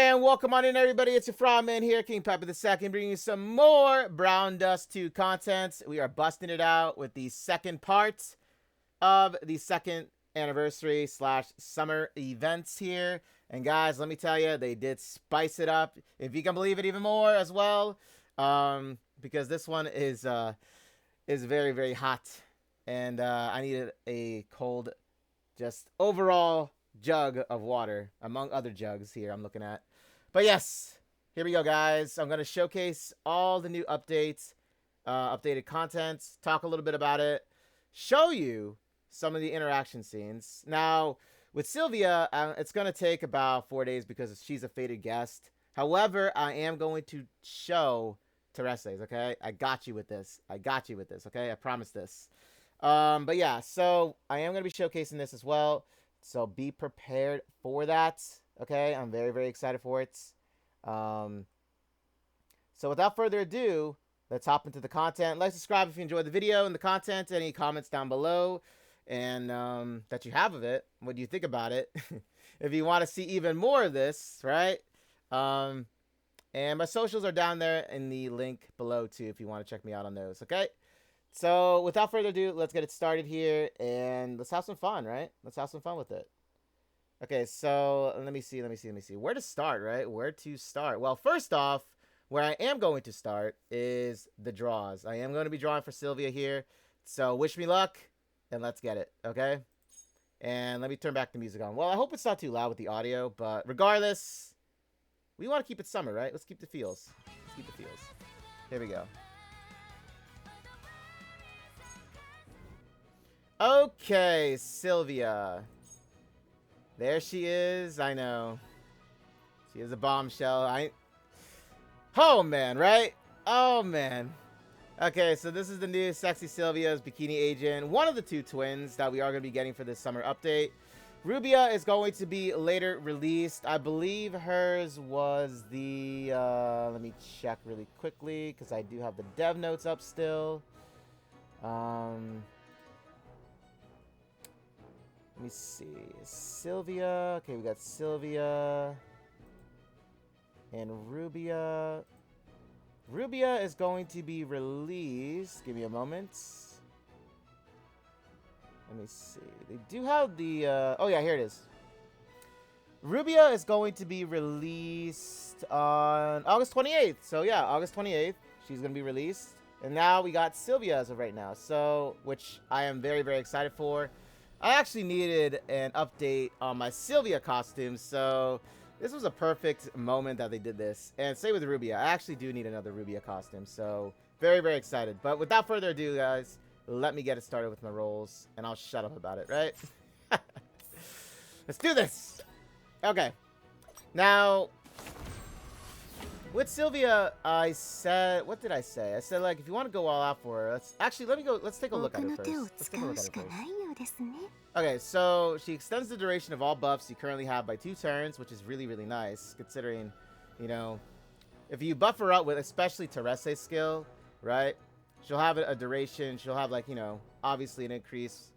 And welcome on in, everybody. It's your Frogman here, King Pepper II, bringing you some more Brown Dust 2 content. We are busting it out with the second part of the second anniversary / summer events here. And guys, let me tell you, they did spice it up, if you can believe it, even more as well. Because this one is very, very hot. And I needed a cold, just overall jug of water, among other jugs here I'm looking at. But yes, here we go, guys. I'm going to showcase all the new updates, updated content, talk a little bit about it, show you some of the interaction scenes. Now, with Sylvia, it's going to take about 4 days because she's a fated guest. However, I am going to show Teresse's, okay? I got you with this. Okay? I promise this. But yeah, so I am going to be showcasing this as well. So be prepared for that. Okay, I'm very, very excited for it. So without further ado, let's hop into the content. Like, subscribe if you enjoyed the video and the content. Any comments down below and that you have of it. What do you think about it? If you want to see even more of this, right? And my socials are down there in the link below too if you want to check me out on those. Okay. So without further ado, let's get it started here and let's have some fun, right? Let's have some fun with it. Okay, so let me see. Where to start, right? Where to start? Well, first off, where I am going to start is the draws. I am going to be drawing for Sylvia here. So wish me luck and let's get it, okay? And let me turn back the music on. Well, I hope it's not too loud with the audio, but regardless, we want to keep it summer, right? Let's keep the feels. Here we go. Okay, Sylvia. There she is. I know. She is a bombshell. Oh, man, right? Oh, man. Okay, so this is the new Sexy Sylvia's Bikini agent. One of the two twins that we are going to be getting for this summer update. Rubia is going to be later released. I believe hers was the... let me check really quickly because I do have the dev notes up still. Let me see. Sylvia. Okay, we got Sylvia. And Rubia. Rubia is going to be released. Give me a moment. Let me see. They do have the... oh, yeah, here it is. Rubia is going to be released on August 28th. So, yeah, August 28th. She's going to be released. And now we got Sylvia as of right now. So, which I am very, very excited for. I actually needed an update on my Sylvia costume, so this was a perfect moment that they did this. And same with Rubia. I actually do need another Rubia costume, so very, very excited. But without further ado, guys, let me get it started with my rolls, and I'll shut up about it, right? Let's do this! Okay. Now, with Sylvia, I said... What did I say? I said, like, if you want to go all out for her, let's take a look at her first. Okay, so she extends the duration of all buffs you currently have by 2 turns, which is really, really nice, considering, you know, if you buff her up with especially Teresse's skill, right, she'll have a duration, she'll have, like, you know, obviously an increase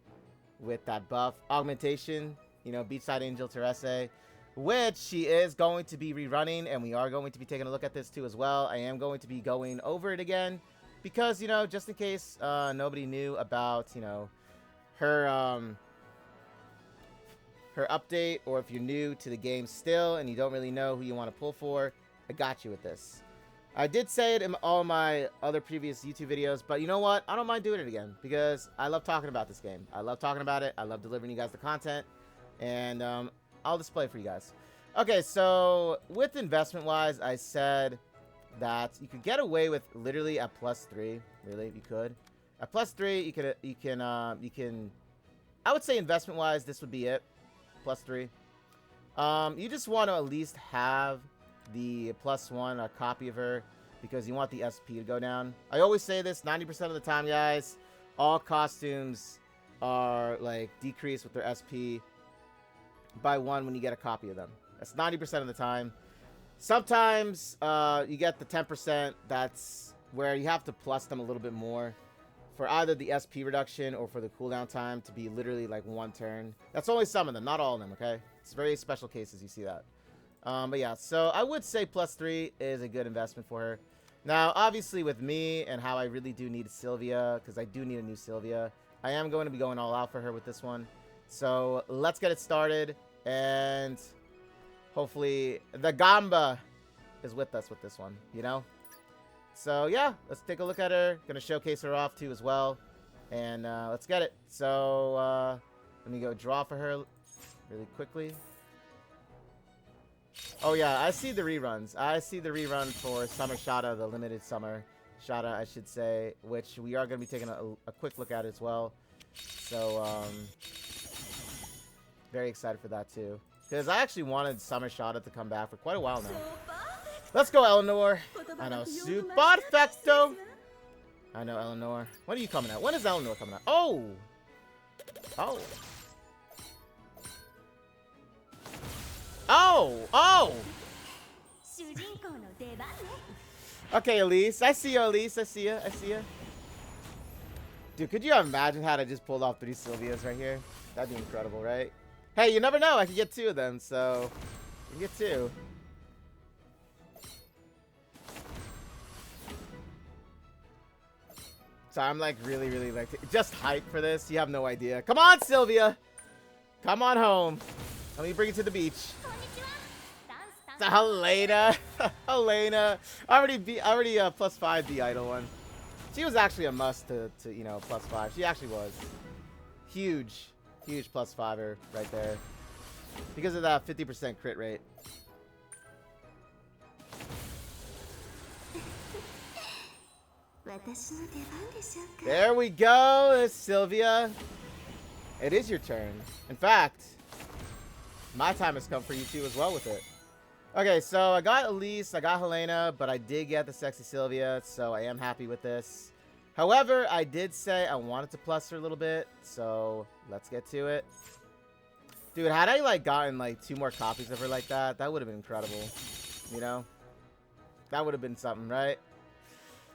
with that buff. Augmentation, you know, Beachside Angel Teresse, which she is going to be rerunning, and we are going to be taking a look at this too as well. I am going to be going over it again, because, you know, just in case nobody knew about, you know, her update, or if you're new to the game still and you don't really know who you want to pull for, I got you with this. I did say it in all my other previous YouTube videos, but you know what? I don't mind doing it again because I love talking about this game. I love talking about it. I love delivering you guys the content, and I'll display for you guys. Okay, so with investment wise, I said that you could get away with literally at +3. Really, you could. At +3, you can. I would say investment wise, this would be it. +3. You just want to at least have the +1, a copy of her, because you want the SP to go down. I always say this 90% of the time, guys. All costumes are like decreased with their SP by 1 when you get a copy of them. That's 90% of the time. Sometimes you get the 10%. That's where you have to plus them a little bit more for either the SP reduction or for the cooldown time to be literally like 1 turn. That's only some of them, not all of them, okay? It's very special cases you see that. But yeah, so I would say +3 is a good investment for her. Now, obviously, with me and how I really do need Sylvia, because I do need a new Sylvia, I am going to be going all out for her with this one. So let's get it started, and hopefully the Gamba is with us with this one, you know? So yeah, let's take a look at her. Gonna showcase her off too as well, and let's get it. So let me go draw for her really quickly. Oh yeah, I see the reruns. I see the rerun for Summer Shada, the limited Summer Shada, I should say, which we are going to be taking a quick look at as well. So, very excited for that too. Because I actually wanted Summer Shada to come back for quite a while now. Let's go, Eleanor. I know, super perfecto. I know, Eleanor. When are you coming out? When is Eleanor coming out? Oh! Oh! Oh! Oh! Okay, Elise. I see you, Elise. I see you. I see you. Dude, could you imagine how I just pulled off 3 Sylvias right here? That'd be incredible, right? Hey, you never know. I could get 2 of them, so... You get 2. So I'm like really like just hyped for this. You have no idea. Come on, Sylvia. Come on home. Let me bring you to the beach. It's Helena. Helena. I already +5 the idol one. She was actually a must to you know, +5. She actually was. Huge +5er right there. Because of that 50% crit rate. There we go, Sylvia. It is your turn. In fact, my time has come for you too as well with it. Okay, so I got Elise, I got Helena, but I did get the sexy Sylvia, so I am happy with this. However, I did say I wanted to plus her a little bit, so let's get to it. Dude, had I like gotten like 2 more copies of her like that, that would have been incredible. You know? That would have been something, right?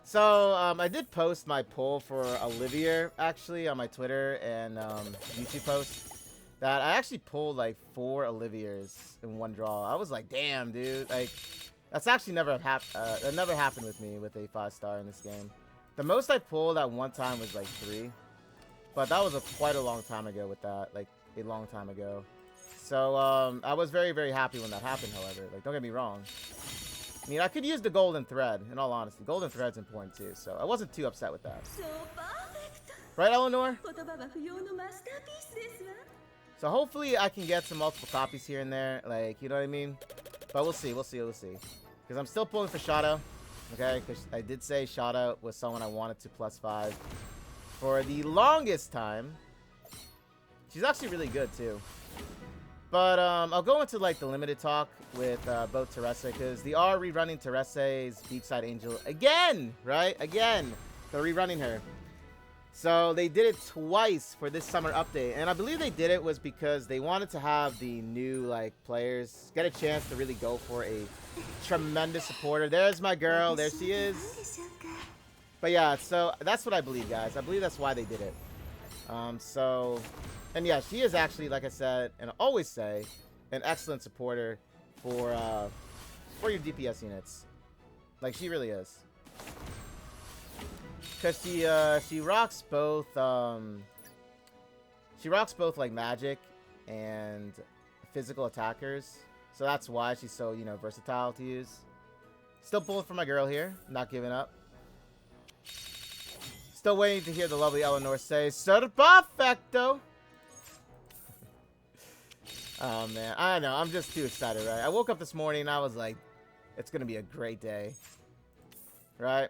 So, I did post my poll for Olivia, actually, on my Twitter and YouTube post. That I actually pulled, like, 4 Olivias in one draw. I was like, damn, dude. Like, that's actually never that never happened with me with a 5-star in this game. The most I pulled at one time was, like, 3. But that was quite a long time ago with that. Like, a long time ago. So, I was very, very happy when that happened, however. Like, don't get me wrong. I mean, I could use the golden thread, in all honesty. Golden thread's important, too, so I wasn't too upset with that. Right, Eleanor? So hopefully I can get some multiple copies here and there, like, you know what I mean? But we'll see, we'll see, we'll see. Because I'm still pulling for Shadow, okay? Because I did say Shadow was someone I wanted to +5 for the longest time. She's actually really good, too. But I'll go into like the limited talk with both Teresse, because they are rerunning Teresse's Beachside Angel again, right? Again, they're rerunning her. So they did it twice for this summer update, and I believe they did it was because they wanted to have the new like players get a chance to really go for a tremendous supporter. There's my girl, there she is. But yeah, so that's what I believe, guys. I believe that's why they did it. And yeah, she is actually, like I said, and I always say, an excellent supporter for your DPS units. Like, she really is. Because she rocks both, like, magic and physical attackers. So that's why she's so, you know, versatile to use. Still pulling for my girl here. Not giving up. Still waiting to hear the lovely Eleanor say, "Ser perfecto." Oh, man. I know. I'm just too excited, right? I woke up this morning and I was like, it's going to be a great day. Right?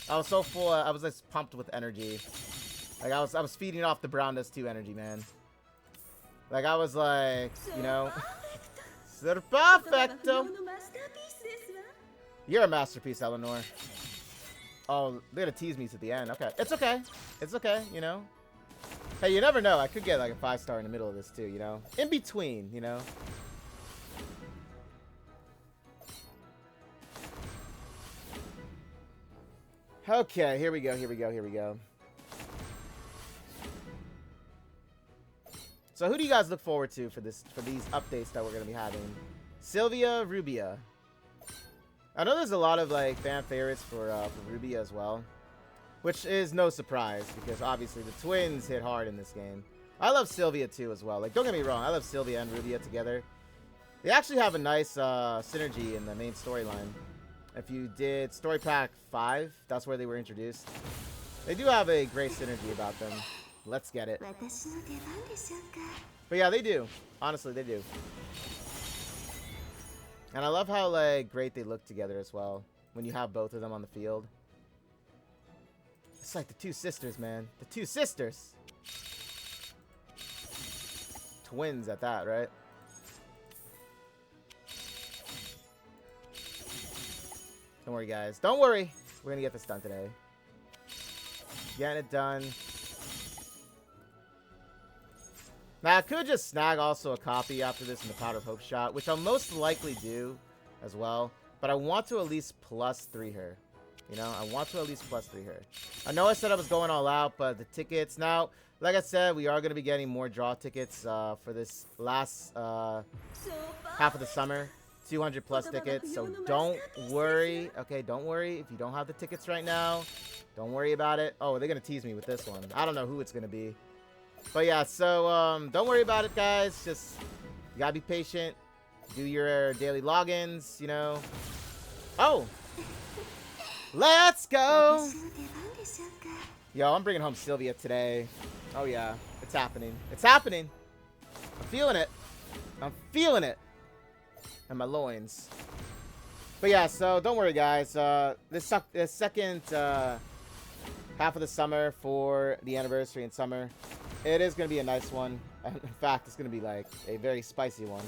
I was so full. I was just pumped with energy. Like, I was feeding off the Brown Dust 2 energy, man. Like, I was like, you know. Ser perfecto. You're a masterpiece, Eleanor. Oh, they're going to tease me to the end. Okay. It's okay. It's okay, you know. Hey, you never know. I could get like a 5-star in the middle of this too, you know? In between, you know? Okay, here we go, here we go, here we go. So who do you guys look forward to for these updates that we're going to be having? Sylvia, Rubia. I know there's a lot of like fan favorites for Rubia as well, which is no surprise because obviously the twins hit hard in this game. I love Sylvia too as well. Like, don't get me wrong, I love Sylvia and Rubia together. They actually have a nice synergy in the main storyline. If you did Story Pack 5, that's where they were introduced. They do have a great synergy about them. Let's get it. But yeah, they do. Honestly, they do. And I love how like great they look together as well when you have both of them on the field. It's like the two sisters, man. The two sisters. Twins at that, right? Don't worry, guys. Don't worry. We're gonna get this done today. Getting it done. Now, I could just snag also a copy after this in the Powder of Hope shot, which I'll most likely do as well. But I want to at least +3 her. You know, I want to at least +3 her. I know I said I was going all out, but the tickets... Now, like I said, we are going to be getting more draw tickets for this last half of the summer. 200 plus tickets, so don't worry. Okay, don't worry if you don't have the tickets right now. Don't worry about it. Oh, they're going to tease me with this one. I don't know who it's going to be. But yeah, so don't worry about it, guys. Just, you got to be patient. Do your daily logins, you know. Oh! Let's go! Yo, I'm bringing home Sylvia today. Oh yeah, it's happening. It's happening. I'm feeling it. I'm feeling it. And my loins. But yeah, so don't worry, guys. This second half of the summer for the anniversary in summer, it is going to be a nice one. In fact, it's going to be like a very spicy one.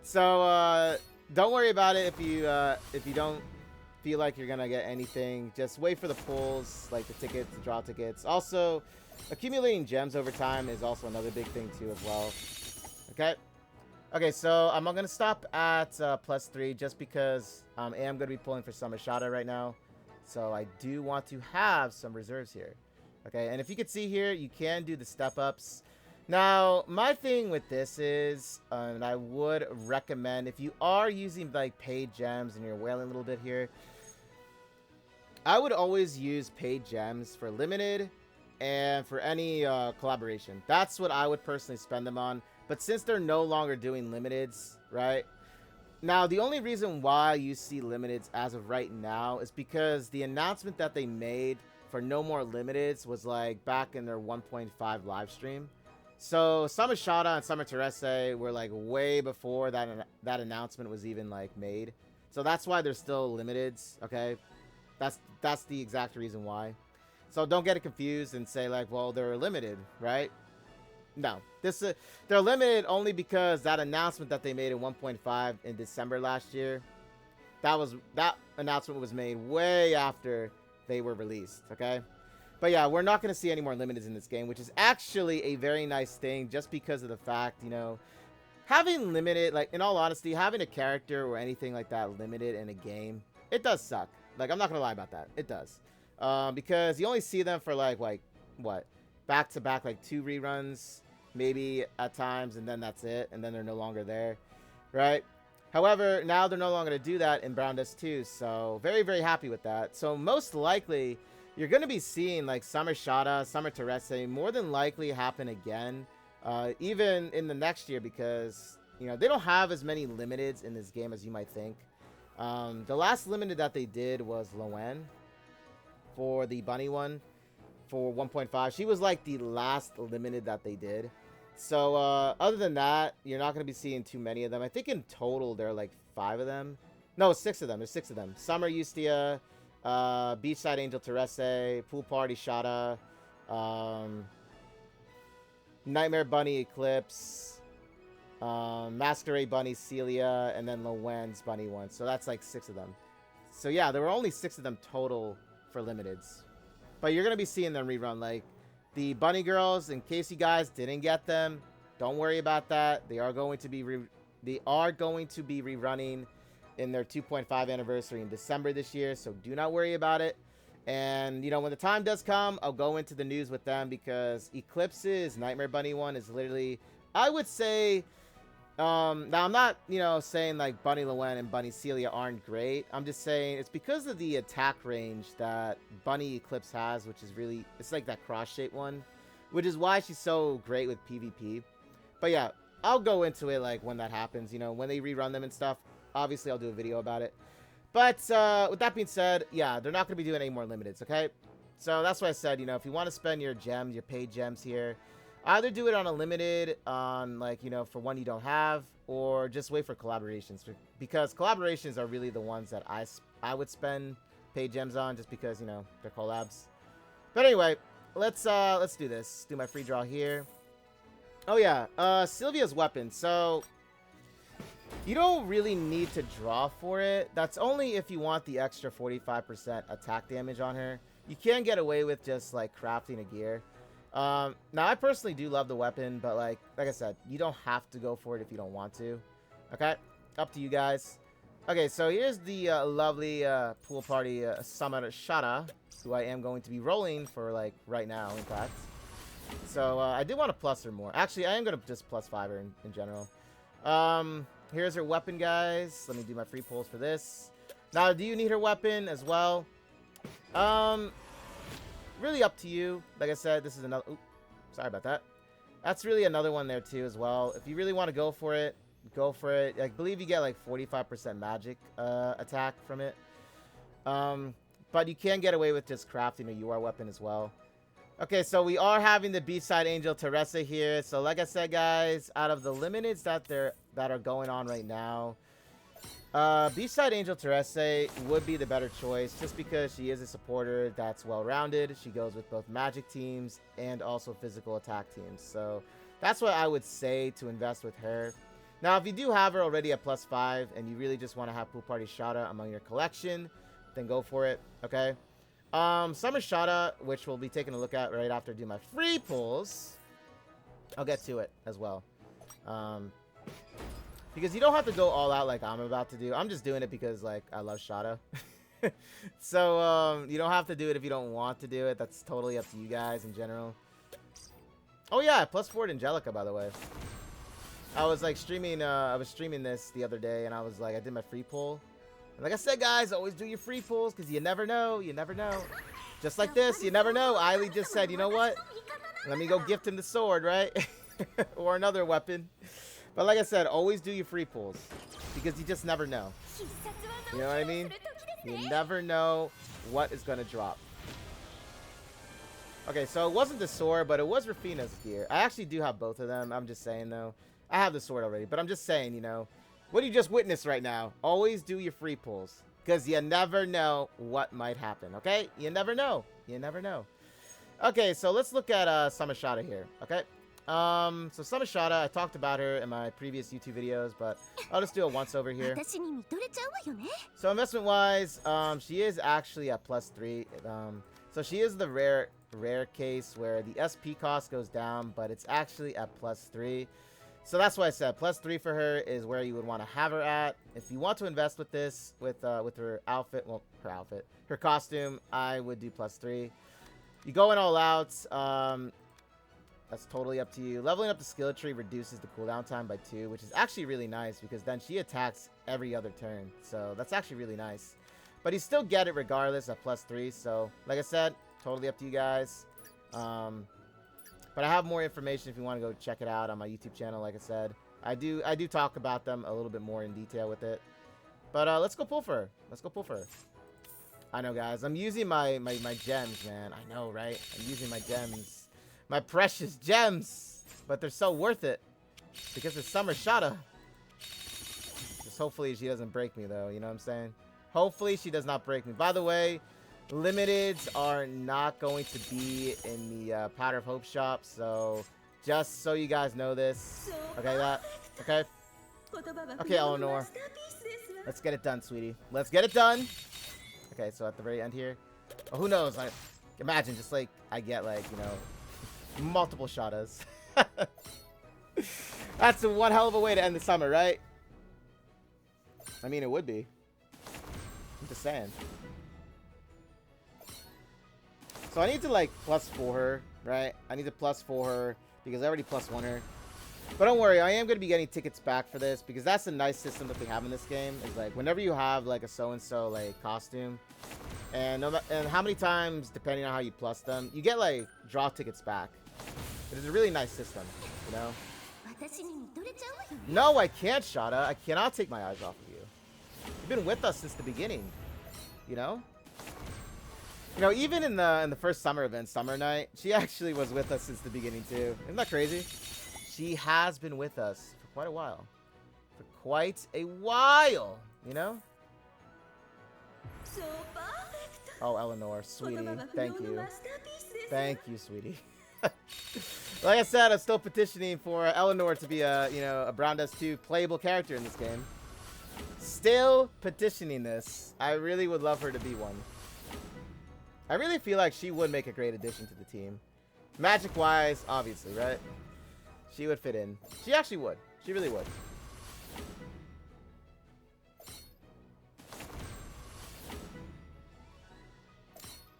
So don't worry about it if you don't feel like you're gonna get anything. Just wait for the pulls, like the tickets, the draw tickets. Also, accumulating gems over time is also another big thing too as well. Okay, so I'm gonna stop at +3 just because I am gonna be pulling for some Schera right now. So I do want to have some reserves here. Okay, and if you can see here, you can do the step ups. Now, my thing with this is, and I would recommend, if you are using like paid gems and you're wailing a little bit here, I would always use paid gems for limited and for any collaboration. That's what I would personally spend them on. But since they're no longer doing limiteds, right? Now, the only reason why you see limiteds as of right now is because the announcement that they made for no more limiteds was like back in their 1.5 live stream. So Summer Schera and Summer Teresse were like way before that announcement was even like made. So that's why they're still limiteds, okay? That's the exact reason why. So don't get it confused and say like, well, they're limited, right? No, they're limited only because that announcement that they made in 1.5 in December last year, that announcement was made way after they were released, okay? But yeah, we're not going to see any more limiteds in this game, which is actually a very nice thing just because of the fact, you know, having limited, like, in all honesty, having a character or anything like that limited in a game, it does suck. Like, I'm not going to lie about that. It does. Because you only see them for, like, what? Back-to-back, like, 2 reruns, maybe at times, and then that's it. And then they're no longer there, right? However, now they're no longer going to do that in Brown Dust 2, so very, very happy with that. So most likely, you're going to be seeing, like, Summer Schera, Summer Teresse more than likely happen again, even in the next year, because, you know, they don't have as many limiteds in this game as you might think. The last limited that they did was Loen for the bunny one for 1.5. She was like the last limited that they did. So other than that, you're not going to be seeing too many of them. I think in total there are like 5 of them. No, 6 of them. There's 6 of them. Summer Ustia, Beachside Angel Teresse, Pool Party Schera, Nightmare Bunny Eclipse, Masquerade Bunny Celia, and then Lowen's Bunny one. So that's like 6 of them. So yeah, there were only 6 of them total for limiteds. But you're going to be seeing them rerun. Like the Bunny Girls, in case you guys didn't get them, don't worry about that. They are going to be rerunning in their 2.5 anniversary in December this year, so do not worry about it. And, you know, when the time does come, I'll go into the news with them because Eclipse's Nightmare Bunny one is literally, I would say, Now I'm not, you know, saying like Bunny Lowen and Bunny Celia aren't great. I'm just saying it's because of the attack range that Bunny Eclipse has, which is really, it's like that cross-shaped one, which is why she's so great with PvP. But yeah, I'll go into it like when that happens, you know, when they rerun them and stuff. Obviously, I'll do a video about it. But with that being said, yeah, they're not going to be doing any more limiteds, okay? So that's why I said, you know, if you want to spend your gems, your paid gems here, either do it on a limited, on like, you know, for one you don't have, or just wait for collaborations. Because collaborations are really the ones that I would spend paid gems on, just because, you know, they're collabs. But anyway, let's do this. Do my free draw here. Oh yeah, Sylvia's weapon. So you don't really need to draw for it. That's only if you want the extra 45% attack damage on her. You can get away with just like crafting a gear. Now I personally do love the weapon, but like I said, you don't have to go for it if you don't want to. Okay, up to you guys. Okay, so here's the lovely pool party Summer Schera, who I am going to be rolling for like right now, in fact. So I do want to plus her more. Actually, I am going to just plus 5 her in general. Here's her weapon, guys. Let me do my free pulls for this. Now, do you need her weapon as well? Really up to you. Like I said, this is another... Oops, sorry about that. That's really another one there, too, as well. If you really want to go for it, go for it. I believe you get, like, 45% magic attack from it. But you can get away with just crafting a UR weapon as well. Okay, so we are having the B-side Angel Teresse here. So like I said, guys, out of the limiteds that are going on right now, B-side Angel Teresse would be the better choice, just because she is a supporter that's well-rounded. She goes with both magic teams and also physical attack teams. So that's what I would say to invest with her. Now, if you do have her already at +5 and you really just want to have Pool Party Schera among your collection, then go for it, okay? Summer Schera, which we'll be taking a look at right after I do my free pulls. I'll get to it as well. Because you don't have to go all out like I'm about to do. I'm just doing it because, like, I love Schera. So, you don't have to do it if you don't want to do it. That's totally up to you guys in general. Oh, yeah, +4 Angelica, by the way. I was, like, streaming, I was streaming this the other day, and I was, like, I did my free pull. And like I said, guys, always do your free pulls, because you never know. You never know. Just like this, you never know. Eiley just said, you know what? Let me go gift him the sword, right? Or another weapon. But like I said, always do your free pulls, because you just never know. You know what I mean? You never know what is going to drop. Okay, so it wasn't the sword, but it was Rafina's gear. I actually do have both of them. I'm just saying, though. I have the sword already, but I'm just saying, you know. What do you just witness right now? Always do your free pulls, because you never know what might happen, okay? You never know. You never know. Okay, so let's look at Summer Schera here, okay? So Summer Schera, I talked about her in my previous YouTube videos, but I'll just do a once over here. So investment-wise, she is actually at +3. So she is the rare case where the SP cost goes down, but it's actually at +3. So that's why I said +3 for her is where you would want to have her at. If you want to invest with this, with her outfit, well, her costume, I would do +3. You go in all out. That's totally up to you. Leveling up the skill tree reduces the cooldown time by 2, which is actually really nice, because then she attacks every other turn. So that's actually really nice. But you still get it regardless at +3. So like I said, totally up to you guys. But I have more information if you want to go check it out on my YouTube channel. Like I said, I do talk about them a little bit more in detail with it. But let's go pull for her. Let's go pull for her. I know, guys. I'm using my gems, man. I know, right? I'm using my gems. My precious gems. But they're so worth it. Because it's Summer Schera. Just hopefully she doesn't break me, though. You know what I'm saying? Hopefully she does not break me. By the way, limiteds are not going to be in the Powder of Hope shop, so just so you guys know this. Okay, okay, Eleanor. Let's get it done, sweetie. Let's get it done. Okay, so at the very end here. Oh, who knows? Imagine just like I get like, you know, multiple Scheras. That's one hell of a way to end the summer, right? I mean, it would be. I'm just saying. So I need to like +4 her, right? I need to +4 her because I already +1 her. But don't worry, I am going to be getting tickets back for this because that's a nice system that they have in this game. Is like whenever you have like a so-and-so like costume, and how many times, depending on how you plus them, you get like draw tickets back. It is a really nice system, you know? No, I can't, Shada. I cannot take my eyes off of you. You've been with us since the beginning, you know? You know, even in the first summer event, Summer Night, she actually was with us since the beginning too. Isn't that crazy? She has been with us for quite a while. For quite a while, you know? Oh, Eleanor, sweetie. Thank you. Thank you, sweetie. Like I said, I'm still petitioning for Eleanor to be a, you know, a Brown Dust 2 playable character in this game. Still petitioning this. I really would love her to be one. I really feel like she would make a great addition to the team. Magic-wise, obviously, right? She would fit in. She actually would. She really would.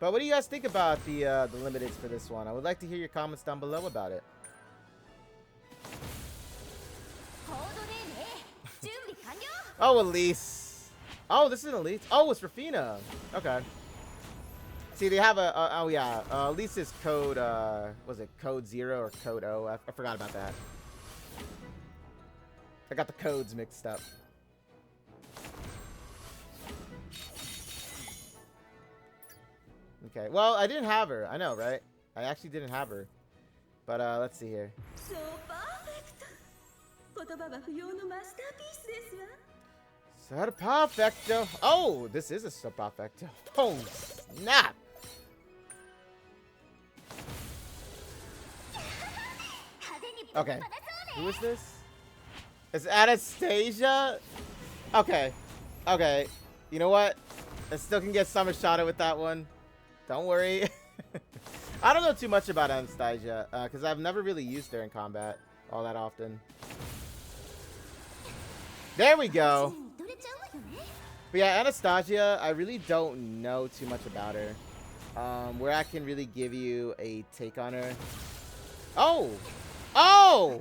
But what do you guys think about the limiteds for this one? I would like to hear your comments down below about it. Oh, Elise. Oh, this is an Elise. Oh, it's Rafina. Okay. See, they have a oh yeah, Elise's code, was it code 0 or code O? I forgot about that. I got the codes mixed up. Okay, well, I didn't have her. I know, right? I actually didn't have her. But, let's see here. So perfecto. Oh, this is a so perfecto. Oh, snap. Okay, who is this? It's Anastasia? Okay, okay. You know what? I still can get Summer Shada with that one. Don't worry. I don't know too much about Anastasia, because I've never really used her in combat all that often. There we go. But yeah, Anastasia, I really don't know too much about her. Where I can really give you a take on her. Oh! Oh!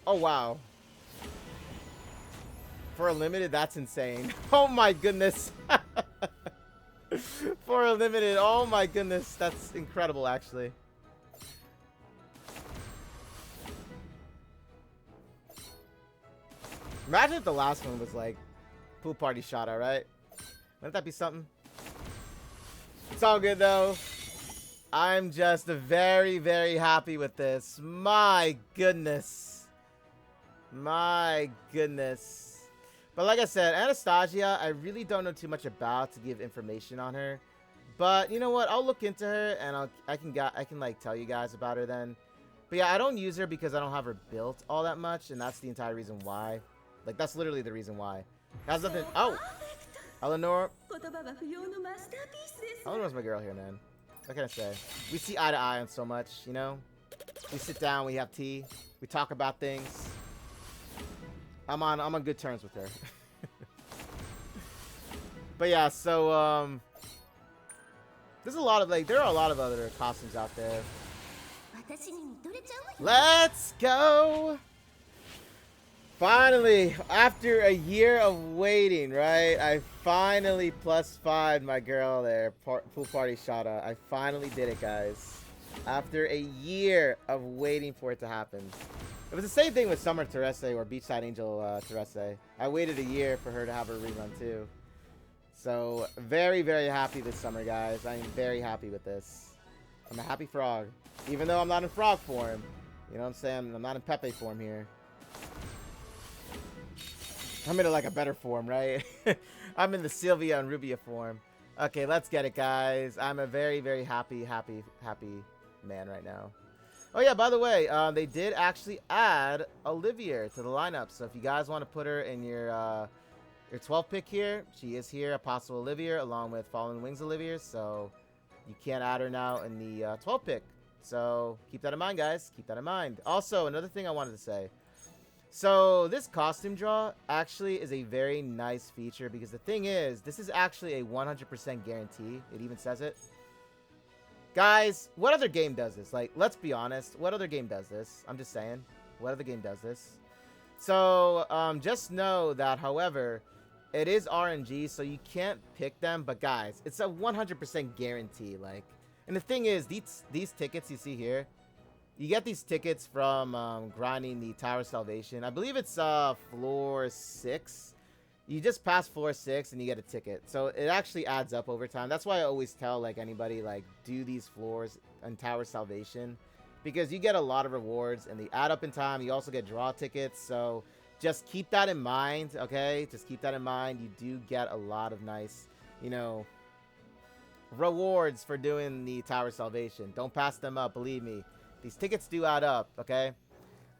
Oh, wow. For a limited, that's insane. Oh my goodness. For a limited, oh my goodness. That's incredible, actually. Imagine if the last one was like pool party shot, alright? Wouldn't that be something? It's all good though. I'm just very, very happy with this. My goodness. My goodness. But like I said, Anastasia, I really don't know too much about to give information on her. But you know what? I'll look into her and I can like tell you guys about her then. But yeah, I don't use her because I don't have her built all that much, and that's the entire reason why. Like that's literally the reason why. That's nothing. Oh, Eleanor. Eleanor's my girl here, man. What can I say? We see eye to eye on so much, you know? We sit down, we have tea, we talk about things. I'm on good terms with her. But yeah, so there's a lot of there are a lot of other costumes out there. Let's go! Finally, after a year of waiting, right? I finally +5'd my girl there, pool party Shada. I finally did it, guys. After a year of waiting for it to happen. It was the same thing with Summer Teresse or Beachside Angel Teresse. I waited a year for her to have her rerun too. So, very, very happy this summer, guys. I am very happy with this. I'm a happy frog. Even though I'm not in frog form. You know what I'm saying? I'm not in Pepe form here. I'm in like a better form, right? I'm in the Sylvia and Rubia form. Okay, let's get it, guys. I'm a very, very happy man right now. Oh yeah, by the way, they did actually add Olivia to the lineup. So if you guys want to put her in your 12 pick here, she is here, Apostle Olivia, along with Fallen Wings Olivia. So you can add her now in the 12 pick. So keep that in mind, guys. Keep that in mind. Also, another thing I wanted to say. So this costume draw actually is a very nice feature because the thing is, this is actually a 100% guarantee. It even says it. Guys, what other game does this? Like, let's be honest. What other game does this? I'm just saying. What other game does this? So, just know that, however, it is RNG, so you can't pick them. But, guys, it's a 100% guarantee. Like, and the thing is, these tickets you see here, you get these tickets from grinding the Tower of Salvation. I believe it's floor 6. You just pass floor 6 and you get a ticket. So it actually adds up over time. That's why I always tell like anybody like do these floors on Tower Salvation, because you get a lot of rewards and they add up in time. You also get draw tickets. So just keep that in mind, okay? Just keep that in mind. You do get a lot of nice, you know, rewards for doing the Tower Salvation. Don't pass them up, believe me. These tickets do add up, okay?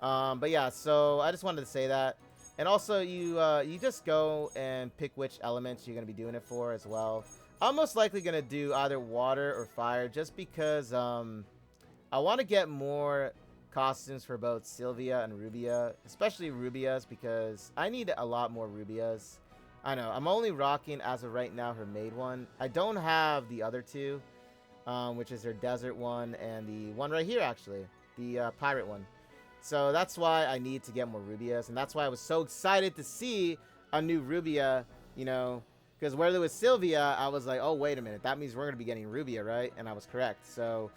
But yeah, so I just wanted to say that. And also, you just go and pick which elements you're going to be doing it for as well. I'm most likely going to do either water or fire just because I want to get more costumes for both Sylvia and Rubia. Especially Rubia's because I need a lot more Rubia's. I know, I'm only rocking, as of right now, her maid one. I don't have the other two, which is her desert one and the one right here, actually. The pirate one. So that's why I need to get more Rubias, and that's why I was so excited to see a new Rubia, you know, because where there was Sylvia, I was like, oh, wait a minute, that means we're going to be getting Rubia, right? And I was correct. So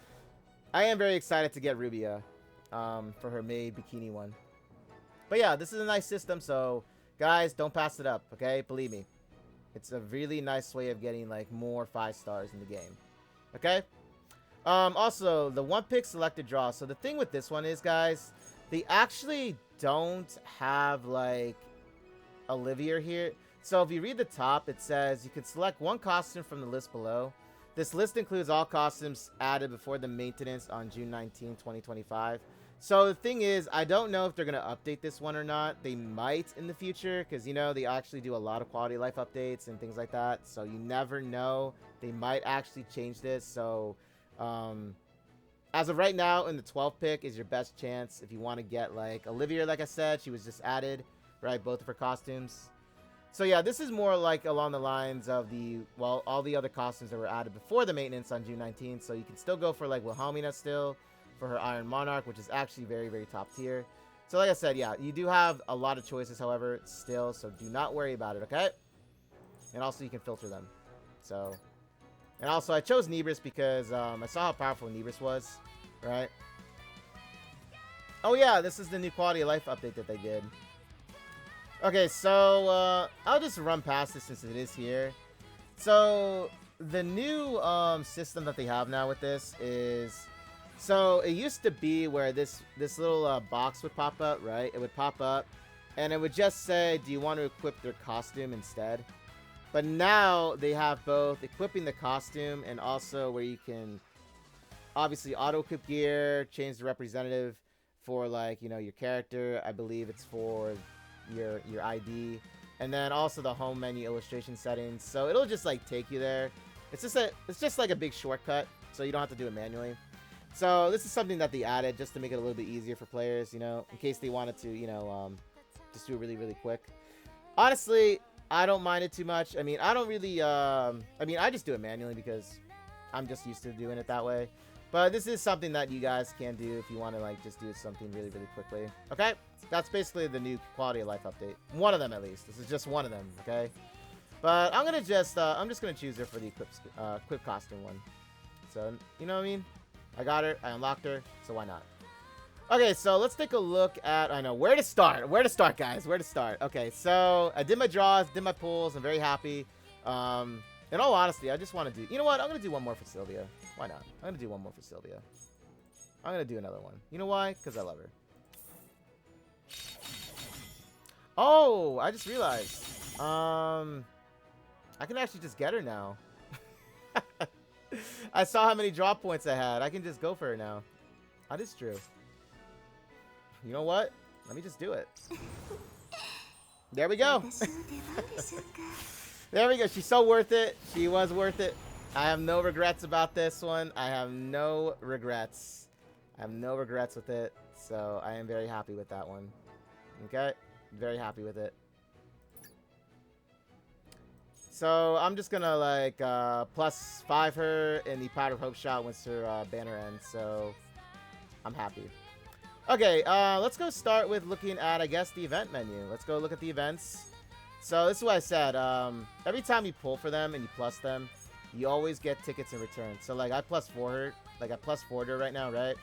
I am very excited to get Rubia for her maid Bikini one. But yeah, this is a nice system, so guys, don't pass it up, okay? Believe me. It's a really nice way of getting, like, more 5 stars in the game, okay? Also, the one pick selected draw. So the thing with this one is, guys, they actually don't have, like, Olivia here. So if you read the top, it says you can select one costume from the list below. This list includes all costumes added before the maintenance on June 19, 2025. So the thing is, I don't know if they're going to update this one or not. They might in the future because, you know, they actually do a lot of quality of life updates and things like that. So you never know. They might actually change this. So, as of right now, in the 12th pick is your best chance if you want to get, like, Olivia, like I said. She was just added, right? Both of her costumes. So, yeah, this is more, like, along the lines of the, well, all the other costumes that were added before the maintenance on June 19th. So, you can still go for, like, Wilhelmina still for her Iron Monarch, which is actually very, very top tier. So, like I said, yeah, you do have a lot of choices, however, still. So, do not worry about it, okay? And also, you can filter them. So... And also, I chose Nebris because I saw how powerful Nebris was, right? Oh yeah, this is the new quality of life update that they did. Okay, so I'll just run past this since it is here. So the new system that they have now with this is, so it used to be where this little box would pop up, right? It would pop up, and it would just say, "Do you want to equip their costume instead?" But now they have both equipping the costume and also where you can obviously auto-equip gear, change the representative for, like, you know, your character. I believe it's for your ID. And then also the home menu illustration settings. So it'll just, like, take you there. It's just like a big shortcut, so you don't have to do it manually. So this is something that they added just to make it a little bit easier for players, you know, in case they wanted to, you know, just do it really, really quick. Honestly, I don't mind it too much. I mean, I don't really, I mean, I just do it manually because I'm just used to doing it that way. But this is something that you guys can do if you want to, like, just do something really, really quickly. Okay? That's basically the new quality of life update. One of them, at least. This is just one of them, okay? But I'm going to just, I'm just going to choose her for the equip costume one. So, you know what I mean? I got her. I unlocked her. So why not? Okay, so let's take a look at, I know, where to start. Where to start, guys? Where to start? Okay, so I did my draws, did my pulls. I'm very happy. In all honesty, I just want to do, you know what? I'm going to do one more for Sylvia. Why not? I'm going to do one more for Sylvia. I'm going to do another one. You know why? Because I love her. Oh, I just realized. I can actually just get her now. I saw how many drop points I had. I can just go for her now. That is true. You know what? Let me just do it. There we go. There we go. She's so worth it. She was worth it. I have no regrets about this one. I have no regrets. I have no regrets with it. So I am very happy with that one. Okay? Very happy with it. So I'm just gonna like +5 her in the Powder Hope shot once her banner ends. So I'm happy. Okay, let's go start with looking at, I guess, the event menu. Let's go look at the events. So this is what I said. Every time you pull for them and you plus them, you always get tickets in return. So like I +4 her, like I +4 her right now, right?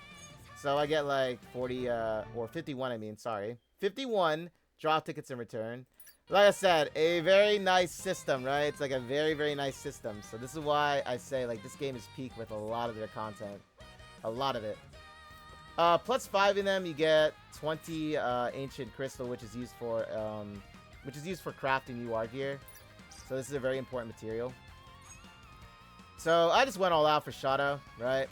So I get like 40 or 51. I mean, sorry, 51 draw tickets in return. Like I said, a very nice system, right? It's like a very, very nice system. So this is why I say like this game is peak with a lot of their content, a lot of it. +5 in them, you get 20 ancient crystal, which is used for crafting UR gear. So this is a very important material. So I just went all out for Shadow, right?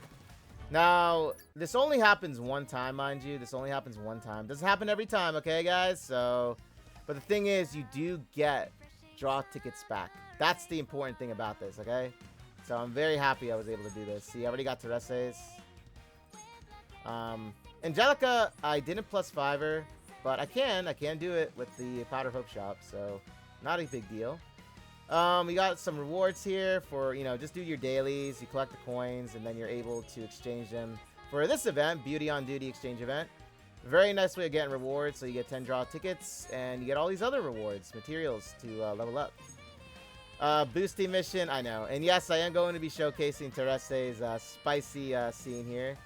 Now, this only happens one time, mind you. This only happens one time. Doesn't happen every time, okay, guys? So, but the thing is, you do get draw tickets back. That's the important thing about this, okay? So I'm very happy I was able to do this. See, I already got Teresse's. Angelica, I didn't +5 her, but I can do it with the Powder Hope shop, so not a big deal. We got some rewards here for, you know, just do your dailies, you collect the coins, and then you're able to exchange them for this event, Beauty on Duty exchange event. Very nice way of getting rewards, so you get 10 draw tickets, and you get all these other rewards, materials to level up. Boosting mission, I know. And yes, I am going to be showcasing Teresse's spicy scene here.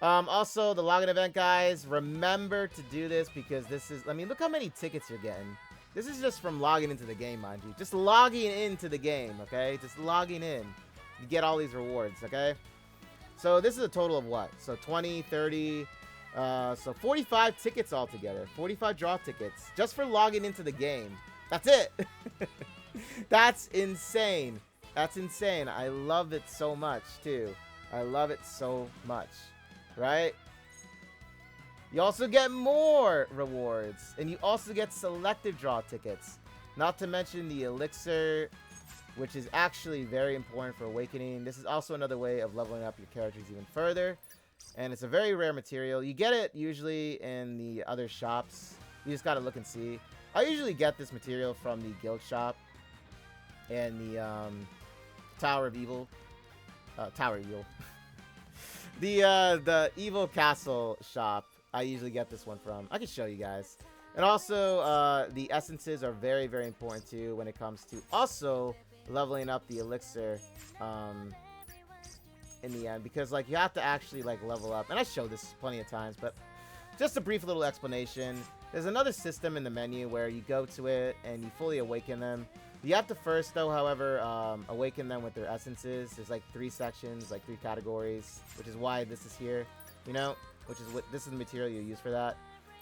Also, the login event, guys, remember to do this because this is, I mean, look how many tickets you're getting. This is just from logging into the game, mind you. Just logging into the game, okay? Just logging in. You get all these rewards, okay? So this is a total of what? So 20, 30, so 45 tickets altogether. 45 draw tickets just for logging into the game. That's it. That's insane. That's insane. I love it so much, too. I love it so much. Right? You also get more rewards. And you also get selective draw tickets. Not to mention the elixir, which is actually very important for awakening. This is also another way of leveling up your characters even further. And it's a very rare material. You get it usually in the other shops. You just gotta look and see. I usually get this material from the guild shop and the Tower of Evil. Tower of Evil. The Evil Castle shop, I usually get this one from. I can show you guys. And also, the essences are very, very important too when it comes to also leveling up the elixir in the end. Because, like, you have to actually, like, level up. And I showed this plenty of times, but just a brief little explanation. There's another system in the menu where you go to it and you fully awaken them. You have to first, though, however, awaken them with their essences. There's like 3 sections, like 3 categories, which is why this is here, you know, which is what this is the material you use for that.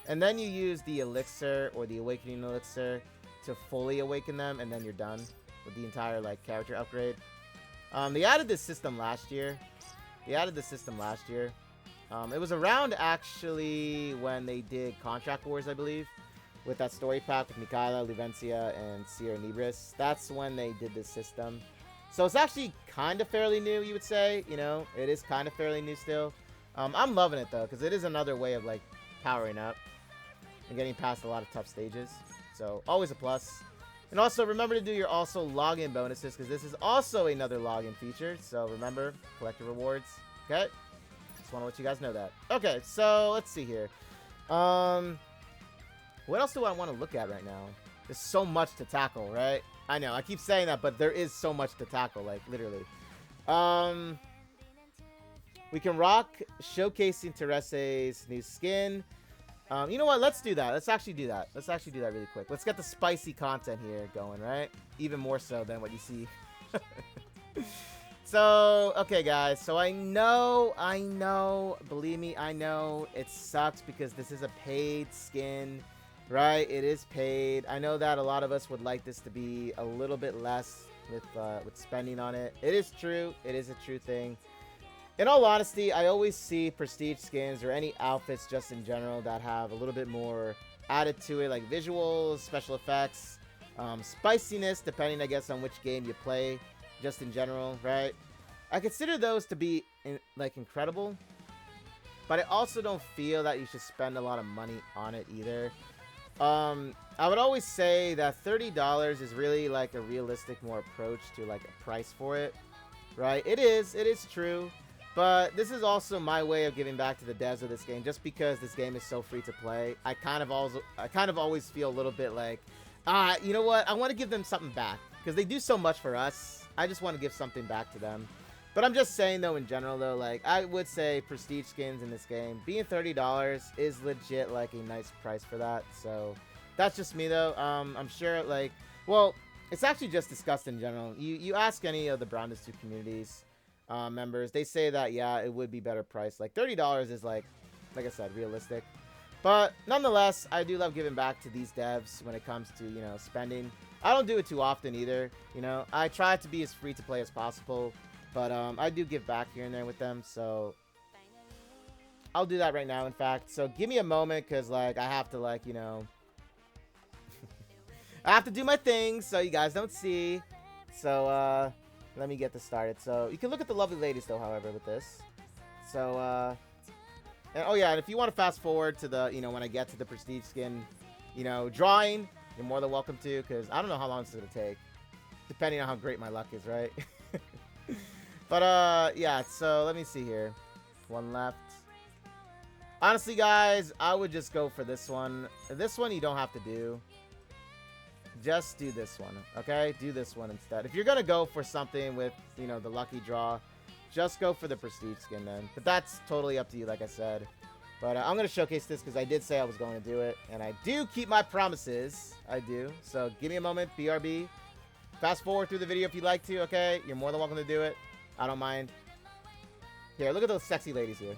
And then you use the elixir or the awakening elixir to fully awaken them, and then you're done with the entire like character upgrade. They added this system last year. It was around actually when they did Contract Wars, I believe. With that story pack with Mikaela, Luvencia, and Sierra Nebris. That's when they did this system. So it's actually kind of fairly new, you would say. You know, it is kind of fairly new still. I'm loving it, though, because it is another way of, like, powering up and getting past a lot of tough stages. So, always a plus. And also, remember to do your also login bonuses, because this is also another login feature. So, remember, collect your rewards. Okay? Just want to let you guys know that. Okay, so, let's see here. What else do I want to look at right now? There's so much to tackle, right? I know, I keep saying that, but there is so much to tackle, like, literally. We can rock showcasing Teresse's new skin. You know what? Let's do that. Let's actually do that. Let's actually do that really quick. Let's get the spicy content here going, right? Even more so than what you see. So, okay, guys. So, I know, believe me, I know it sucks because this is a paid skin. Right, it is paid. I know that a lot of us would like this to be a little bit less with spending on it. It is true. It is a true thing. In all honesty, I always see prestige skins or any outfits just in general that have a little bit more added to it, like visuals, special effects, spiciness, depending, I guess, on which game you play, just in general, right? I consider those to be, like, incredible, but I also don't feel that you should spend a lot of money on it either. I would always say that $30 is really like a realistic more approach to like a price for it, right? It is true, but this is also my way of giving back to the devs of this game, just because this game is so free to play. I kind of always feel a little bit like, you know what? I want to give them something back because they do so much for us. I just want to give something back to them. But I'm just saying though, in general though, like I would say prestige skins in this game being $30 is legit like a nice price for that. So that's just me though. I'm sure like, well, it's actually just discussed in general. You ask any of the Brownless 2 communities members, they say that yeah, it would be better priced. Like $30 is like I said, realistic. But nonetheless, I do love giving back to these devs when it comes to, you know, spending. I don't do it too often either. You know, I try to be as free to play as possible. But I do give back here and there with them, so I'll do that right now, in fact. So give me a moment, because, like, I have to, like, you know, I have to do my thing so you guys don't see. So, let me get this started. So you can look at the lovely ladies, though, however, with this. So, and, oh, yeah, and if you want to fast forward to the, you know, when I get to the prestige skin, you know, drawing, you're more than welcome to, because I don't know how long it's going to take, depending on how great my luck is, right? But, yeah, so let me see here. One left. Honestly, guys, I would just go for this one. This one you don't have to do. Just do this one, okay? Do this one instead. If you're going to go for something with, you know, the lucky draw, just go for the prestige skin then. But that's totally up to you, like I said. But I'm going to showcase this because I did say I was going to do it. And I do keep my promises. I do. So give me a moment, BRB. Fast forward through the video if you'd like to, okay? You're more than welcome to do it. I don't mind. Here, look at those sexy ladies here.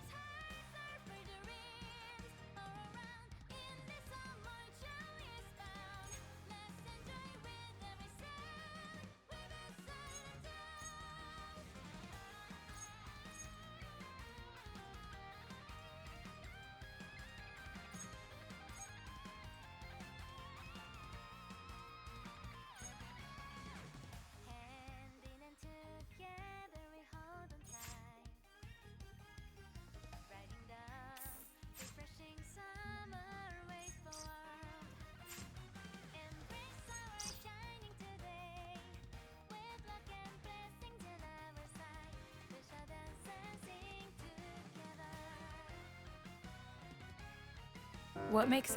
What makes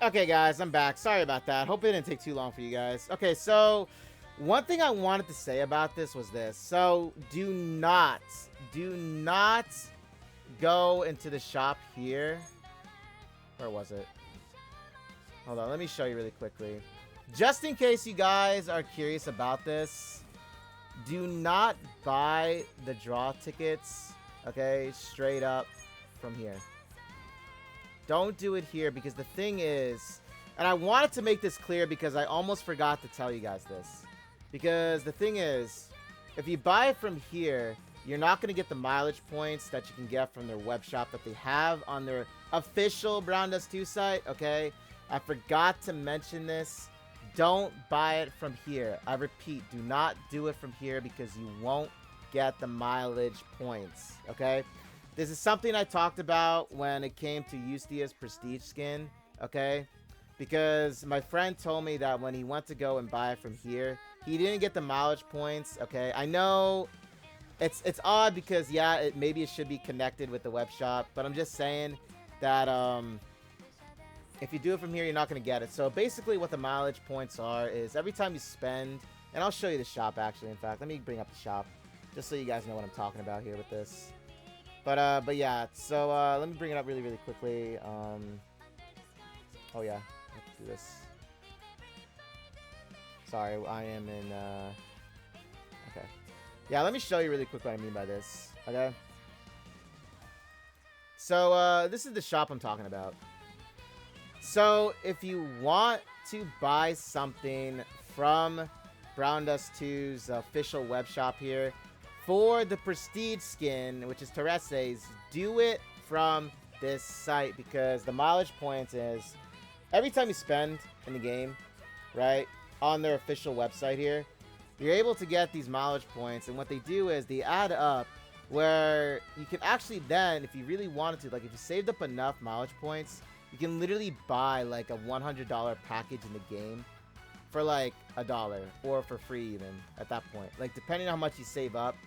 Okay, guys, I'm back. Sorry about that. Hope it didn't take too long for you guys. Okay, so one thing I wanted to say about this was this. So do not go into the shop here. Where was it? Hold on, let me show you really quickly. Just in case you guys are curious about this, do not buy the draw tickets, okay, straight up from here. Don't do it here because the thing is, and I wanted to make this clear because I almost forgot to tell you guys this. Because the thing is, if you buy it from here, you're not going to get the mileage points that you can get from their web shop that they have on their official Brown Dust 2 site, okay? I forgot to mention this. Don't buy it from here. I repeat, do not do it from here because you won't get the mileage points, okay? This is something I talked about when it came to Eustia's Prestige skin, okay? Because my friend told me that when he went to go and buy it from here, he didn't get the mileage points, okay? I know it's odd because, yeah, maybe it should be connected with the web shop, but I'm just saying that if you do it from here, you're not going to get it. So basically what the mileage points are is every time you spend, and I'll show you the shop actually, in fact. Let me bring up the shop just so you guys know what I'm talking about here with this. But yeah, so let me bring it up really, really quickly. Oh yeah, I have to do this. Sorry, I am in, okay. Yeah, let me show you really quick what I mean by this, okay? So, this is the shop I'm talking about. So, if you want to buy something from Brown Dust 2's official web shop here, for the Prestige skin, which is Teresse's, do it from this site because the mileage points is every time you spend in the game, right, on their official website here, you're able to get these mileage points, and what they do is they add up where you can actually then, if you really wanted to, like if you saved up enough mileage points, you can literally buy like a $100 package in the game for like $1 or for free even at that point, like depending on how much you save up.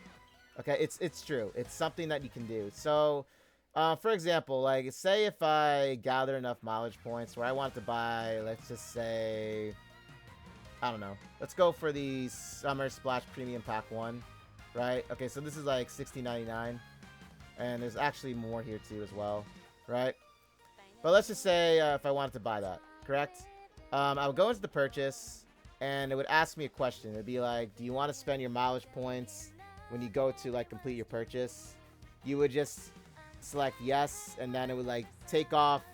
Okay, it's true. It's something that you can do. So, for example, like, say if I gather enough mileage points where I want to buy, let's just say, I don't know. Let's go for the Summer Splash Premium Pack 1, right? Okay, so this is like $16.99, and there's actually more here too as well, right? But let's just say if I wanted to buy that, correct? I would go into the purchase, and it would ask me a question. It would be like, do you want to spend your mileage points when you go to like complete your purchase? You would just select yes, and then it would like take off,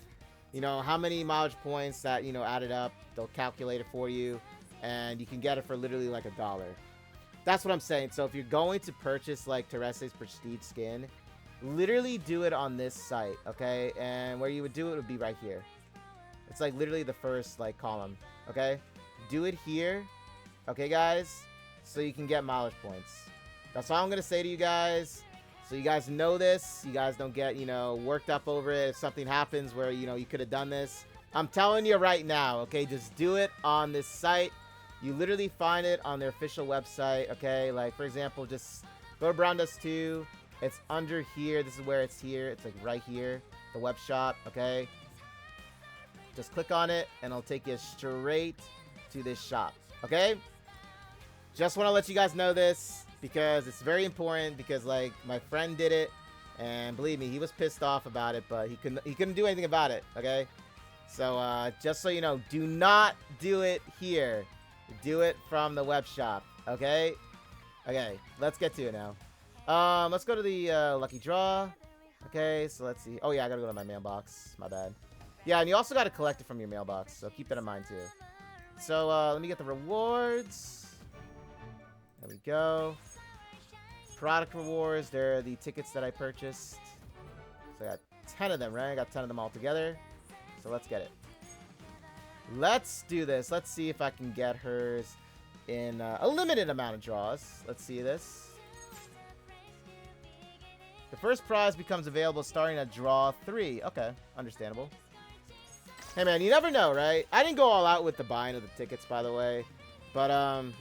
you know, how many mileage points that, you know, added up. They'll calculate it for you, and you can get it for literally like $1. That's what I'm saying. So if you're going to purchase like Teresse's Prestige skin, literally do it on this site, okay? And where you would do it would be right here. It's like literally the first like column, okay? Do it here, okay, guys, so you can get mileage points. That's all I'm going to say to you guys. So you guys know this. You guys don't get, you know, worked up over it if something happens where, you know, you could have done this. I'm telling you right now, okay? Just do it on this site. You literally find it on their official website, okay? Like, for example, just go to Brown Dust 2. It's under here. This is where it's here. It's like right here, the web shop, okay? Just click on it, and it'll take you straight to this shop, okay? Just want to let you guys know this, because it's very important, because like my friend did it, and believe me, he was pissed off about it, but he couldn't do anything about it, okay? So just so you know, do not do it here. Do it from the web shop, okay? Okay, let's get to it now. Let's go to the lucky draw. Okay, so let's see. Oh yeah, I gotta go to my mailbox. My bad. Yeah, and you also gotta collect it from your mailbox, so keep that in mind too. So let me get the rewards. There we go. Product rewards. They're the tickets that I purchased. So I got 10 of them, right? I got 10 of them all together. So let's get it. Let's do this. Let's see if I can get hers in a limited amount of draws. Let's see this. The first prize becomes available starting at draw 3. Okay, understandable. Hey man, you never know, right? I didn't go all out with the buying of the tickets, by the way. But,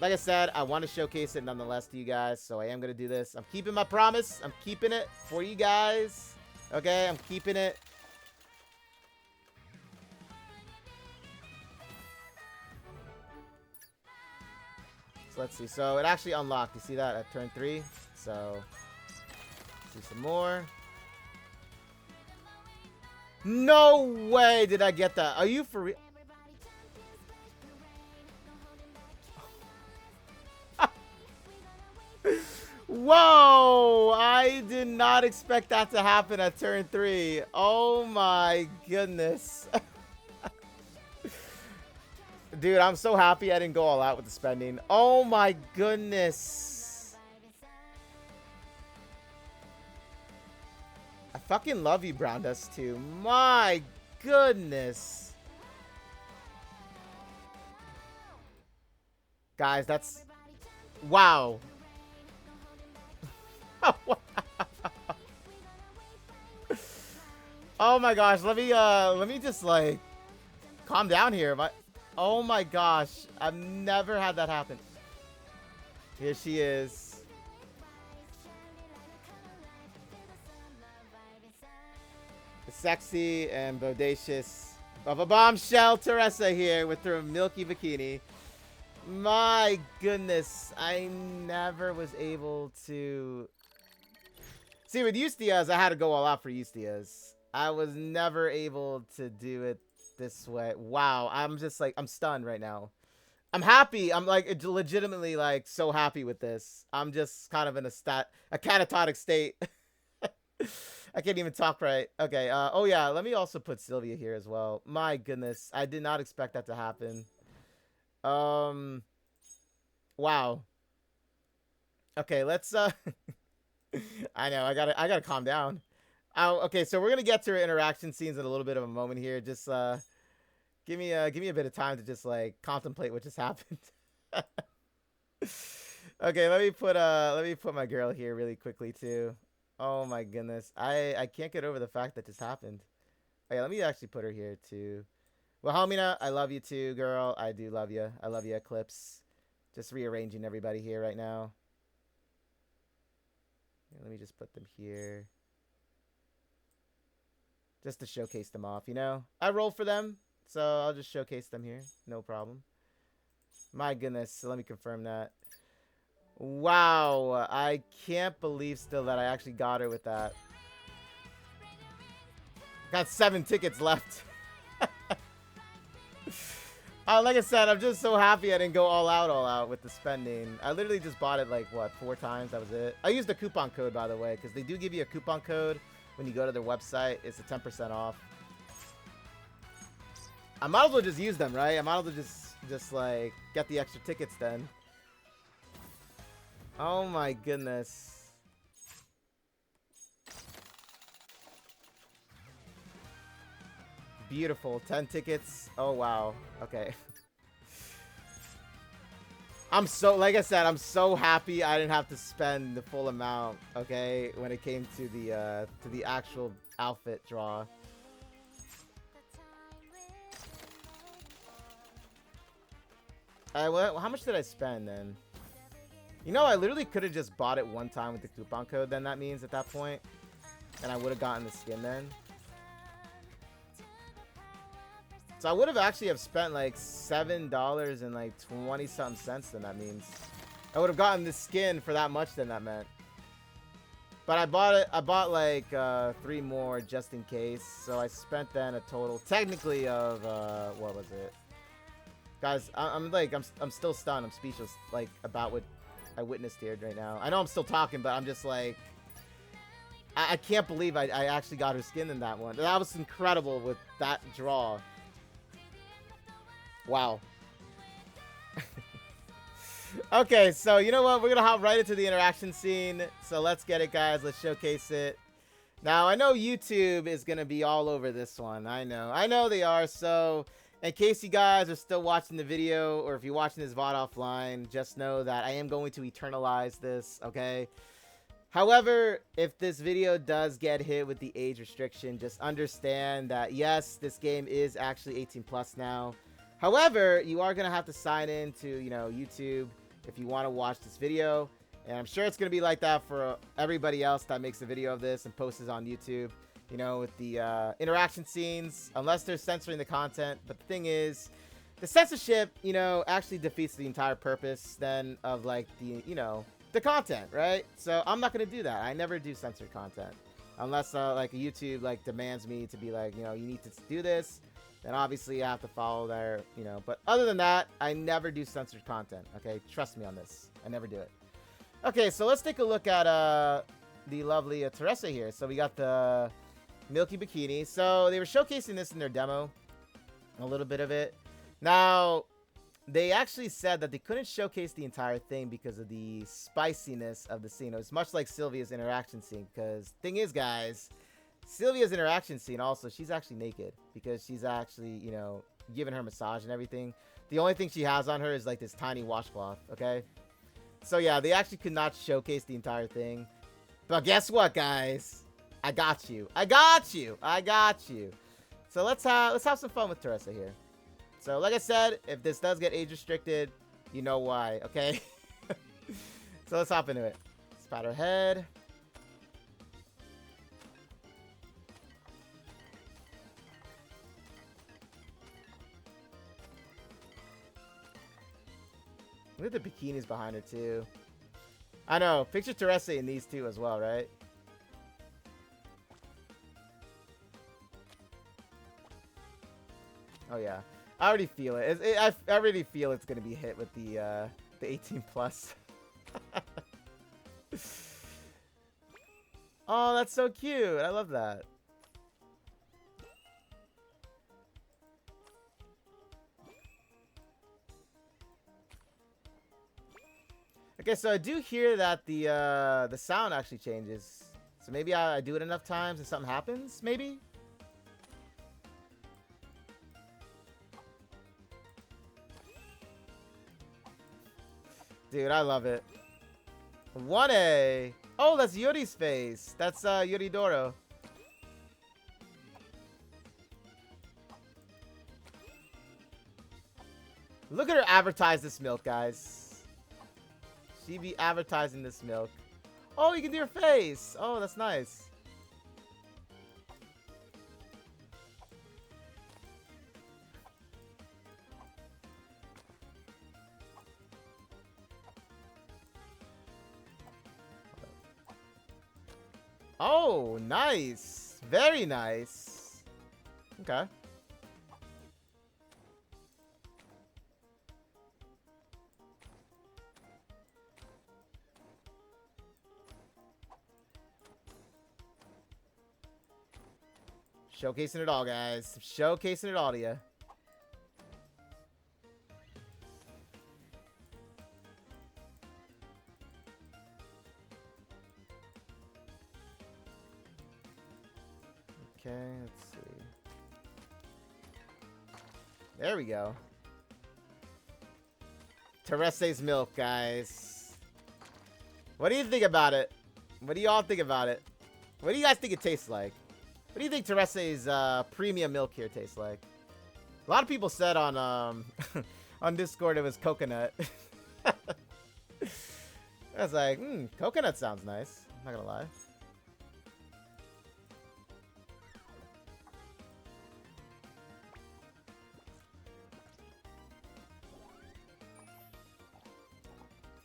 like I said, I want to showcase it nonetheless to you guys, so I am going to do this. I'm keeping my promise. I'm keeping it for you guys. Okay, I'm keeping it. So let's see. So it actually unlocked. You see that at turn 3? So let's see some more. No way did I get that. Are you for real? Whoa! I did not expect that to happen at turn 3. Oh my goodness. Dude, I'm so happy I didn't go all out with the spending. Oh my goodness. I fucking love you, Brown Dust 2. My goodness. Guys, that's... Wow. Oh my gosh, let me just like calm down here. Oh my gosh, I've never had that happen. Here she is. The sexy and bodacious of a bombshell Teresa here with her Milky Bikini. My goodness, I never was able to... See, with Eustias, I had to go all out for Eustias. I was never able to do it this way. Wow, I'm just like, I'm stunned right now. I'm happy. I'm like legitimately like so happy with this. I'm just kind of in a catatonic state. I can't even talk right. Okay, oh yeah, let me also put Sylvia here as well. My goodness, I did not expect that to happen. Wow. Okay, let's I know, I gotta calm down. Okay, so we're gonna get to interaction scenes in a little bit of a moment here. Just give me a bit of time to just like contemplate what just happened. Okay, let me put my girl here really quickly too. Oh my goodness, I can't get over the fact that this happened. Okay, let me actually put her here too. Wilhelmina, I love you too, girl. I do love you. I love you, Eclipse. Just rearranging everybody here right now. Let me just put them here. Just to showcase them off, you know? I roll for them, so I'll just showcase them here. No problem. My goodness, so let me confirm that. Wow, I can't believe still that I actually got her with that. Got 7 tickets left. Like I said, I'm just so happy I didn't go all out with the spending. I literally just bought it like, what, 4 times? That was it. I used a coupon code, by the way, because they do give you a coupon code when you go to their website. It's a 10% off. I might as well just use them, right? I might as well just like, get the extra tickets then. Oh my goodness. Beautiful. 10 tickets. Oh, wow. Okay. I'm so, like I said, I'm so happy I didn't have to spend the full amount, okay, when it came to the actual outfit draw. Well, how much did I spend then? You know, I literally could have just bought it one time with the coupon code, then that means at that point. And I would have gotten the skin then. So I would have actually have spent like $7 and like 20 something cents then that means. I would have gotten the skin for that much then that meant. But I bought like 3 more just in case. So I spent then a total technically of what was it? Guys, I'm still stunned. I'm speechless like about what I witnessed here right now. I know I'm still talking, but I'm just like I can't believe I actually got her skin in that one. That was incredible with that draw. Wow. Okay, so you know what? We're gonna hop right into the interaction scene. So let's get it, guys. Let's showcase it. Now, I know YouTube is gonna be all over this one. I know they are. So in case you guys are still watching the video, or if you're watching this VOD offline, just know that I am going to eternalize this, okay? However, if this video does get hit with the age restriction, just understand that, yes, this game is actually 18 plus now. However, you are going to have to sign in to, you know, YouTube if you want to watch this video. And I'm sure it's going to be like that for everybody else that makes a video of this and posts it on YouTube. You know, with the interaction scenes, unless they're censoring the content. But the thing is, the censorship, you know, actually defeats the entire purpose then of like the, you know, the content, right? So I'm not gonna do that. I never do censored content unless like YouTube like demands me to be like, you know, you need to do this. Then obviously I have to follow their, you know. But other than that, I never do censored content. Okay, trust me on this. I never do it. Okay, so let's take a look at the lovely Teresa here. So we got the Milky Bikini. So they were showcasing this in their demo, a little bit of it. Now, they actually said that they couldn't showcase the entire thing because of the spiciness of the scene. It was much like Sylvia's interaction scene. Because thing is, guys, Sylvia's interaction scene also, she's actually naked because she's actually, you know, giving her massage and everything. The only thing she has on her is like this tiny washcloth, okay? So yeah, they actually could not showcase the entire thing. But guess what, guys? I got you. I got you. I got you. So let's have some fun with Teresa here. So like I said, if this does get age restricted, you know why, okay? So let's hop into it. Let's pat her head. Look at the bikinis behind her, too. I know. Picture Teresse in these two as well, right? Oh, yeah. I already feel it. I already feel it's going to be hit with the 18 plus. Oh, that's so cute. I love that. Okay, so I do hear that the sound actually changes. So maybe I do it enough times and something happens, maybe? Dude, I love it. 1A. Oh, that's Yuri's face. That's Yuridoro. Look at her advertise this milk, guys. She be advertising this milk. Oh, you can do her face. Oh, that's nice. Oh, nice. Very nice. Okay. Showcasing it all, guys. Showcasing it all to you. Okay, let's see. There we go. Terese's milk, guys. What do you think about it? What do y'all think about it? What do you guys think it tastes like? What do you think Terese's premium milk here tastes like? A lot of people said on on Discord it was coconut. I was like, coconut sounds nice. I'm not gonna lie.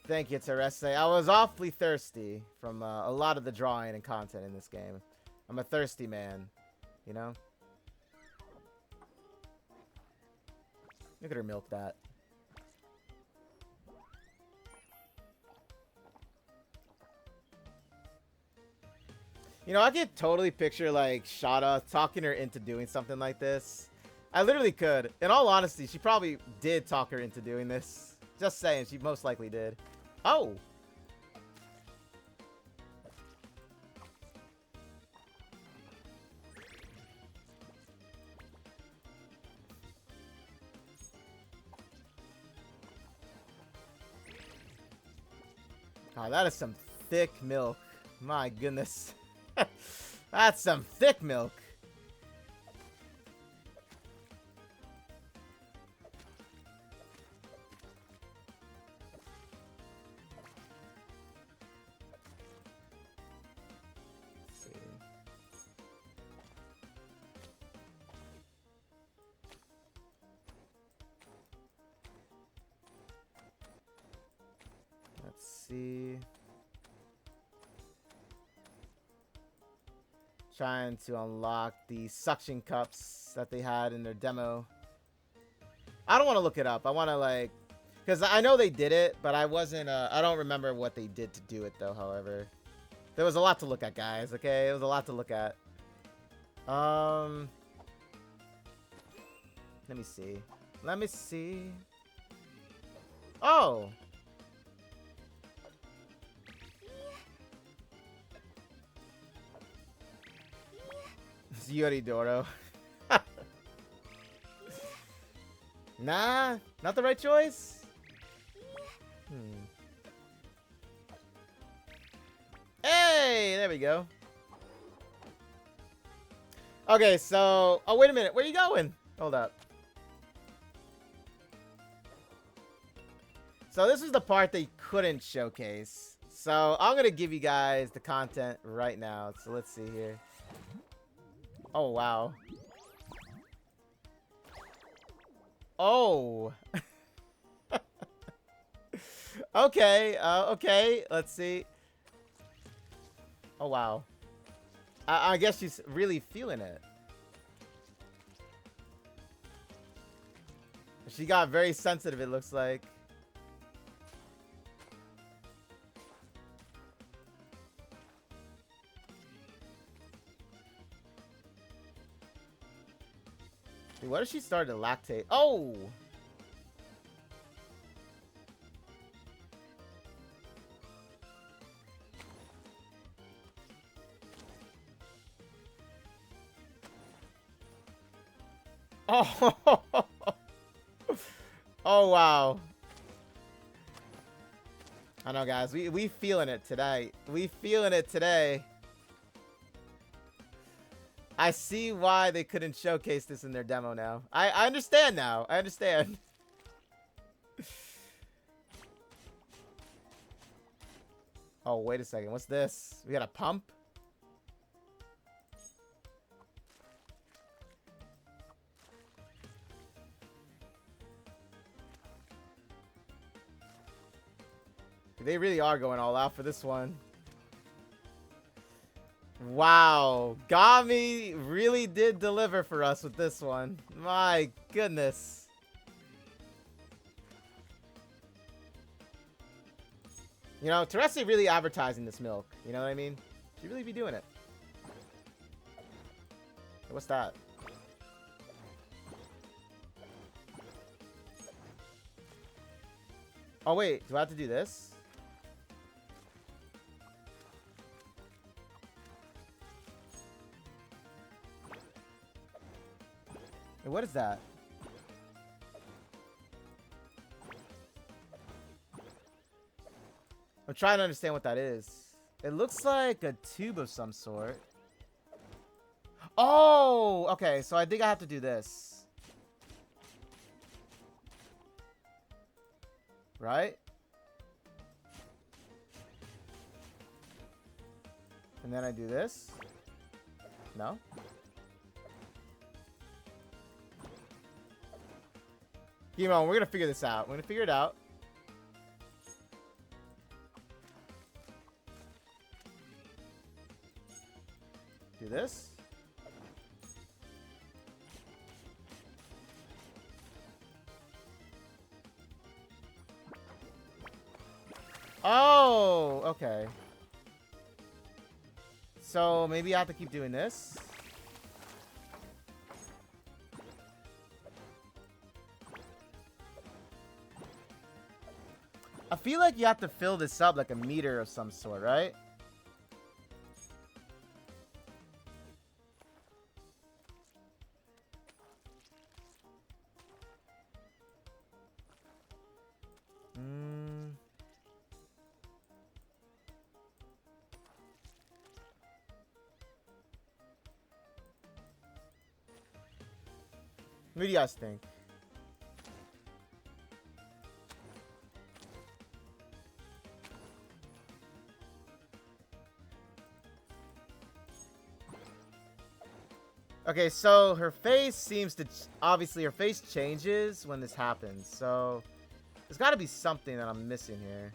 Thank you, Teresse. I was awfully thirsty from a lot of the drawing and content in this game. I'm a thirsty man, you know? Look at her milk that. You know, I could totally picture, like, Schera talking her into doing something like this. I literally could. In all honesty, she probably did talk her into doing this. Just saying, she most likely did. Oh! Oh, that is some thick milk. My goodness. That's some thick milk. Let's see. see. Trying to unlock the suction cups that they had in their demo. I don't want to look it up. I want to like, because I know they did it, but I wasn't, I don't remember what they did to do it though, however. There was a lot to look at, guys, okay? It was a lot to look at. Let me see. Let me see. Oh! It's Yoridoro. Nah, not the right choice? Hey, there we go. Okay, so... Oh, wait a minute. Where are you going? Hold up. So this is the part they couldn't showcase. So I'm going to give you guys the content right now. So let's see here. Oh, wow. Oh. Okay. Okay. Let's see. Oh, wow. I guess she's really feeling it. She got very sensitive, it looks like. Dude, what if she started to lactate? Oh! Oh! Oh, wow. I know, guys. We feeling it today. We feeling it today. I see why they couldn't showcase this in their demo now. I understand now. I understand. Oh, wait a second. What's this? We got a pump? They really are going all out for this one. Wow. Gami really did deliver for us with this one. My goodness. You know, Teresse really advertising this milk. You know what I mean? She really be doing it. What's that? Oh, wait. Do I have to do this? Hey, what is that? I'm trying to understand what that is. It looks like a tube of some sort. Oh! Okay, so I think I have to do this. Right? And then I do this? No? Keep on, we're gonna figure this out. We're gonna figure it out. Do this. Oh, okay. So maybe I have to keep doing this. I feel like you have to fill this up like a meter of some sort, right? What do you guys think? Okay, so her face seems to... Obviously, her face changes when this happens. So, there's got to be something that I'm missing here.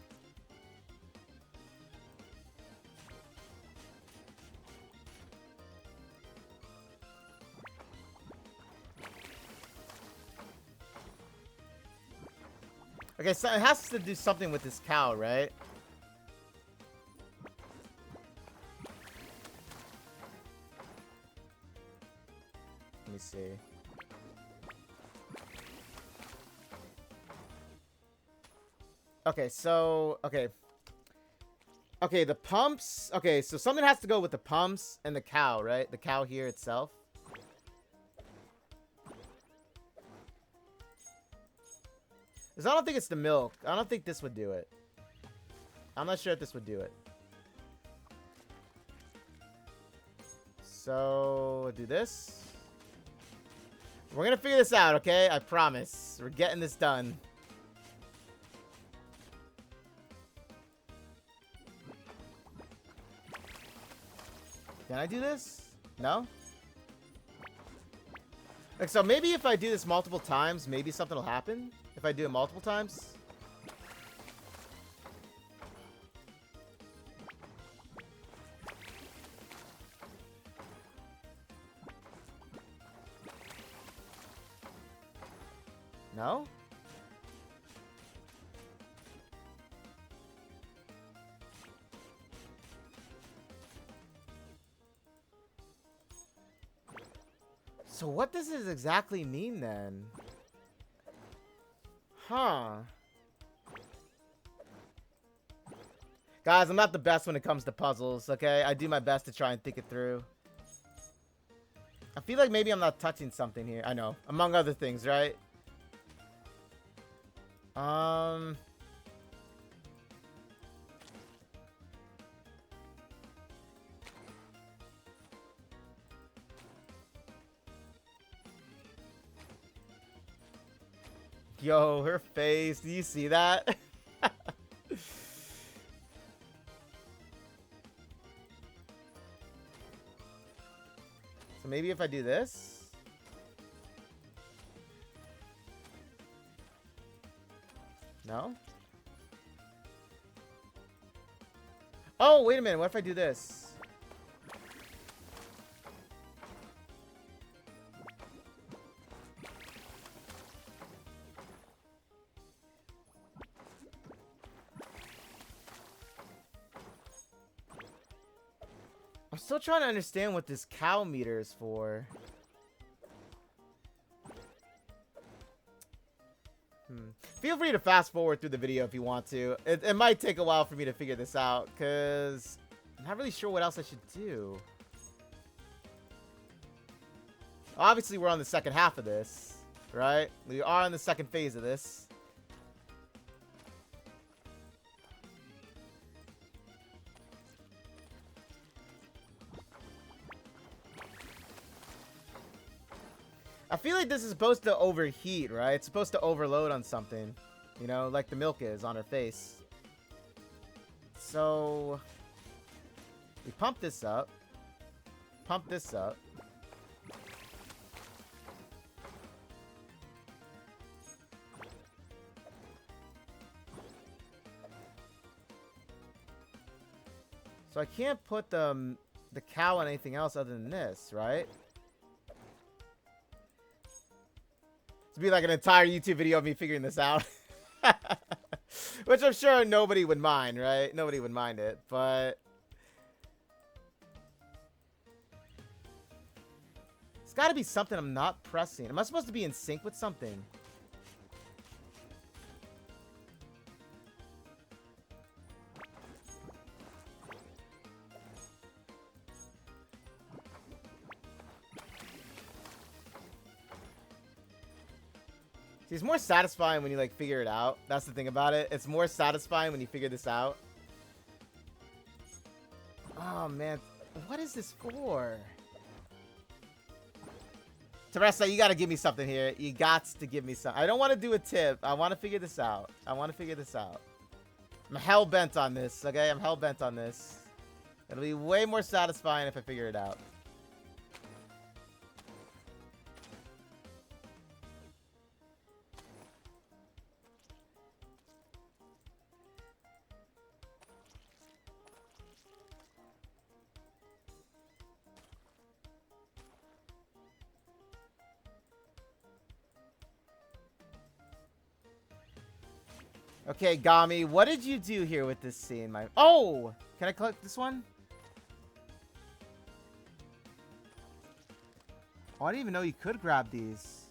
Okay, so it has to do something with this cow, right? Let me see. Okay, so... Okay. Okay, the pumps... Okay, so something has to go with the pumps and the cow, right? The cow here itself. Because I don't think it's the milk. I don't think this would do it. I'm not sure if this would do it. So, do this. We're gonna figure this out, okay? I promise. We're getting this done. Can I do this? No? Like, so maybe if I do this multiple times, maybe something will happen? If I do it multiple times? No? So what does this exactly mean then? Huh. Guys, I'm not the best when it comes to puzzles, okay? I do my best to try and think it through. I feel like maybe I'm not touching something here. I know. Among other things, right? Yo, her face. Do you see that? So maybe if I do this? No? Oh, wait a minute. What if I do this? I'm still trying to understand what this cow meter is for. Feel free to fast forward through the video if you want to. It might take a while for me to figure this out, because I'm not really sure what else I should do. Obviously, we're on the second half of this, right? We are on the second phase of this. I feel like this is supposed to overheat, right? It's supposed to overload on something. You know, like the milk is on her face. So, we pump this up. Pump this up. So I can't put the cow on anything else other than this, right? To be like an entire YouTube video of me figuring this out. Which I'm sure nobody would mind, right? Nobody would mind it, but... It's gotta be something I'm not pressing. Am I supposed to be in sync with something? See, it's more satisfying when you, like, figure it out. That's the thing about it. It's more satisfying when you figure this out. Oh, man. What is this for? Teresa, you gotta give me something here. You gots to give me something. I don't want to do a tip. I want to figure this out. I want to figure this out. I'm hell-bent on this, okay? I'm hell-bent on this. It'll be way more satisfying if I figure it out. Okay, Gami, what did you do here with this scene? Oh! Can I collect this one? Oh, I didn't even know you could grab these.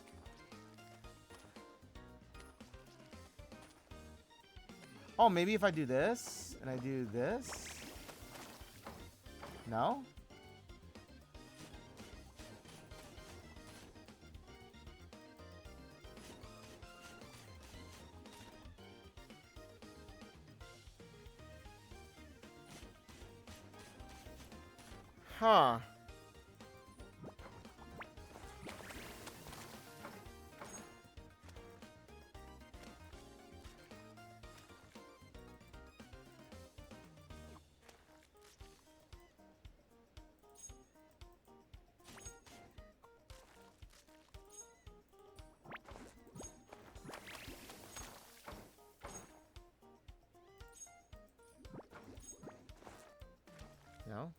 Oh, maybe if I do this, and I do this? No? Huh. No?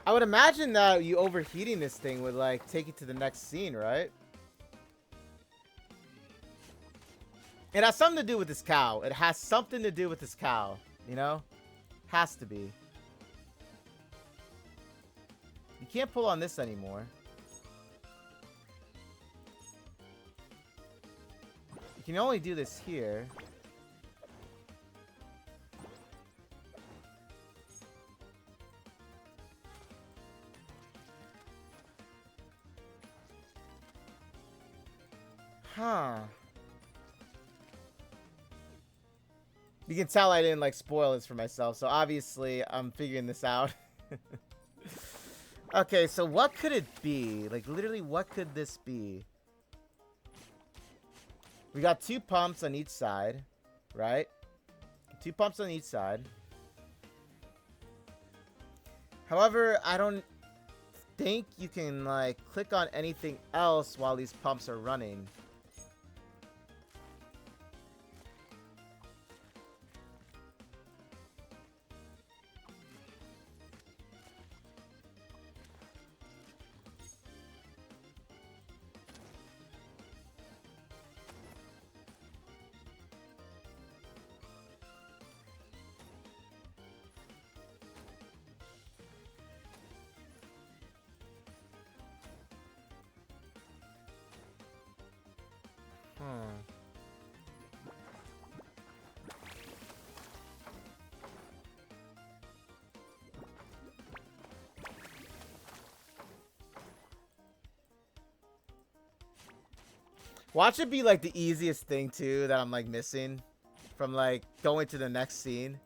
I would imagine that you overheating this thing would, like, take it to the next scene, right? It has something to do with this cow. It has something to do with this cow, you know? Has to be. You can't pull on this anymore. You can only do this here. Huh. You can tell I didn't, like, spoil this for myself, so obviously I'm figuring this out. Okay, so what could it be? Like, literally, what could this be? We got 2 pumps on each side, right? 2 pumps on each side. However, I don't think you can, like, click on anything else while these pumps are running. Watch it be, like, the easiest thing, too, that I'm, like, missing from, like, going to the next scene.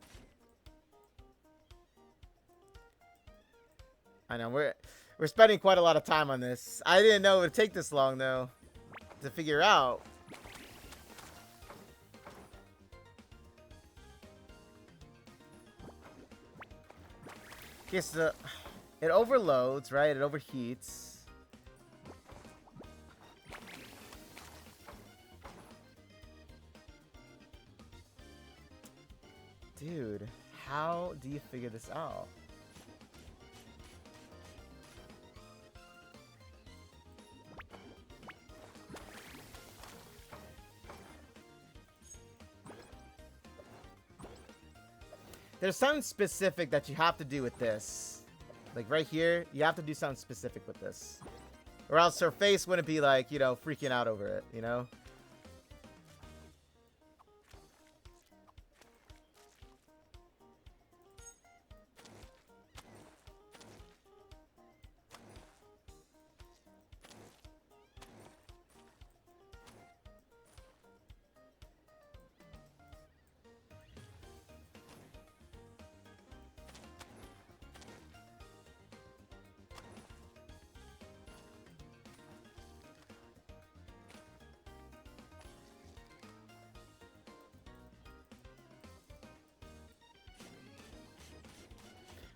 I know, we're spending quite a lot of time on this. I didn't know it would take this long, though, to figure out. Okay, so it overloads, right? It overheats. Dude, how do you figure this out? There's something specific that you have to do with this. Like right here, you have to do something specific with this. Or else her face wouldn't be like, you know, freaking out over it, you know?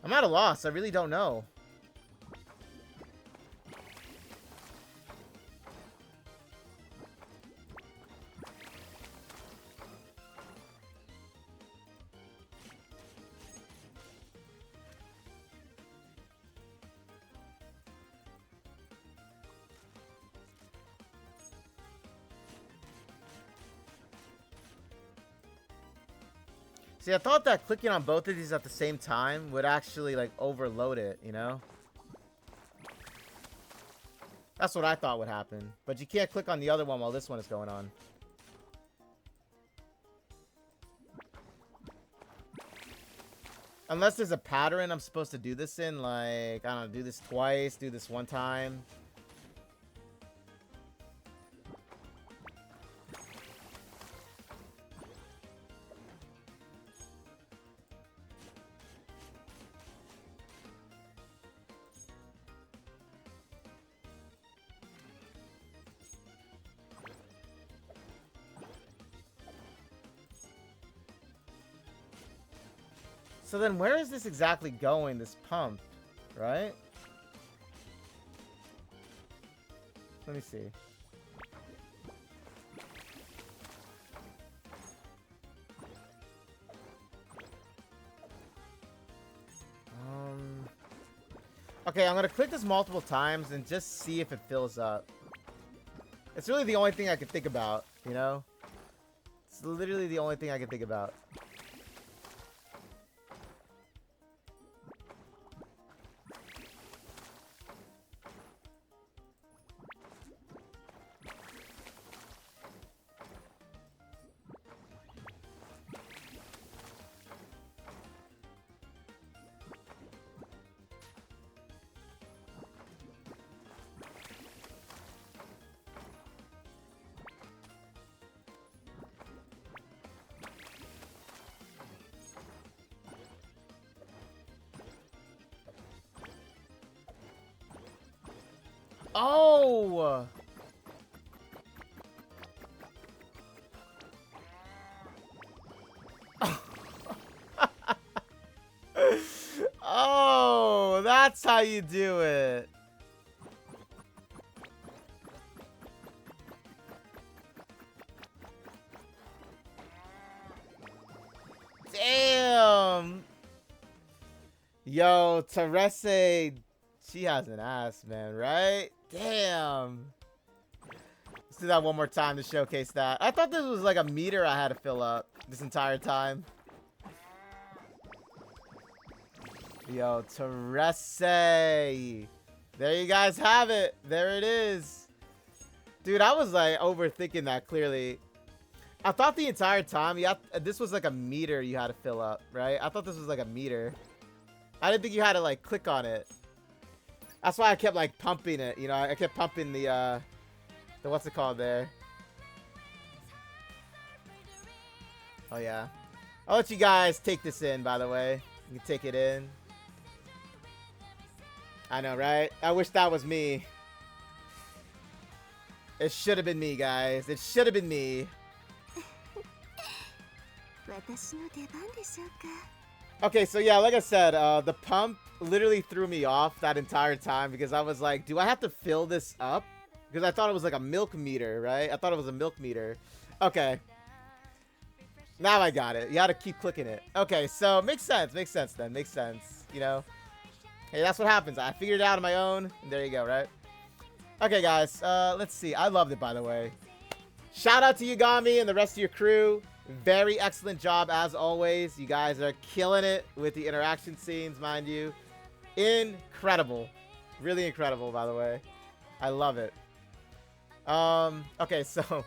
I'm at a loss. I really don't know. See, I thought that clicking on both of these at the same time would actually, like, overload it, you know? That's what I thought would happen. But you can't click on the other one while this one is going on. Unless there's a pattern I'm supposed to do this in, like, I don't know, do this twice, do this one time. So then where is this exactly going, this pump, right? Let me see. Okay, I'm gonna click this multiple times and just see if it fills up. It's really the only thing I can think about, you know? It's literally the only thing I can think about. Oh! Oh, that's how you do it. Damn. Yo, Teresse, she has an ass, man, right? Damn. Let's do that one more time to showcase that. I thought this was like a meter I had to fill up this entire time. Yo, Teresse. There you guys have it. There it is. Dude, I was like overthinking that clearly. I thought the entire time this was like a meter you had to fill up, right? I thought this was like a meter. I didn't think you had to like click on it. That's why I kept like pumping it, you know? I kept pumping the what's it called there? Oh yeah. I'll let you guys take this in, by the way. You can take it in. I know, right? I wish that was me. It should have been me, guys. It should have been me. Okay, so yeah, like I said, the pump literally threw me off that entire time because I was like, do I have to fill this up? Because I thought it was like a milk meter, right? I thought it was a milk meter. Okay. Now I got it. You had to keep clicking it. Okay, so makes sense. Makes sense then. Makes sense, you know? Hey, that's what happens. I figured it out on my own. And there you go, right? Okay, guys. Let's see. I loved it, by the way. Shout out to Yagami and the rest of your crew. Very excellent job, as always. You guys are killing it with the interaction scenes, mind you. Incredible. Really incredible, by the way. I love it. Okay, so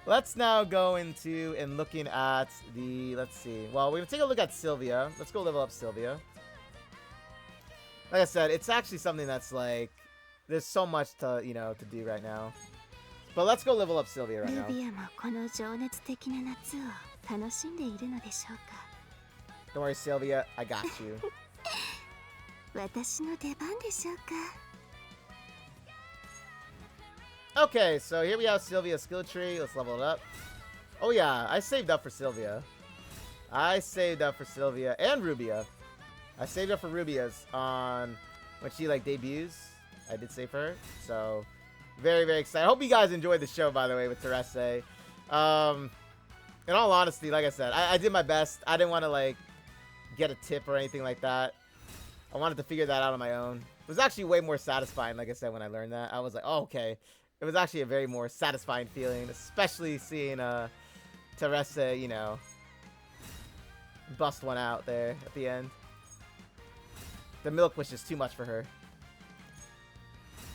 let's now go into and looking at the, let's see. Well, we're going to take a look at Sylvia. Let's go level up Sylvia. Like I said, it's actually something that's like, there's so much to, you know, to do right now. But let's go level up Sylvia right now. Don't worry, Sylvia. I got you. Okay, so here we have Sylvia's skill tree. Let's level it up. Oh yeah, I saved up for Sylvia. I saved up for Sylvia and Rubia. I saved up for Rubia's on when she like debuts. I did save for her, so very, very excited. I hope you guys enjoyed the show, by the way, with Teresse. In all honesty, like I said, I did my best. I didn't want to like get a tip or anything like that. I wanted to figure that out on my own. It was actually way more satisfying, like I said, when I learned that. I was like, oh, okay. It was actually a very more satisfying feeling, especially seeing Teresse, you know, Bust one out there at the end. The milk was just too much for her.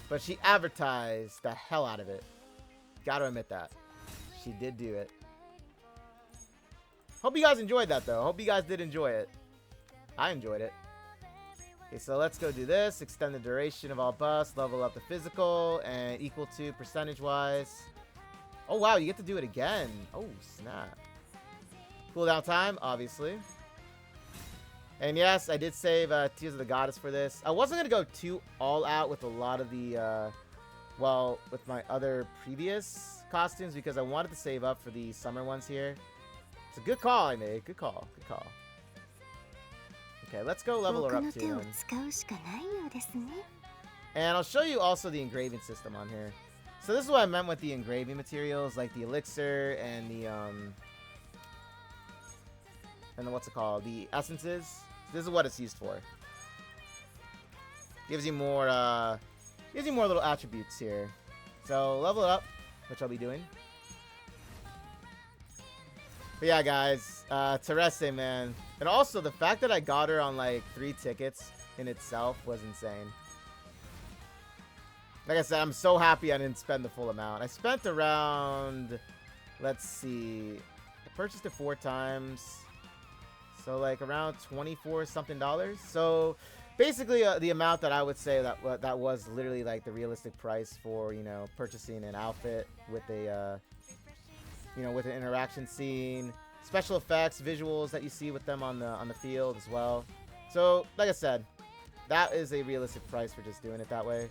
But she advertised the hell out of it. Gotta admit that. She did do it. Hope you guys enjoyed that, though. Hope you guys did enjoy it. I enjoyed it. Okay, so let's go do this. Extend the duration of all busts. Level up the physical. And equal to percentage-wise. Oh, wow. You get to do it again. Oh, snap. Cooldown time, obviously. And yes, I did save Tears of the Goddess for this. I wasn't going to go too all out with a lot of the, well, with my other previous costumes because I wanted to save up for the summer ones here. It's a good call I made. Good call. Good call. Okay, let's go level her up too. And I'll show you also the engraving system on here. So this is what I meant with the engraving materials, like the elixir and the what's it called? The essences. This is what it's used for. Gives you more little attributes here. So level it up, which I'll be doing. But yeah, guys, Teresse, man. And also, the fact that I got her on, like, 3 tickets in itself was insane. Like I said, I'm so happy I didn't spend the full amount. I spent around, let's see, I purchased it 4 times. So, like, around $24-something. So, basically, the amount that I would say that was literally, like, the realistic price for, you know, purchasing an outfit with a, you know, with an interaction scene, special effects, visuals that you see with them on the field as well. So, like I said, that is a realistic price for just doing it that way.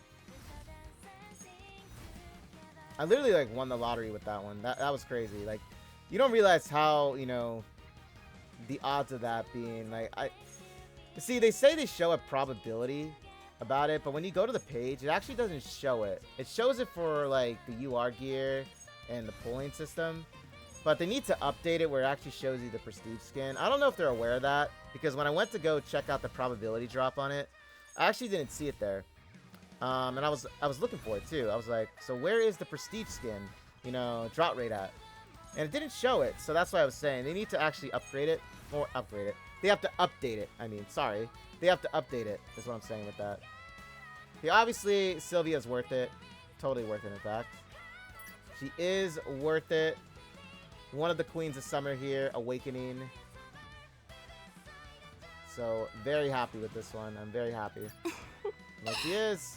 I literally, like, won the lottery with that one. That was crazy. Like, you don't realize how, you know, the odds of that being, like, you see, they say they show a probability about it, but when you go to the page, it actually doesn't show it. It shows it for, like, the UR gear and the pulling system, but they need to update it where it actually shows you the prestige skin. I don't know if they're aware of that, because when I went to go check out the probability drop on it, I actually didn't see it there. And I was looking for it too. I was like, so where is the prestige skin, you know, drop rate at? And it didn't show it, so that's why I was saying they need to actually upgrade it, or upgrade it. They have to update it. I mean, sorry, they have to update it, is what I'm saying with that. Yeah, obviously Sylvia is worth it, totally worth it. In fact, she is worth it. One of the queens of summer here, awakening. So very happy with this one. I'm very happy. Like she is.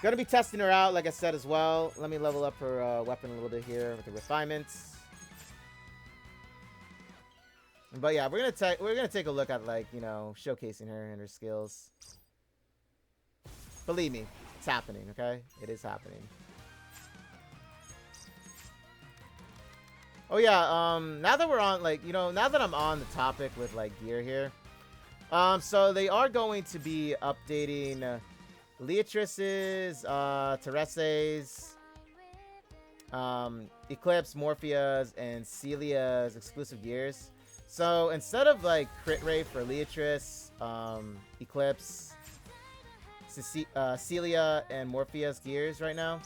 Gonna be testing her out, like I said as well. Let me level up her weapon a little bit here with the refinements. But yeah, we're gonna take a look at, like, you know, showcasing her and her skills. Believe me, it's happening. Okay, it is happening. Oh yeah, now that we're on, like, you know, now that I'm on the topic with, like, gear here, so they are going to be updating Leatrice's, Teresse's, Eclipse, Morphea's, and Celia's exclusive gears. So instead of, like, crit rate for Leatrice, Eclipse, Celia, and Morphea's gears right now,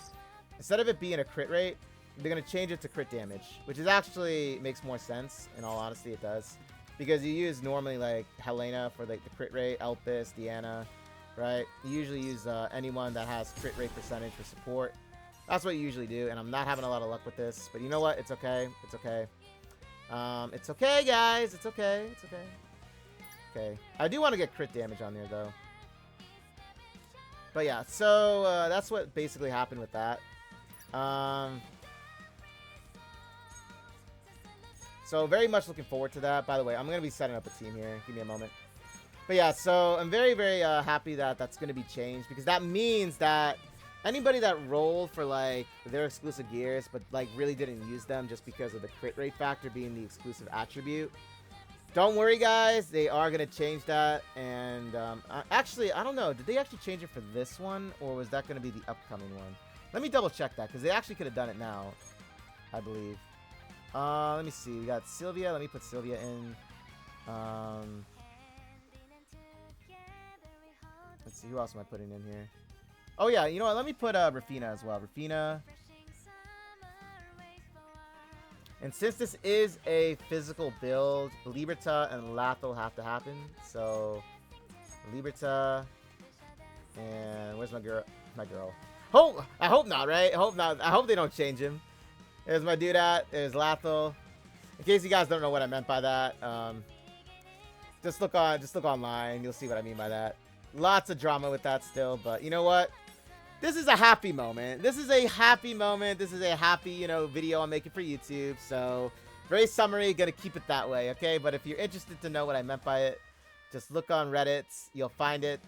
instead of it being a crit rate, they're going to change it to crit damage, which is actually makes more sense. In all honesty, it does. Because you use normally, like, Helena for, like, the crit rate, Elpis, Deanna, right? You usually use anyone that has crit rate percentage for support. That's what you usually do, and I'm not having a lot of luck with this. But you know what? It's okay. It's okay. It's okay, guys. It's okay. It's okay. Okay. I do want to get crit damage on there, though. But yeah, so that's what basically happened with that. So very much looking forward to that. By the way, I'm going to be setting up a team here. Give me a moment. But yeah, so I'm very, very happy that that's going to be changed. Because that means that anybody that rolled for, like, their exclusive gears, but, like, really didn't use them just because of the crit rate factor being the exclusive attribute. Don't worry, guys. They are going to change that. And actually, I don't know. Did they actually change it for this one? Or was that going to be the upcoming one? Let me double check that. Because they actually could have done it now, I believe. Let me see. We got Sylvia. Let me put Sylvia in. Let's see. Who else am I putting in here? Oh, yeah. You know what? Let me put Rafina as well. Rafina. And since this is a physical build, Liberta and Lathel have to happen. So, Liberta and where's my girl? My girl. Oh, I hope not, right? I hope not. I hope they don't change him. There's my dude at. There's Lathel. In case you guys don't know what I meant by that, just look online. You'll see what I mean by that. Lots of drama with that still, but you know what? This is a happy moment. This is a happy moment. This is a happy, you know, video I'm making for YouTube. So, very summary. Gonna keep it that way, okay? But if you're interested to know what I meant by it, just look on Reddit. You'll find it.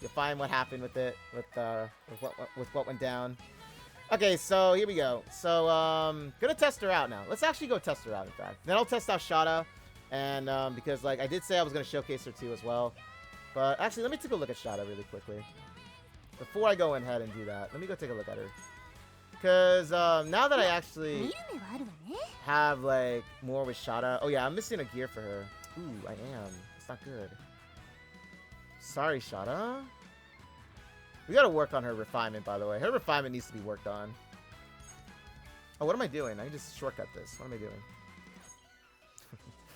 You'll find what happened with it, with what went down. Okay, so here we go. So, gonna test her out now. Let's actually go test her out, in fact. Then I'll test out Schera, and because like I did say I was gonna showcase her too as well. But actually, let me take a look at Schera really quickly. Before I go ahead and do that, let me go take a look at her. Because now that I actually have like more with Schera. Oh yeah, I'm missing a gear for her. Ooh, I am. It's not good. Sorry, Schera. We gotta work on her refinement, by the way. Her refinement needs to be worked on. Oh, what am I doing? I can just shortcut this. What am I doing?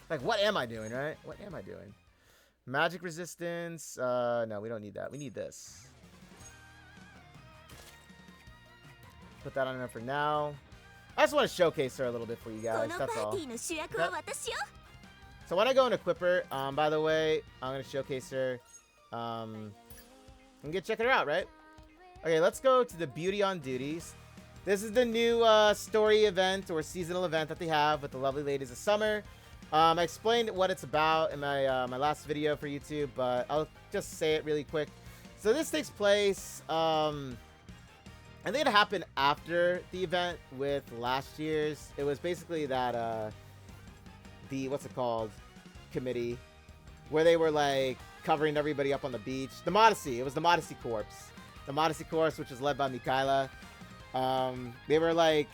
Like, what am I doing, right? What am I doing? Magic resistance. No, we don't need that. We need this. Put that on her for now. I just want to showcase her a little bit for you guys. That's all. Okay. So when I go and equip her, by the way, I'm gonna showcase her. And get checking her out, right? Okay, let's go to the Beauty on Duties. This is the new story event or seasonal event that they have with the lovely ladies of summer. I explained what it's about in my my last video for YouTube, but I'll just say it really quick. So this takes place. I think it happened after the event with last year's. It was basically that the what's it called committee where they were like covering everybody up on the beach. The Modesty. It was the Modesty Corps. The Modesty Corps, which was led by Michaela. They were like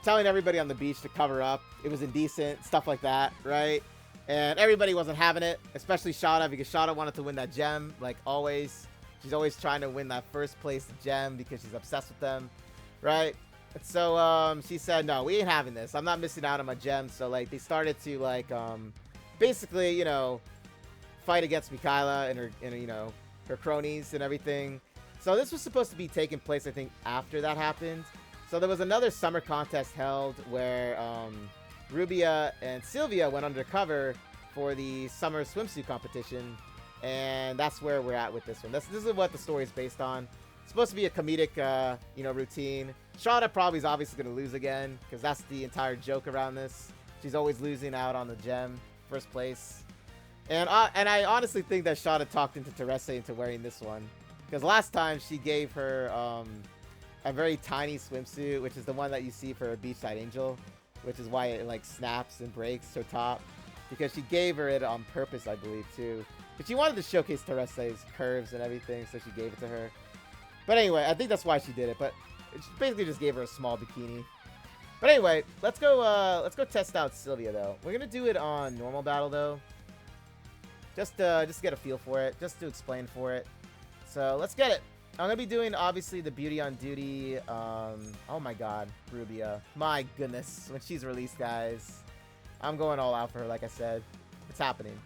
telling everybody on the beach to cover up. It was indecent, stuff like that, right? And everybody wasn't having it, especially Schera, because Schera wanted to win that gem, like always. She's always trying to win that first place gem because she's obsessed with them, right? And so she said, no, we ain't having this. I'm not missing out on my gems. So like they started to like basically, you know, fight against Michaela and her, you know, her cronies and everything. So this was supposed to be taking place, I think, after that happened. So there was another summer contest held where Rubia and Sylvia went undercover for the summer swimsuit competition. And that's where we're at with this one. This is what the story is based on. It's supposed to be a comedic, you know, routine. Schera probably is obviously going to lose again because that's the entire joke around this. She's always losing out on the gem, first place. And I honestly think that Schera talked into Teresse into wearing this one because last time she gave her a very tiny swimsuit, which is the one that you see for a Beachside Angel, which is why it like snaps and breaks her top because she gave her it on purpose, I believe, too. But she wanted to showcase Teresse's curves and everything, so she gave it to her. But anyway, I think that's why she did it. But she basically just gave her a small bikini. But anyway, let's go test out Sylvia though. We're gonna do it on normal battle though, just to get a feel for it, just to explain for it. So let's get it. I'm gonna be doing obviously the Beauty on Duty. Oh my God, Rubia. My goodness, when she's released, guys, I'm going all out for her. Like I said, it's happening.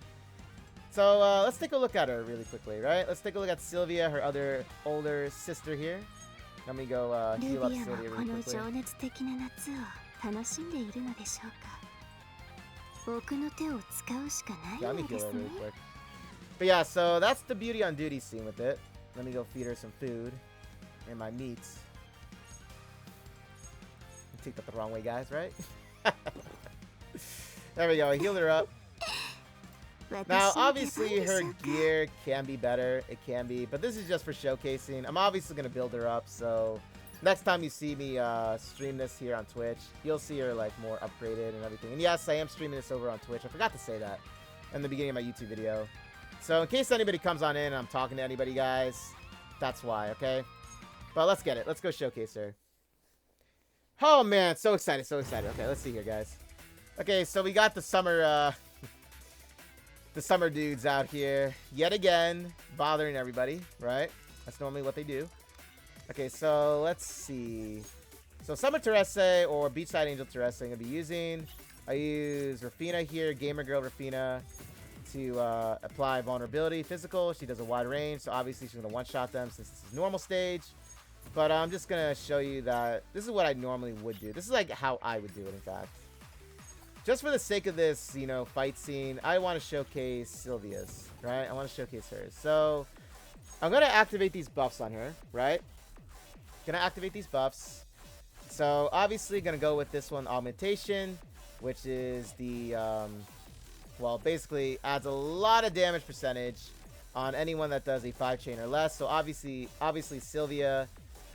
So let's take a look at her really quickly, right? Let's take a look at Sylvia, her other older sister here. Let me go heal up Sylvia really quickly. Yeah, let me heal her really quick. But yeah, so that's the Beauty on Duty scene with it. Let me go feed her some food and my meats. I take that the wrong way, guys, right? There we go. I healed her up. Now, obviously, her gear can be better. It can be. But this is just for showcasing. I'm obviously going to build her up. So, next time you see me stream this here on Twitch, you'll see her, like, more upgraded and everything. And yes, I am streaming this over on Twitch. I forgot to say that in the beginning of my YouTube video. So, in case anybody comes on in and I'm talking to anybody, guys, that's why, okay? But let's get it. Let's go showcase her. Oh, man. So excited. So excited. Okay, let's see here, guys. Okay, so we got the summer... the summer dudes out here yet again bothering everybody, right? That's normally what they do. Okay, so let's see. So So Summer Teresse or Beachside Angel Teresse I'm going to be using. I use Rafina here, Gamer Girl Rafina, to apply vulnerability. Physical, she does a wide range, so obviously she's going to one-shot them since this is normal stage. But I'm just going to show you that this is what I normally would do. This is like how I would do it, in fact. Just for the sake of this, you know, fight scene, I want to showcase Sylvia's, right? I want to showcase hers. So I'm going to activate these buffs on her, right? Going to activate these buffs. So obviously going to go with this one, Augmentation, which is the, well, basically adds a lot of damage percentage on anyone that does a 5-chain or less. So obviously Sylvia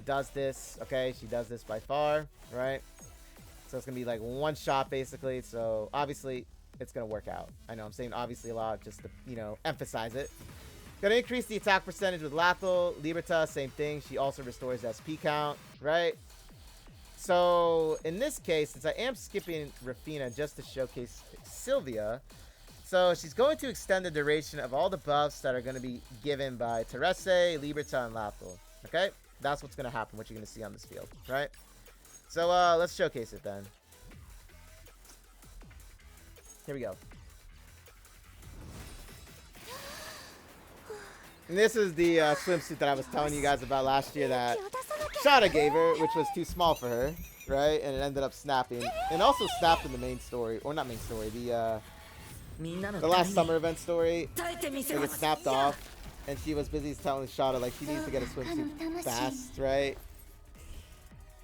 does this, okay? She does this by far, right? So it's going to be like one shot, basically. So obviously it's going to work out. I know I'm saying obviously a lot just to, you know, emphasize it. Going to increase the attack percentage with Lathel. Liberta, same thing. She also restores SP count, right? So in this case, since I am skipping Rafina just to showcase Sylvia, so she's going to extend the duration of all the buffs that are going to be given by Teresse, Liberta, and Lathel. Okay? That's what's going to happen, what you're going to see on this field, right? So let's showcase it then. Here we go. And this is the swimsuit that I was telling you guys about last year that Schera gave her, which was too small for her, right? And it ended up snapping. And also snapped in the main story, or not main story, the last summer event story. Like it snapped off, and she was busy telling Schera like she needs to get a swimsuit fast, right?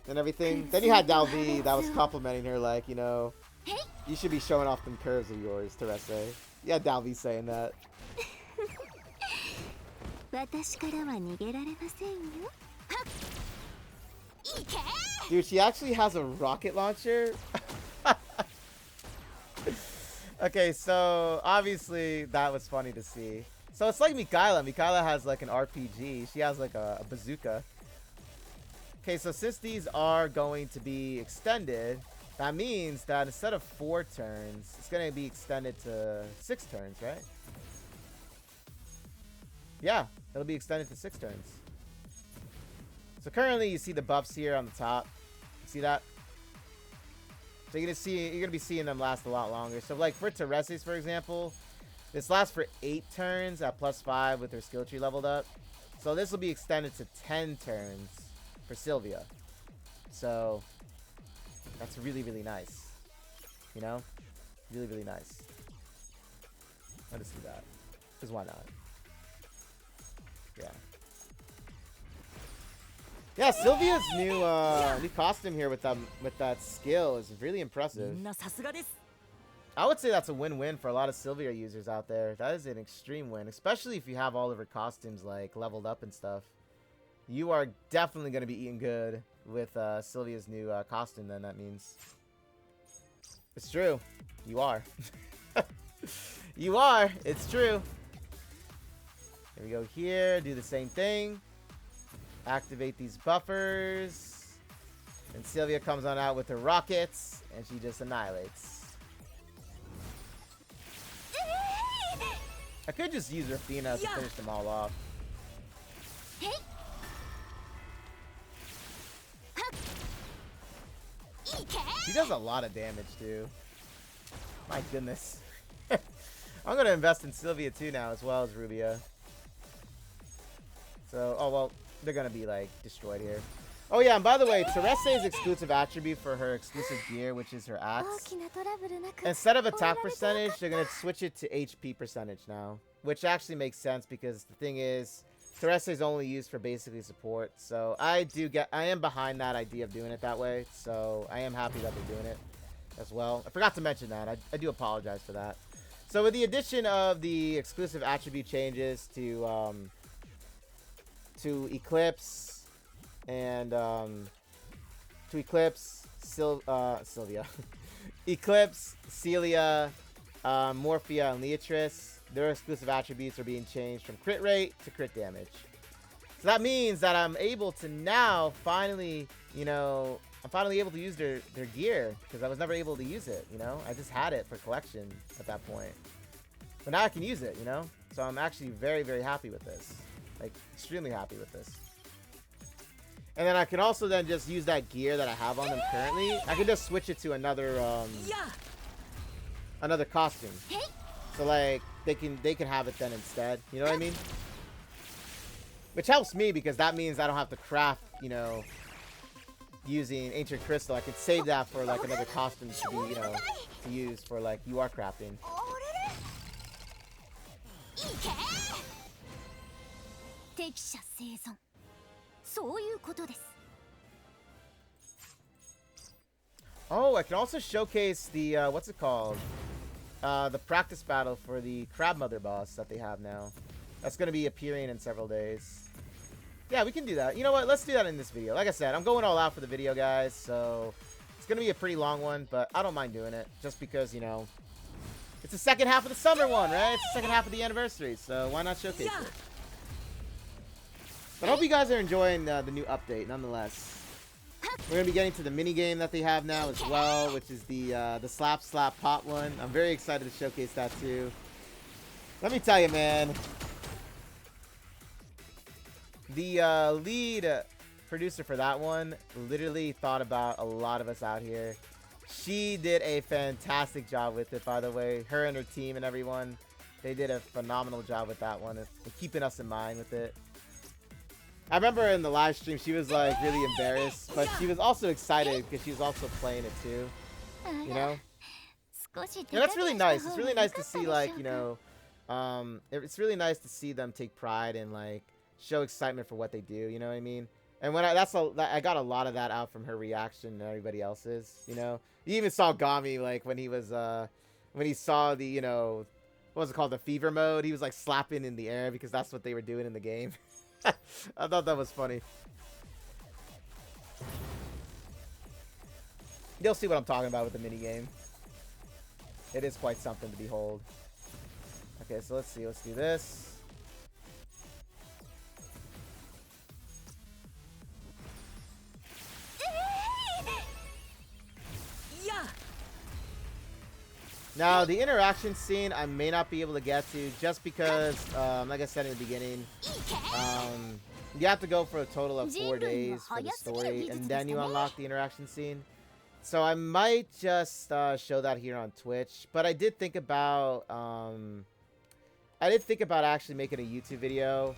And everything. Then you had Dalvi that was complimenting her like, you know, you should be showing off them curves of yours, Teresse. You had Dalvi saying that. Dude, she actually has a rocket launcher. Okay, so obviously that was funny to see. So it's like Mikaela. Mikaela has like an RPG. She has like a bazooka. Okay, so since these are going to be extended, that means that instead of 4 turns, it's going to be extended to 6 turns, right? Yeah, it'll be extended to 6 turns. So currently you see the buffs here on the top. See that? So you're gonna be seeing them last a lot longer. So like for Teresse's, for example, this lasts for 8 turns at +5 with her skill tree leveled up. So this will be extended to 10 turns for Sylvia. So that's really, really nice. You know? Really, really nice. Let us do that. Because why not? Yeah. Yeah, Sylvia's new new costume here with that skill is really impressive. I would say that's a win-win for a lot of Sylvia users out there. That is an extreme win, especially if you have all of her costumes like leveled up and stuff. You are definitely going to be eating good with Sylvia's new costume. Then that means it's true. You are. You are. It's true. Here we go. Here, do the same thing. Activate these buffers. And Sylvia comes on out with her rockets. And she just annihilates. I could just use Rafina to finish them all off. She does a lot of damage, too. My goodness. I'm going to invest in Sylvia, too, now, as well as Rubia. So, oh, well, they're going to be, like, destroyed here. Oh, yeah, and by the way, Teresse's exclusive attribute for her exclusive gear, which is her axe, instead of attack percentage, they're going to switch it to HP percentage now, which actually makes sense because the thing is, Teresse is only used for basically support, so I am behind that idea of doing it that way, so I am happy that they're doing it as well. I forgot to mention that. I do apologize for that. So with the addition of the exclusive attribute changes to Eclipse and to Eclipse Sylvia, Eclipse, Celia, Morphia, and Leatrice, their exclusive attributes are being changed from crit rate to crit damage. So that means that I'm able to now finally, you know, I'm finally able to use their gear because I was never able to use it, you know? I just had it for collection at that point. But now I can use it, you know? So I'm actually very, very happy with this. Like, extremely happy with this. And then I can also then just use that gear that I have on them currently. I can just switch it to another another costume. So like they can have it then instead. You know what I mean? Which helps me because that means I don't have to craft, you know, using ancient crystal. I can save that for like another costume to be, you know, to use for like UR crafting. Oh, I can also showcase the what's it called? The practice battle for the Crabmother boss that they have now. That's going to be appearing in several days. Yeah, we can do that. You know what? Let's do that in this video. Like I said, I'm going all out for the video, guys. So it's going to be a pretty long one, but I don't mind doing it. Just because, you know, it's the second half of the summer one, right? It's the second half of the anniversary. So why not showcase it? But I hope you guys are enjoying the new update, nonetheless. We're going to be getting to the mini game that they have now as well, which is the slap slap pop one. I'm very excited to showcase that too. Let me tell you, man. The lead producer for that one literally thought about a lot of us out here. She did a fantastic job with it, by the way. Her and her team and everyone, they did a phenomenal job with that one, and keeping us in mind with it. I remember in the live stream, she was like really embarrassed, but she was also excited because she was also playing it too. You know? Yeah, that's really nice. It's really nice to see, like, you know, it's really nice to see them take pride and like show excitement for what they do. You know what I mean? And when I got a lot of that out from her reaction and everybody else's. You know, you even saw Gami like when he was when he saw the, you know, what was it called, the fever mode. He was like slapping in the air because that's what they were doing in the game. I thought that was funny. You'll see what I'm talking about with the minigame. It is quite something to behold. Okay, so let's see. Let's do this. Now, the interaction scene I may not be able to get to just because, like I said in the beginning, you have to go for a total of 4 days for the story, and then you unlock the interaction scene. So I might just show that here on Twitch. But I did think about, actually making a YouTube video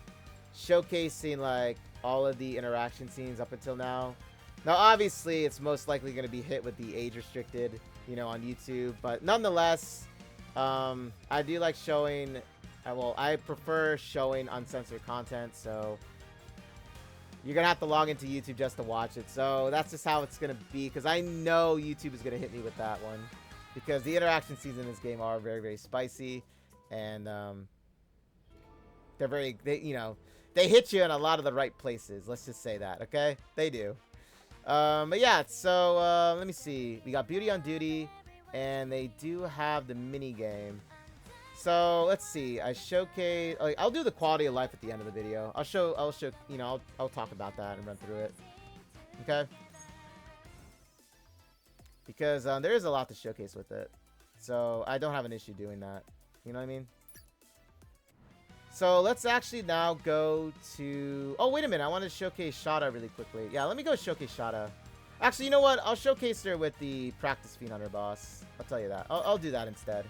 showcasing like all of the interaction scenes up until now. Now, obviously, it's most likely going to be hit with the age restricted, you know, on YouTube. But nonetheless, I do like showing, well, I prefer showing uncensored content. So you're going to have to log into YouTube just to watch it. So that's just how it's going to be, because I know YouTube is going to hit me with that one. Because the interaction scenes in this game are very, very spicy. And they're very, you know, they hit you in a lot of the right places. Let's just say that, okay? They do. But yeah, so let me see. We got Beauty on Duty, and they do have the mini game. So let's see. I showcase. I'll do the quality of life at the end of the video. I'll show. You know, I'll talk about that and run through it. Okay. Because there is a lot to showcase with it, so I don't have an issue doing that. You know what I mean? So let's actually now go to... Oh, wait a minute. I want to showcase Schera really quickly. Yeah, let me go showcase Schera. Actually, you know what? I'll showcase her with the practice Fiend Hunter boss. I'll tell you that. I'll do that instead.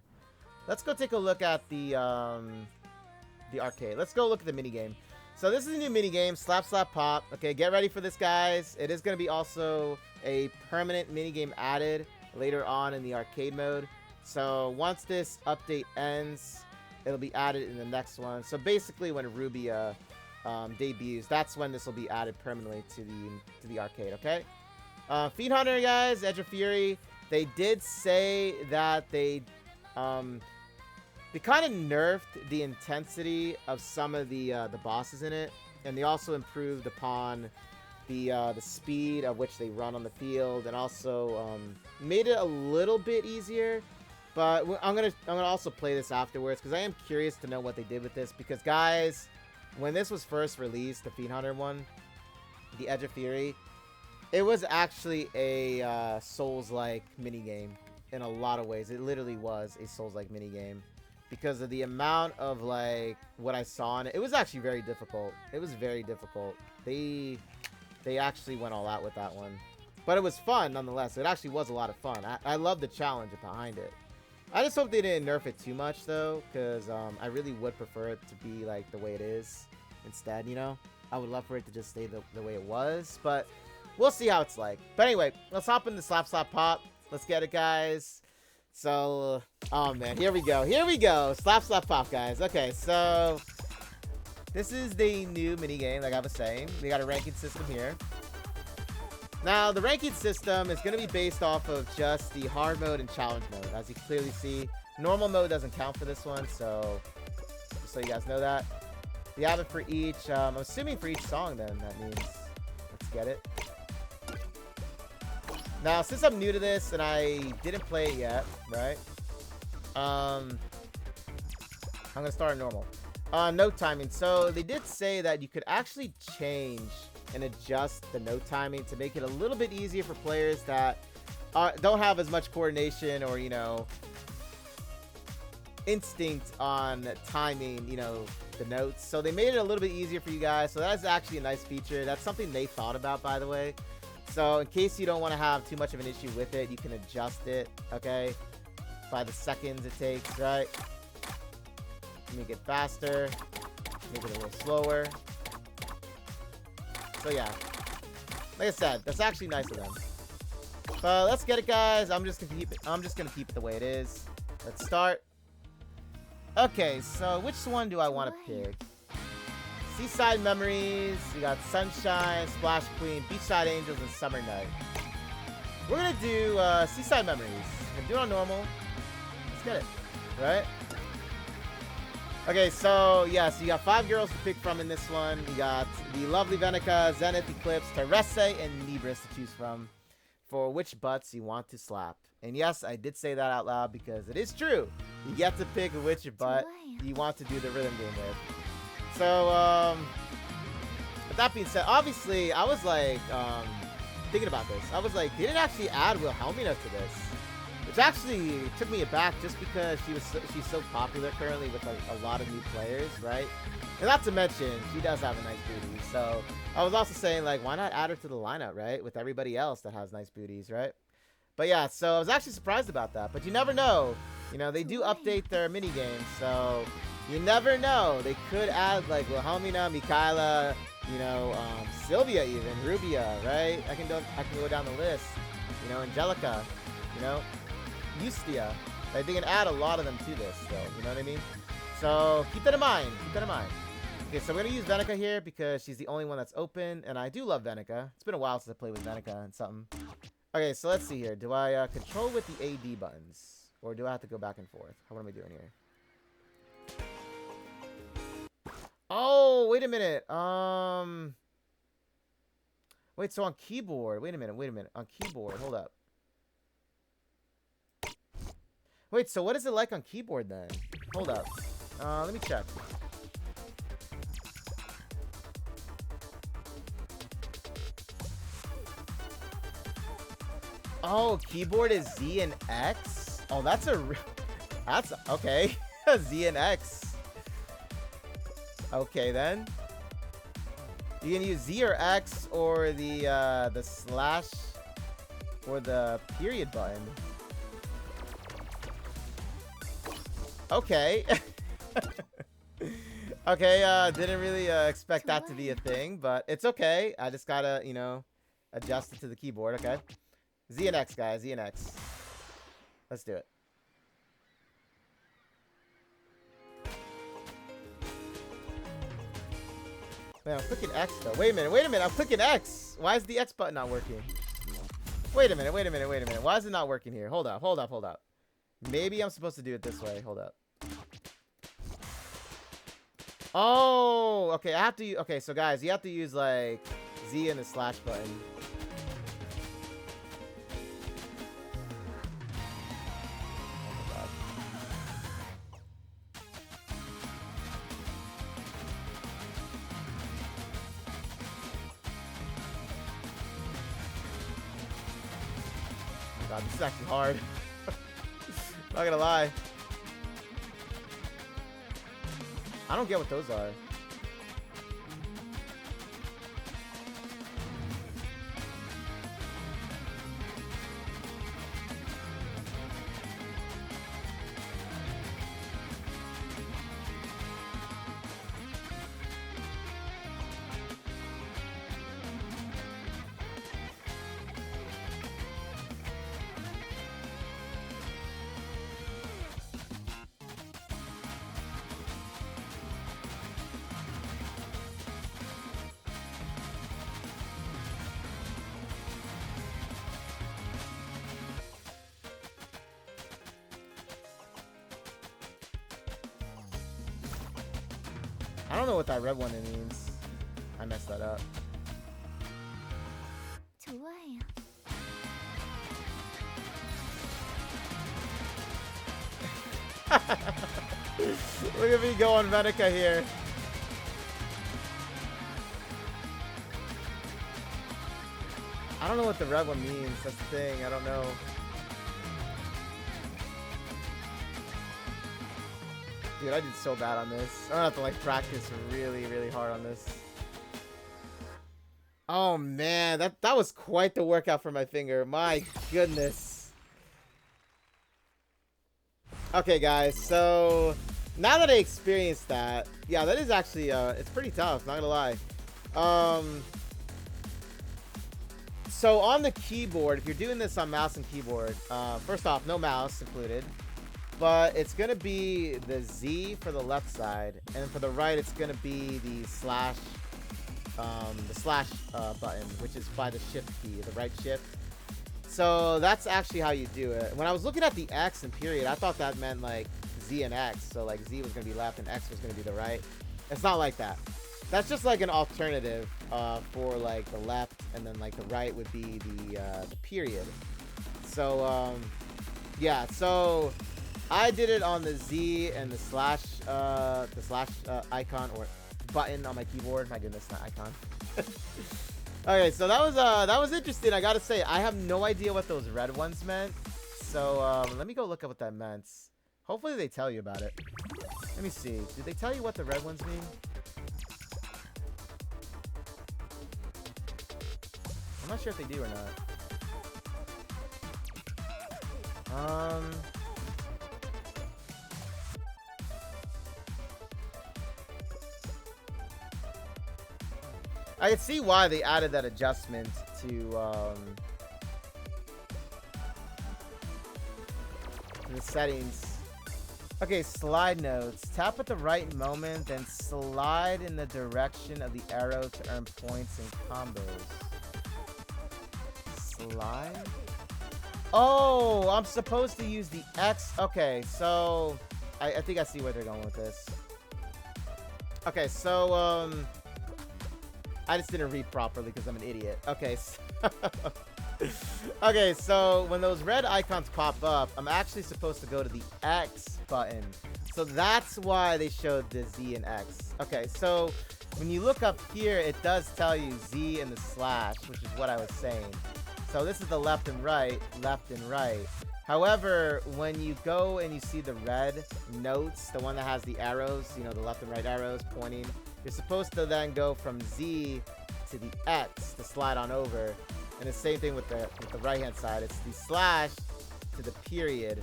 Let's go take a look at the arcade. Let's go look at the minigame. So this is a new minigame. Slap, slap, pop. Okay, get ready for this, guys. It is going to be also a permanent minigame added later on in the arcade mode. So once this update ends... it'll be added in the next one. So basically, when Rubia debuts, that's when this will be added permanently to the arcade. Okay. Fiend Hunter, guys, Edge of Fury. They did say that they kind of nerfed the intensity of some of the bosses in it, and they also improved upon the speed of which they run on the field, and also made it a little bit easier. But I'm gonna also play this afterwards because I am curious to know what they did with this. Because guys, when this was first released, the Fiend Hunter one, the Edge of Fury, it was actually a Souls-like minigame in a lot of ways. It literally was a Souls-like minigame because of the amount of like what I saw in it. It was actually very difficult. It was very difficult. They actually went all out with that one. But it was fun, nonetheless. It actually was a lot of fun. I love the challenge behind it. I just hope they didn't nerf it too much, though, because I really would prefer it to be, like, the way it is instead, you know? I would love for it to just stay the way it was, but we'll see how it's like. But anyway, let's hop into Slap Slap Pop. Let's get it, guys. So, oh, man, here we go. Here we go. Slap Slap Pop, guys. Okay, so this is the new minigame, like I was saying. We got a ranking system here. Now, the ranking system is going to be based off of just the hard mode and challenge mode. As you can clearly see, normal mode doesn't count for this one, so just so you guys know that. We have it for each, I'm assuming for each song then, that means, let's get it. Now, since I'm new to this and I didn't play it yet, right, I'm going to start on normal. Note timing. So, they did say that you could actually change and adjust the note timing to make it a little bit easier for players that don't have as much coordination or, you know, instinct on timing, you know, the notes. So they made it a little bit easier for you guys. So that's actually a nice feature. That's something they thought about, by the way. So in case you don't want to have too much of an issue with it, you can adjust it, okay, by the seconds it takes, right? Make it faster, make it a little slower. So yeah, like I said, that's actually nice of them. But let's get it, guys. I'm just gonna keep it the way it is. Let's start. Okay, so which one do I want to pick? Seaside Memories. We got Sunshine, Splash Queen, Beachside Angels, and Summer Night. We're gonna do Seaside Memories. We're gonna do it on normal. Let's get it, right? Okay, so, yeah, so you got 5 girls to pick from in this one. You got the lovely Venica, Zenith, Eclipse, Teresse, and Nebris to choose from for which butts you want to slap. And yes, I did say that out loud because it is true. You get to pick which butt you want to do the rhythm game with. So, with that being said, obviously, I was like, thinking about this. I was like, they didn't actually add Wilhelmina to this. Which actually took me aback just because she's so popular currently with like a lot of new players, right? And not to mention, she does have a nice booty. So I was also saying, like, why not add her to the lineup, right? With everybody else that has nice booties, right? But yeah, so I was actually surprised about that. But you never know. You know, they do update their minigames, so you never know. They could add like Wilhelmina, Mikaela, you know, Sylvia even, Rubia, right? I can go down the list. You know, Angelica, you know. Eustia. Like, they can add a lot of them to this still, you know what I mean? So keep that in mind. Keep that in mind. Okay, so we're gonna use Venica here because she's the only one that's open, and I do love Venica. It's been a while since I played with Venica and something. Okay, so let's see here. Do I control with the AD buttons, or do I have to go back and forth? What am I doing here? Oh, wait a minute. Wait, so on keyboard. Wait a minute. On keyboard, hold up. Wait, so what is it like on keyboard then? Hold up. Let me check. Oh, keyboard is Z and X? Oh, that's okay. Z and X. Okay, then. You can use Z or X or the slash or the period button. Okay. Okay, didn't really expect that to be a thing, but it's okay. I just gotta, you know, adjust it to the keyboard, okay? Z and X, guys, Z and X. Let's do it. Man, I'm clicking X, though. Wait a minute, I'm clicking X! Why is the X button not working? Wait a minute. Why is it not working here? Hold up. Maybe I'm supposed to do it this way. Hold up. Oh, okay. Okay, so guys, you have to use like Z and the slash button. Oh my god. Oh my god, this is actually hard. Not gonna lie. I don't get what those are. I don't know what that red one means. I messed that up. 좋아요. Look at me going Venica here. I don't know what the red one means. That's the thing. I don't know. Dude, I did so bad on this. I'm gonna have to like practice really, really hard on this. Oh man, that was quite the workout for my finger. My goodness. Okay, guys. So now that I experienced that, yeah, that is actually it's pretty tough. Not gonna lie. So on the keyboard, if you're doing this on mouse and keyboard, first off, no mouse included. But it's going to be the Z for the left side. And for the right, it's going to be the slash button, which is by the shift key, the right shift. So that's actually how you do it. When I was looking at the X and period, I thought that meant like Z and X. So like Z was going to be left and X was going to be the right. It's not like that. That's just like an alternative for like the left, and then like the right would be the period. So yeah, so I did it on the Z and the slash icon or button on my keyboard. My goodness, not icon. Okay, so that was interesting. I gotta say, I have no idea what those red ones meant. So let me go look up what that meant. Hopefully they tell you about it. Let me see. Did they tell you what the red ones mean? I'm not sure if they do or not. I can see why they added that adjustment to the settings. Okay, slide notes. Tap at the right moment, then slide in the direction of the arrow to earn points and combos. Slide? Oh, I'm supposed to use the X. Okay, so I think I see where they're going with this. Okay, so I just didn't read properly because I'm an idiot. Okay, so okay, so when those red icons pop up, I'm actually supposed to go to the X button. So that's why they showed the Z and X. Okay, so when you look up here, it does tell you Z and the slash, which is what I was saying. So this is the left and right, left and right. However, when you go and you see the red notes, the one that has the arrows, you know, the left and right arrows pointing, you're supposed to then go from Z to the X to slide on over. And the same thing with the right-hand side. It's the slash to the period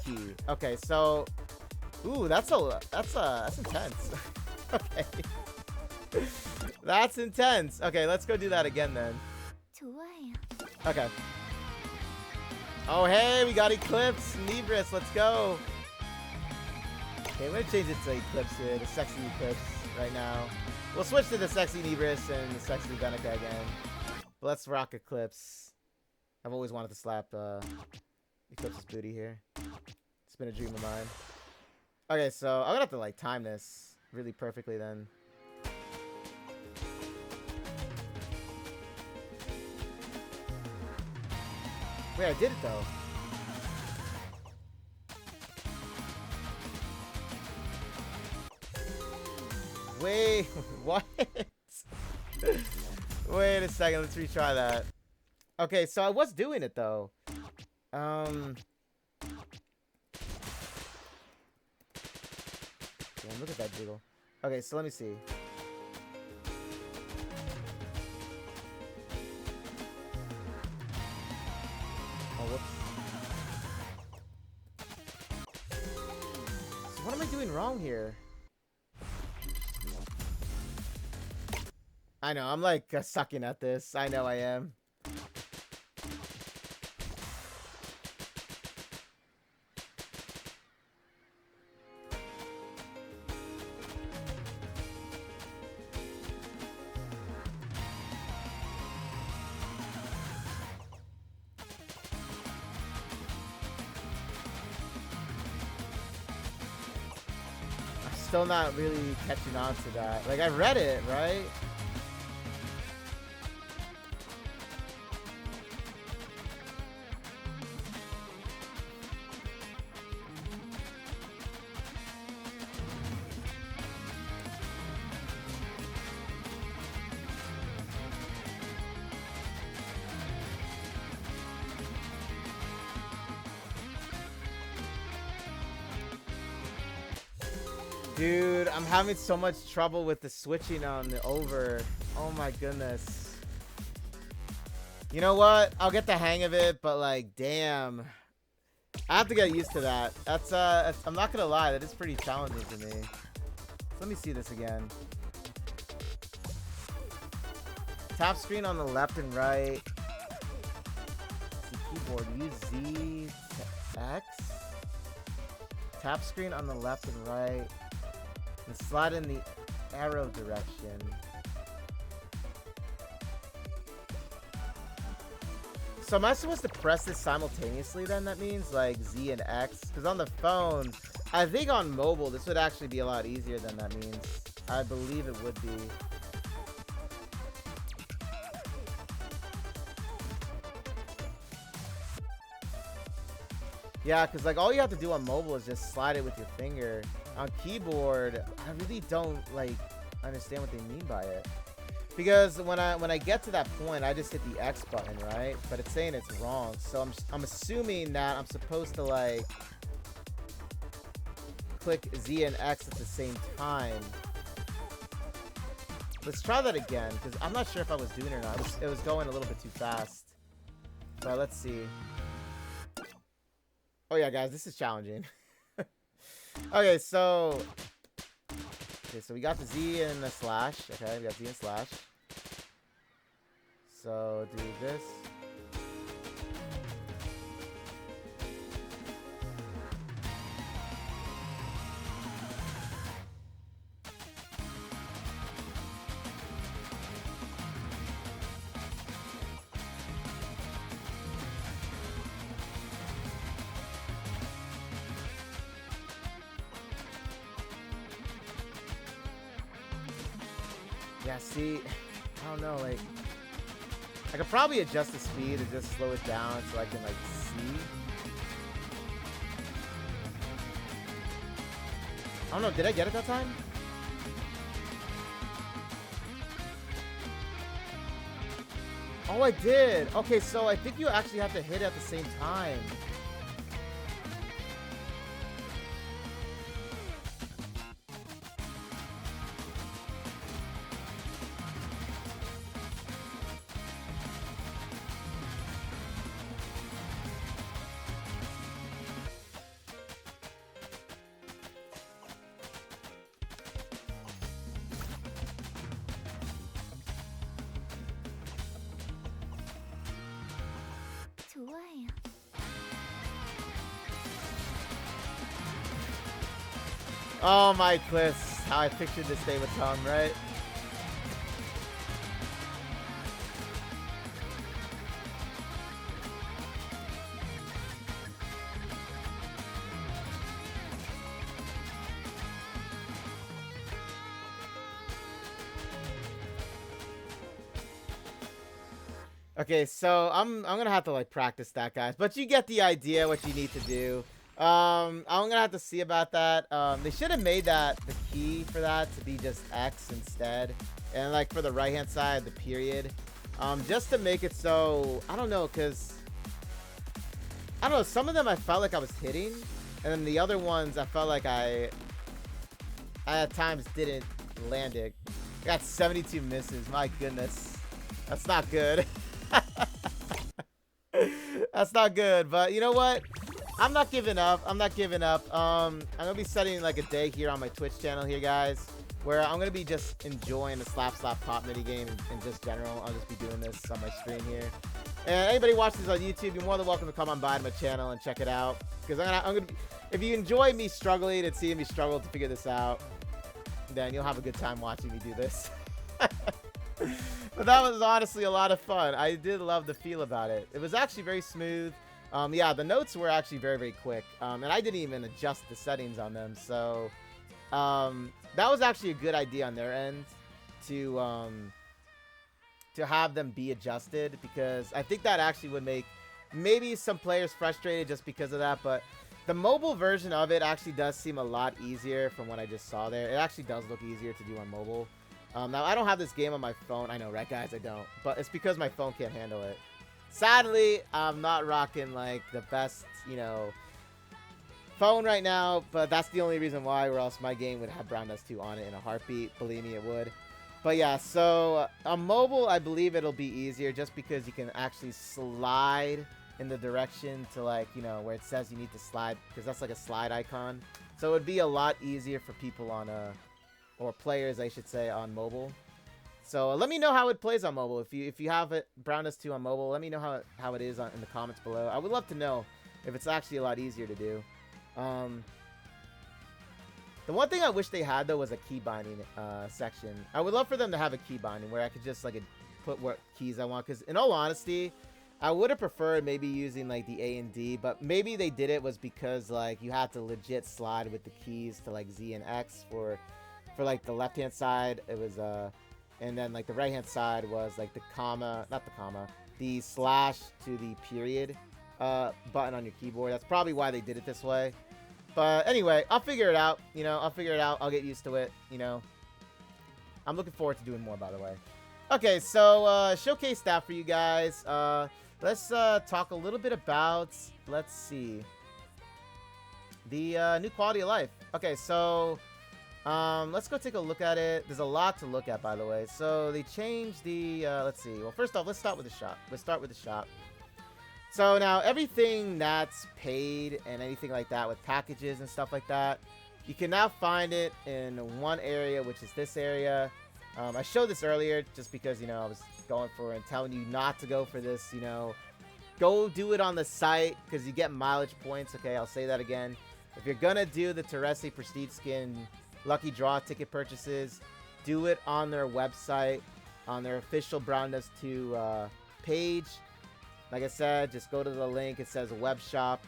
key. Okay, so ooh, that's intense. Okay. That's intense. Okay, let's go do that again then. 좋아요. Okay. Oh, hey, we got Eclipse, Nebris, let's go. Okay, I'm gonna change it to Eclipse here, the sexy Eclipse right now. We'll switch to the sexy Nebris and the sexy Venica again. But let's rock Eclipse. I've always wanted to slap Eclipse's booty here. It's been a dream of mine. Okay, so I'm gonna have to like time this really perfectly then. Wait, I did it though. Wait, what? Wait a second, let's retry that. Okay, so I was doing it though. Damn, look at that jiggle. Okay, so let me see. Oh, whoops. So what am I doing wrong here? I know, I'm like sucking at this. I know I am. still not really catching on to that. Like, I read it, right? Dude, I'm having so much trouble with the switching on the over. Oh my goodness. You know what? I'll get the hang of it, but like, damn. I have to get used to that. That's I'm not gonna lie, that is pretty challenging to me. Let me see this again. Tap screen on the left and right. The keyboard, use Z to X. Tap screen on the left and right. And slide in the arrow direction. So am I supposed to press this simultaneously then? That means like Z and X? Because on the phone, I think on mobile, this would actually be a lot easier than that means. I believe it would be. Yeah, because like all you have to do on mobile is just slide it with your finger. On keyboard, I really don't like understand what they mean by it. Because when I get to that point, I just hit the X button, right? But it's saying it's wrong. So I'm assuming that I'm supposed to like click Z and X at the same time. Let's try that again, because I'm not sure if I was doing it or not. It was going a little bit too fast. But let's see. Oh yeah, guys, this is challenging. Okay, so we got the Z and the slash. Okay, we got Z and slash. So do this. Yeah, see, I don't know, like, I could probably adjust the speed and just slow it down so I can, like, see. I don't know, did I get it that time? Oh, I did. Okay, so I think you actually have to hit it at the same time. 좋아요. Oh my cliffs. How I pictured this day with Tom, right? Okay, so I'm gonna have to like practice that, guys. But you get the idea what you need to do. I'm gonna have to see about that. They should have made that the key for that to be just X instead, and like for the right hand side, the period. Just to make it so I don't know, cause I don't know. Some of them I felt like I was hitting, and then the other ones I felt like I at times didn't land it. I got 72 misses. My goodness, that's not good. That's not good, but you know what? I'm not giving up. I'm not giving up. I'm gonna be setting like a day here on my Twitch channel here, guys, where I'm gonna be just enjoying the slap pop mini game in just general. I'll just be doing this on my stream here. And anybody watching this on YouTube, you're more than welcome to come on by to my channel and check it out. Because I'm gonna be, if you enjoy me struggling and seeing me struggle to figure this out, then you'll have a good time watching me do this. But that was honestly a lot of fun. I did love the feel about it. It was actually very smooth. Yeah, the notes were actually very, very quick. And I didn't even adjust the settings on them. So that was actually a good idea on their end to have them be adjusted, because I think that actually would make maybe some players frustrated just because of that. But the mobile version of it actually does seem a lot easier from what I just saw there. It actually does look easier to do on mobile. Now, I don't have this game on my phone. I know, right, guys? I don't. But it's because my phone can't handle it. Sadly, I'm not rocking, like, the best, you know, phone right now. But that's the only reason why, or else my game would have Brown Dust 2 on it in a heartbeat. Believe me, it would. But yeah, so on mobile, I believe it'll be easier just because you can actually slide in the direction to, like, you know, where it says you need to slide, because that's like a slide icon. So it would be a lot easier for people on or players, I should say, on mobile. So let me know how it plays on mobile. If you have it Brown Dust 2 on mobile, let me know how it is in the comments below. I would love to know if it's actually a lot easier to do. The one thing I wish they had, though, was a key binding section. I would love for them to have a key binding where I could just, like, put what keys I want. Because, in all honesty, I would have preferred maybe using, like, the A and D. But maybe they did it was because, like, you had to legit slide with the keys to, like, Z and X for like, the left-hand side. It was, and then, like, the right-hand side was, like, the comma, not the comma, the slash to the period button on your keyboard. That's probably why they did it this way. But anyway, I'll figure it out. You know, I'll figure it out. I'll get used to it. You know, I'm looking forward to doing more, by the way. Okay, so showcase that for you guys. Let's talk a little bit about, let's see, the new quality of life. Okay, so let's go take a look at it. There's a lot to look at, by the way. So they changed the, let's see. Well, first off, let's start with the shop. Let's start with the shop. So now everything that's paid and anything like that with packages and stuff like that, you can now find it in one area, which is this area. I showed this earlier just because, you know, I was going for it and telling you not to go for this, you know. Go do it on the site because you get mileage points. Okay, I'll say that again. If you're going to do the Teresse Prestige Skin Lucky Draw ticket purchases, do it on their website, on their official Brown Dust 2 page. Like I said, just go to the link. It says web shop.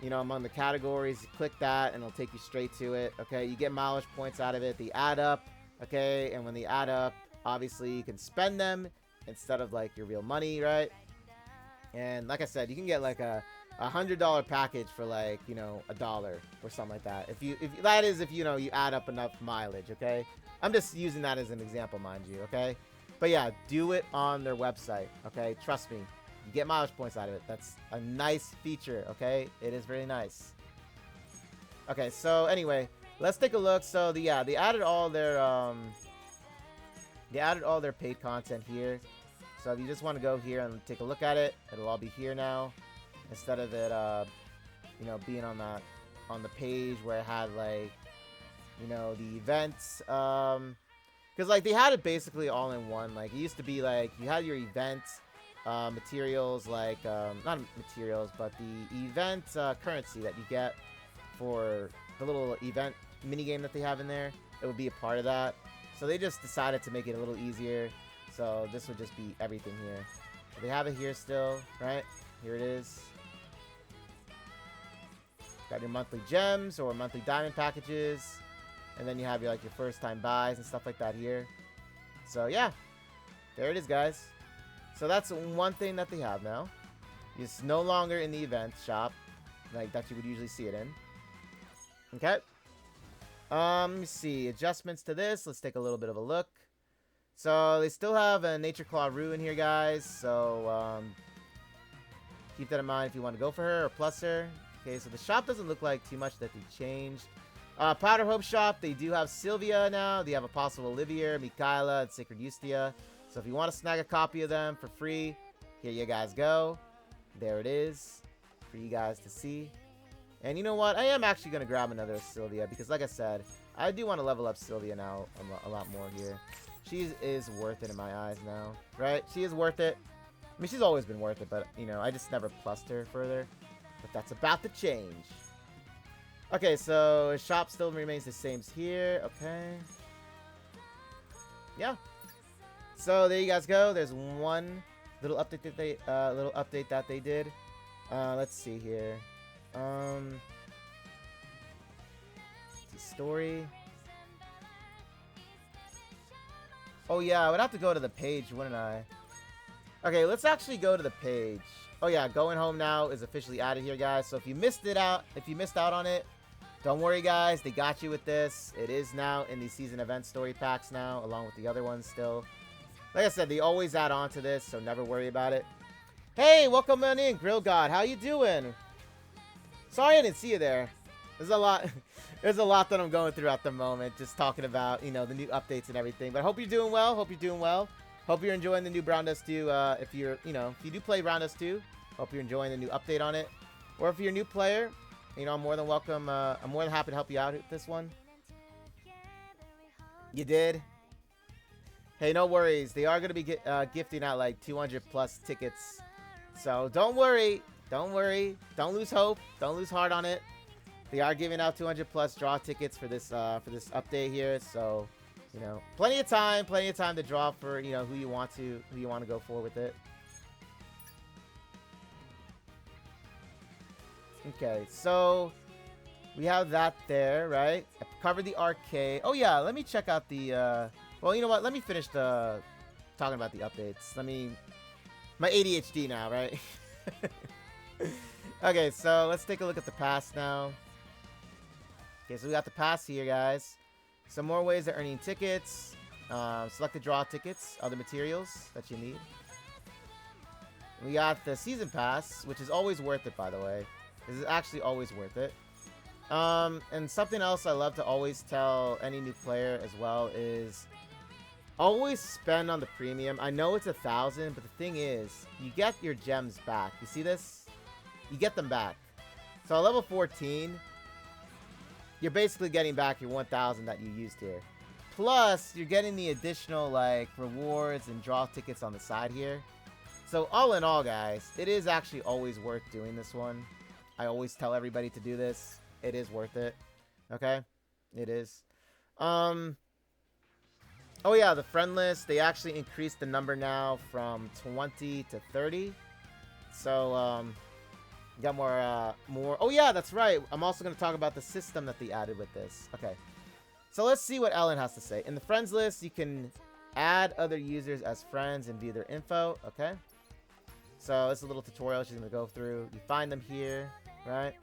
You know, among the categories, click that and it'll take you straight to it. Okay, you get mileage points out of it. They add up. Okay, and when they add up, obviously you can spend them instead of like your real money, right? And like I said, you can get like a $100 package for like, you know, $1 or something like that. If you know, you add up enough mileage. Okay, I'm just using that as an example, mind you. Okay, but yeah, do it on their website. Okay, trust me. You get mileage points out of it. That's a nice feature, okay? It is very nice. Okay, so anyway, let's take a look. So they added all their paid content here. So if you just want to go here and take a look at it, it'll all be here now, instead of it you know, being on the page where it had, like, you know, the events. Because like they had it basically all in one. Like it used to be like you had your events. Materials, like not materials, but the event currency that you get for the little event minigame that they have in there, it would be a part of that. So they just decided to make it a little easier. So this would just be everything here. So they have it here still, right? Here it is. Got your monthly gems or monthly diamond packages, and then you have your first time buys and stuff like that here. So yeah, there it is, guys. So that's one thing that they have now. It's no longer in the event shop, like that you would usually see it in. Okay. Let me see. Adjustments to this. Let's take a little bit of a look. So they still have a Nature Claw Rue in here, guys. So keep that in mind if you want to go for her or plus her. Okay, so the shop doesn't look like too much that they changed. Powder Hope shop. They do have Sylvia now. They have Apostle Olivia, Michaela, and Sacred Eustia. So if you want to snag a copy of them for free, here you guys go. There it is for you guys to see. And you know what? I am actually going to grab another Sylvia because, like I said, I do want to level up Sylvia now a lot more here. She is worth it in my eyes now, right? She is worth it. I mean, she's always been worth it, but, you know, I just never plussed her further. But that's about to change. Okay, so shop still remains the same as here. Okay. Yeah. So there you guys go. There's one little update that they did. Let's see here. story. Oh yeah, I would have to go to the page, wouldn't I? Okay, let's actually go to the page. Oh yeah, Going Home Now is officially added here, guys. So if you missed out on it, don't worry, guys. They got you with this. It is now in the season event story packs now, along with the other ones still. Like I said, they always add on to this, so never worry about it. Hey, welcome on in, Grill God. How you doing? Sorry I didn't see you there. There's a lot. There's a lot that I'm going through at the moment, just talking about, you know, the new updates and everything. But I hope you're doing well. Hope you're doing well. Hope you're enjoying the new Brown Dust 2. If you're, you know, if you do play Brown Dust 2, hope you're enjoying the new update on it. Or if you're a new player, you know, I'm more than welcome. I'm more than happy to help you out with this one. You did? Hey, no worries. They are going to be gifting out like 200 plus tickets. So don't worry. Don't worry. Don't lose hope. Don't lose heart on it. They are giving out 200 plus draw tickets for this update here. So, you know, plenty of time to draw for, you know, who you want to go for with it. Okay, so we have that there, right? I covered the arcade. Oh yeah, let me check out the well, you know what? Let me finish talking about the updates. My ADHD now, right? Okay, so let's take a look at the past now. Okay, so we got the pass here, guys. Some more ways of earning tickets. Select the draw tickets, other materials that you need. We got the season pass, which is always worth it, by the way. This is actually always worth it. And something else I love to always tell any new player as well is always spend on the premium. I know it's 1,000, but the thing is, you get your gems back. You see this? You get them back. So at level 14... you're basically getting back your 1,000 that you used here. Plus, you're getting the additional, like, rewards and draw tickets on the side here. So, all in all, guys, it is actually always worth doing this one. I always tell everybody to do this. It is worth it. Okay? It is. Oh, yeah, the friend list. They actually increased the number now from 20 to 30. So, got more. Oh yeah, that's right. I'm also going to talk about the system that they added with this. Okay. So let's see what Ellen has to say. In the friends list, you can add other users as friends and view their info. Okay. So it's a little tutorial she's going to go through. You find them here, right?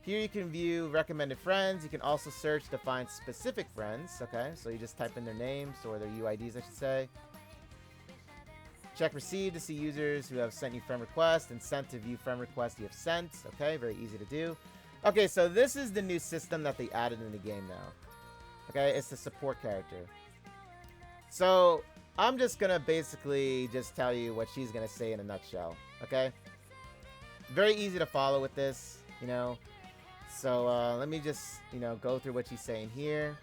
Here you can view recommended friends. You can also search to find specific friends. Okay. So you just type in their names or their UIDs, I should say. Check received to see users who have sent you friend requests and sent to view friend requests you have sent. Okay, very easy to do. Okay, so this is the new system that they added in the game now. Okay, it's the support character. So I'm just going to basically just tell you what she's going to say in a nutshell. Okay? Very easy to follow with this, you know. So let me just, you know, go through what she's saying here.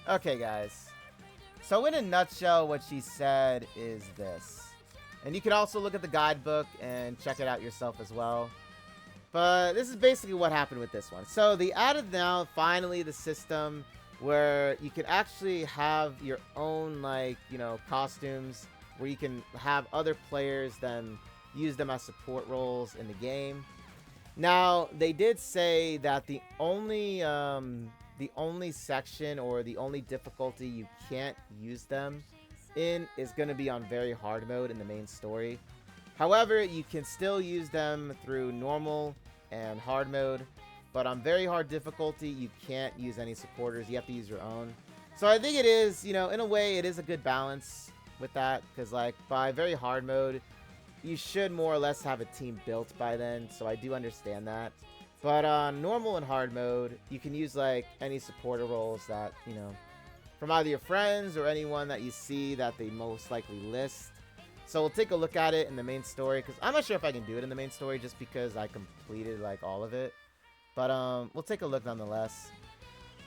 Okay, guys. So in a nutshell, what she said is this. And you can also look at the guidebook and check it out yourself as well. But this is basically what happened with this one. So they added now, finally, the system where you can actually have your own, like, you know, costumes where you can have other players then use them as support roles in the game. Now, they did say that the only section or the only difficulty you can't use them in is going to be on very hard mode in the main story. However, you can still use them through normal and hard mode, but on very hard difficulty, you can't use any supporters. You have to use your own. So I think it is, you know, in a way, it is a good balance with that, because like by very hard mode, you should more or less have a team built by then. So I do understand that. But on normal and hard mode, you can use like any supporter roles that, you know, from either your friends or anyone that you see that they most likely list. So we'll take a look at it in the main story, because I'm not sure if I can do it in the main story just because I completed like all of it. But we'll take a look nonetheless.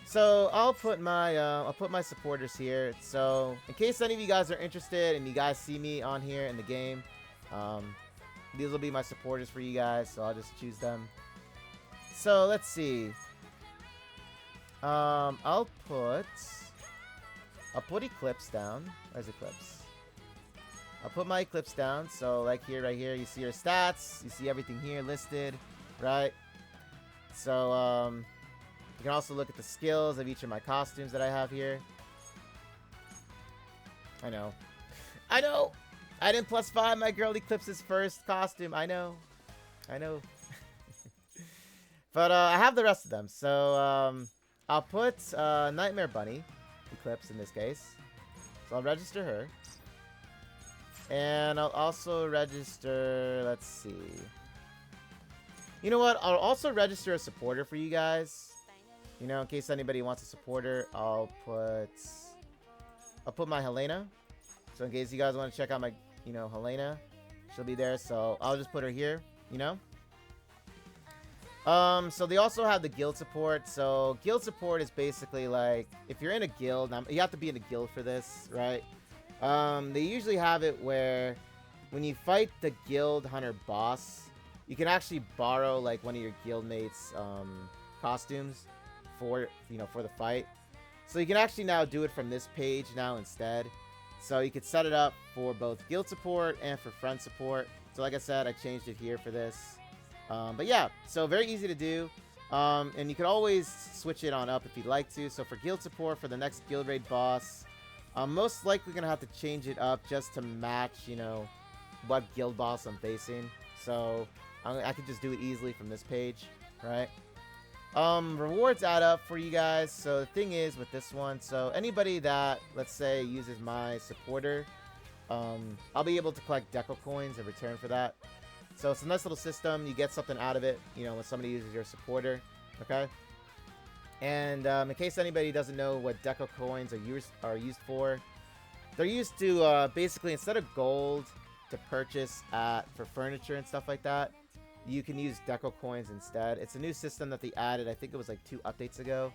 So I'll put my supporters here. So in case any of you guys are interested and you guys see me on here in the game, these will be my supporters for you guys. So I'll just choose them. So let's see. I'll put Eclipse down. Where's Eclipse? I'll put my Eclipse down. So like here, right here, you see your stats. You see everything here listed, right? So you can also look at the skills of each of my costumes that I have here. I know. I know! I didn't +5 my girl Eclipse's first costume. I know. I know. But I have the rest of them. So I'll put Nightmare Bunny Eclipse in this case. So I'll register her. And I'll also register, let's see. You know what? I'll also register a supporter for you guys. You know, in case anybody wants a supporter, I'll put my Helena. So in case you guys want to check out my, you know, Helena, she'll be there. So I'll just put her here, you know. So they also have the guild support. So guild support is basically like, if you're in a guild, you have to be in a guild for this, right? They usually have it where when you fight the guild hunter boss, you can actually borrow like one of your guild mates costumes for, you know, for the fight. So you can actually now do it from this page now instead. So you could set it up for both guild support and for friend support. So like I said, I changed it here for this. But yeah, so very easy to do. And you can always switch it on up if you'd like to. So for guild support, for the next guild raid boss, I'm most likely going to have to change it up just to match, you know, what guild boss I'm facing. So I could just do it easily from this page, right? Rewards add up for you guys. So the thing is with this one, so anybody that, let's say, uses my supporter, I'll be able to collect deco coins in return for that. So it's a nice little system. You get something out of it, you know, when somebody uses your supporter, okay? And in case anybody doesn't know what deco coins are used for, they're used to basically, instead of gold to purchase for furniture and stuff like that, you can use deco coins instead. It's a new system that they added. I think it was like 2 updates ago.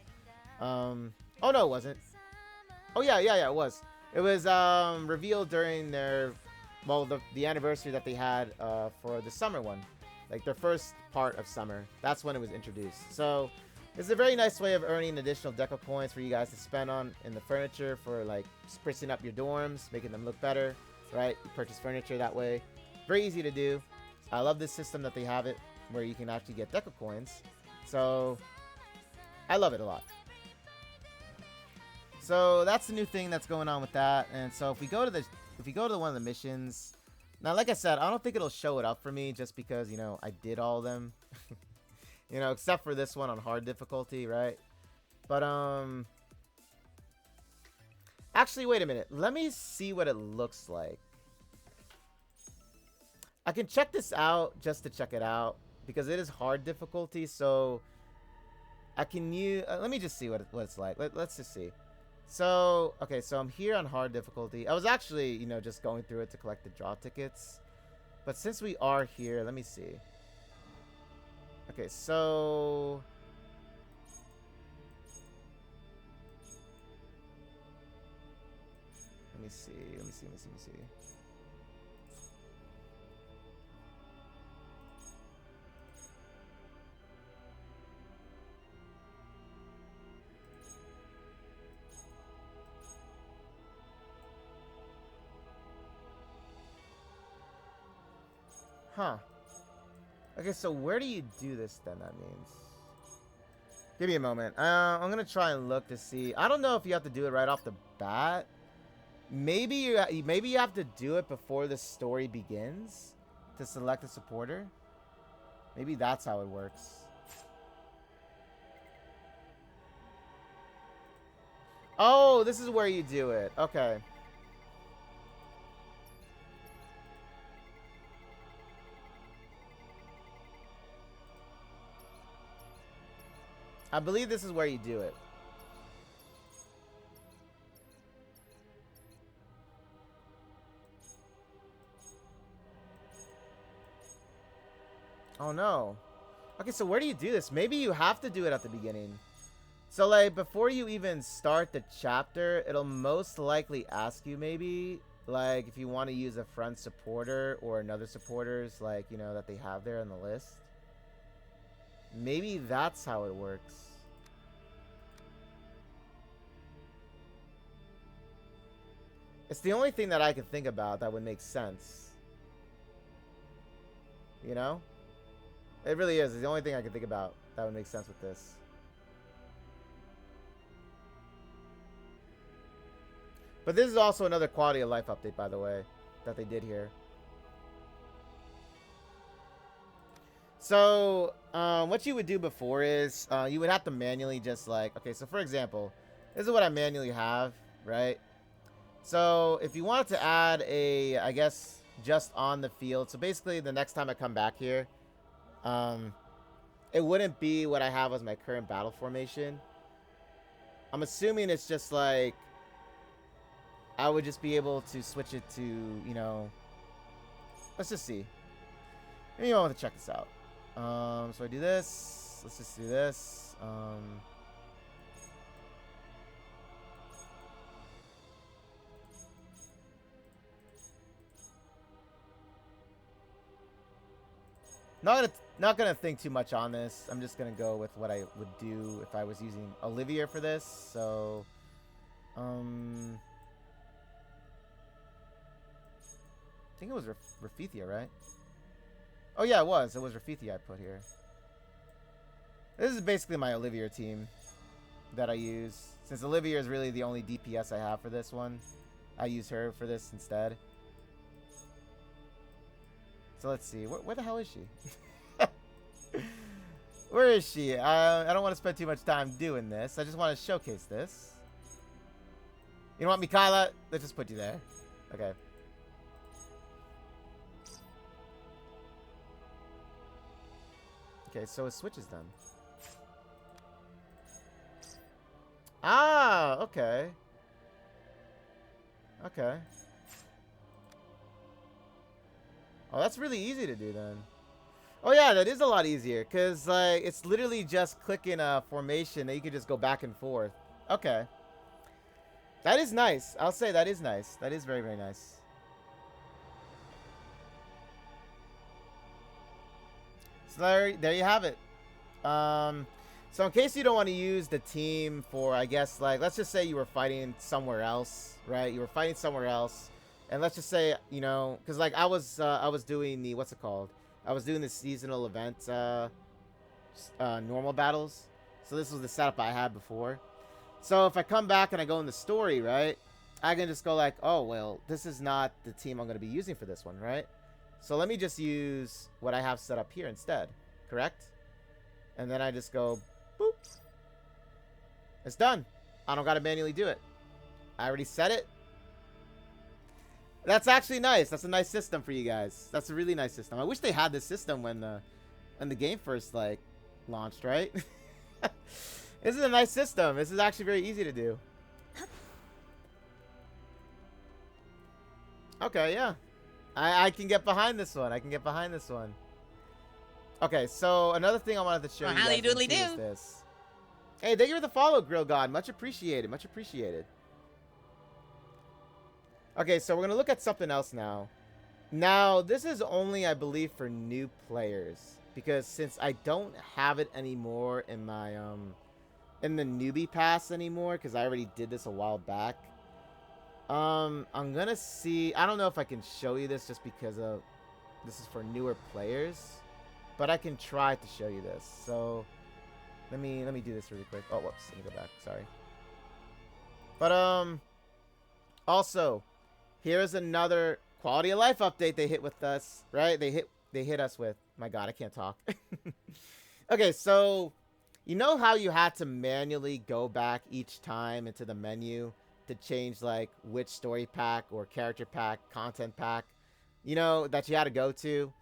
Oh no, it wasn't. Oh yeah, it was. It was revealed during their, well, the anniversary that they had for the summer one, like their first part of summer. That's when it was introduced. So it's a very nice way of earning additional deco coins for you guys to spend on in the furniture for like sprucing up your dorms, making them look better, right? You purchase furniture that way. Very easy to do. I love this system that they have it where you can actually get deco coins. So I love it a lot. So that's the new thing that's going on with that. And so if we go to one of the missions, now like I said, I don't think it'll show it up for me just because, you know, I did all of them. You know, except for this one on hard difficulty, right? But actually, wait a minute. Let me see what it looks like. I can check this out just to check it out because it is hard difficulty. So I can use. Let me just see what it's like. Let's just see. So okay, so I'm here on hard difficulty. I was actually, you know, just going through it to collect the draw tickets. But since we are here, let me see. Okay, so let me see. Huh. Okay, so where do you do this then, that means? Give me a moment. I'm going to try and look to see. I don't know if you have to do it right off the bat. Maybe you have to do it before the story begins to select a supporter. Maybe that's how it works. Oh, this is where you do it. Okay. I believe this is where you do it. Oh no. Okay, so where do you do this? Maybe you have to do it at the beginning. So like before you even start the chapter, it'll most likely ask you maybe like if you want to use a friend supporter or another supporters like, you know, that they have there on the list. Maybe that's how it works. It's the only thing that I can think about that would make sense. You know? It really is. It's the only thing I can think about that would make sense with this. But this is also another quality of life update, by the way, that they did here. So, what you would do before is, you would have to manually just like, okay, so for example, this is what I manually have, right? So, if you wanted to add a, I guess, just on the field, so basically the next time I come back here, it wouldn't be what I have as my current battle formation. I'm assuming it's just like, I would just be able to switch it to, you know, let's just see. Maybe I want to check this out. So I do this. Let's just do this. Not gonna think too much on this. I'm just gonna go with what I would do if I was using Olivia for this. So, I think it was Rafithia, right? Oh yeah, it was. It was Rafithia I put here. This is basically my Olivia team that I use. Since Olivia is really the only DPS I have for this one, I use her for this instead. So let's see. Where the hell is she? Where is she? I don't want to spend too much time doing this. I just want to showcase this. You know what, Mikhaila? Let's just put you there. Okay. Okay, so his switch is done. Ah, okay. Okay. Oh, that's really easy to do then. Oh yeah, that is a lot easier, because like it's literally just clicking a formation that you can just go back and forth. Okay. That is nice. I'll say that is nice. That is very, very nice. So there you have it. So in case you don't want to use the team for, I guess, like, let's just say you were fighting somewhere else, right? You were fighting somewhere else. And let's just say, you know, because like I was doing the, what's it called? I was doing the seasonal event, normal battles. So this was the setup I had before. So if I come back and I go in the story, right? I can just go like, oh, well, this is not the team I'm going to be using for this one, right? So let me just use what I have set up here instead, correct? And then I just go, boop. It's done. I don't got to manually do it. I already set it. That's actually nice. That's a nice system for you guys. That's a really nice system. I wish they had this system when the game first, like, launched, right? This is a nice system. This is actually very easy to do. Okay, yeah. I can get behind this one. I can get behind this one. Okay, so another thing I wanted to show you guys is this. Hey, thank you for the follow, Grill God. Much appreciated. Much appreciated. Okay, so we're going to look at something else now. Now, this is only, I believe, for new players. Because since I don't have it anymore in my, in the newbie pass anymore, because I already did this a while back. I'm going to see, I don't know if I can show you this just because of, this is for newer players. But I can try to show you this. So, let me do this really quick. Oh, whoops, let me go back, sorry. But, also, here's another quality of life update they hit with us, right? They hit us with. My God, I can't talk. Okay, so you know how you had to manually go back each time into the menu to change like which story pack or character pack, content pack, you know, that you had to go to?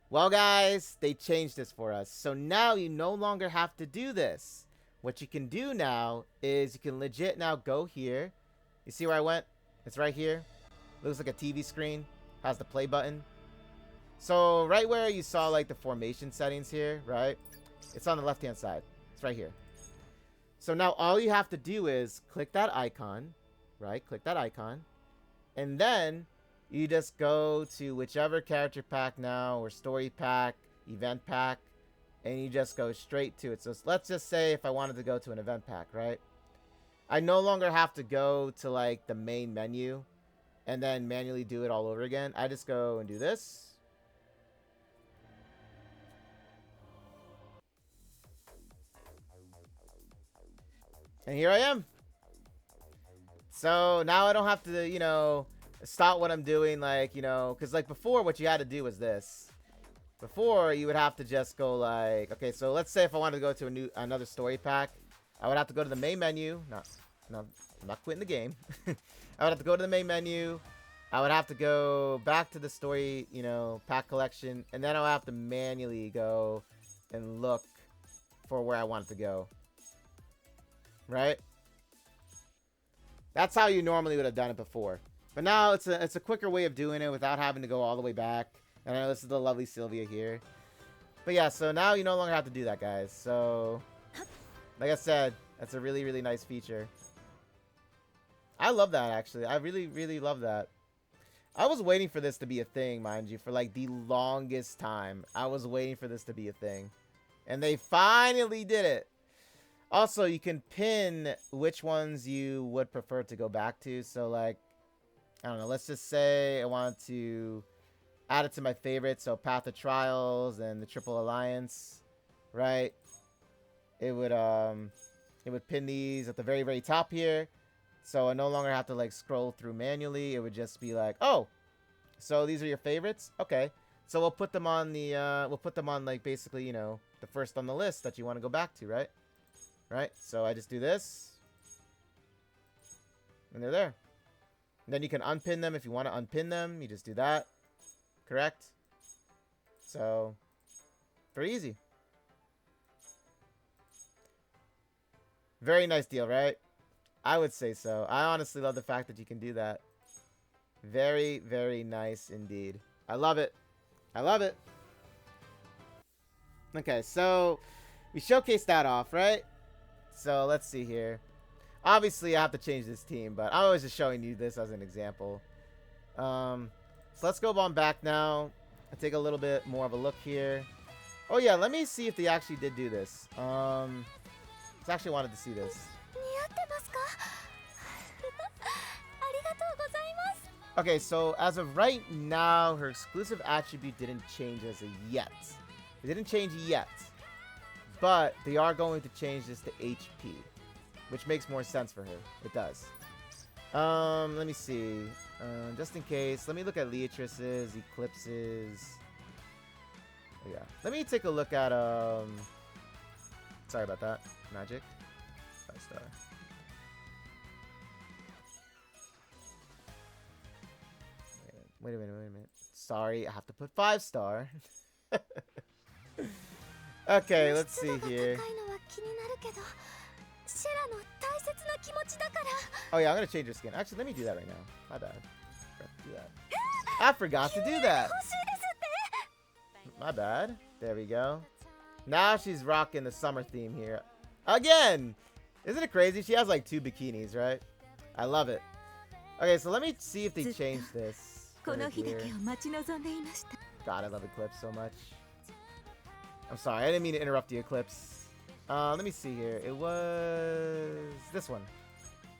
Well, guys, they changed this for us. So now you no longer have to do this. What you can do now is you can legit now go here. You see where I went? It's right here. Looks like a TV screen. Has the play button. So right where you saw like the formation settings here, right? It's on the left-hand side. It's right here. So now all you have to do is click that icon, right? Click that icon. And then you just go to whichever character pack now, or story pack, event pack, and you just go straight to it. So let's just say if I wanted to go to an event pack, right? I no longer have to go to like the main menu and then manually do it all over again. I just go and do this. And here I am. So now I don't have to, you know, stop what I'm doing, like, you know, because like before what you had to do was this. Before you would have to just go like, okay, so let's say if I wanted to go to another story pack, I would have to go to the main menu. No, I'm not quitting the game. I would have to go to the main menu. I would have to go back to the story, you know, pack collection, and then I would have to manually go and look for where I want it to go. Right? That's how you normally would have done it before. But now it's a quicker way of doing it without having to go all the way back. And I know this is the lovely Sylvia here. But yeah, so now you no longer have to do that, guys. So, like I said, that's a really, really nice feature. I love that, actually. I really, really love that. I was waiting for this to be a thing, mind you, for like the longest time. I was waiting for this to be a thing. And they finally did it. Also, you can pin which ones you would prefer to go back to. So, like, I don't know. Let's just say I wanted to add it to my favorites. So, Path of Trials and the Triple Alliance, right? It would pin these at the very, very top here. So, I no longer have to, like, scroll through manually. It would just be like, oh, so these are your favorites? Okay. So, we'll put them on the, like, basically, you know, the first on the list that you want to go back to, right? Right, so I just do this. And they're there. And then you can unpin them if you want to unpin them. You just do that. Correct? So, very easy. Very nice deal, right? I would say so. I honestly love the fact that you can do that. Very, very nice indeed. I love it. I love it. Okay, so we showcased that off, right? So, let's see here. Obviously, I have to change this team, but I was just showing you this as an example. So, let's go on back now and take a little bit more of a look here. Oh, yeah, let me see if they actually did do this. I actually wanted to see this. Okay, so as of right now, her exclusive attribute didn't change as of yet. It didn't change yet. But they are going to change this to HP, which makes more sense for her. It does. Let me see. Just in case, let me look at Leatrice's, Eclipse's. Oh, yeah. Let me take a look at, sorry about that. Magic. 5-star. Wait a minute. Sorry, I have to put 5-star. Okay, let's see here. Oh yeah, I'm gonna change her skin. Actually, let me do that right now. My bad. I forgot to do that. My bad. There we go. Now she's rocking the summer theme here. Again! Isn't it crazy? She has like 2 bikinis, right? I love it. Okay, so let me see if they change this. God, I love Eclipse so much. I'm sorry, I didn't mean to interrupt the Eclipse. Let me see here. It was this one.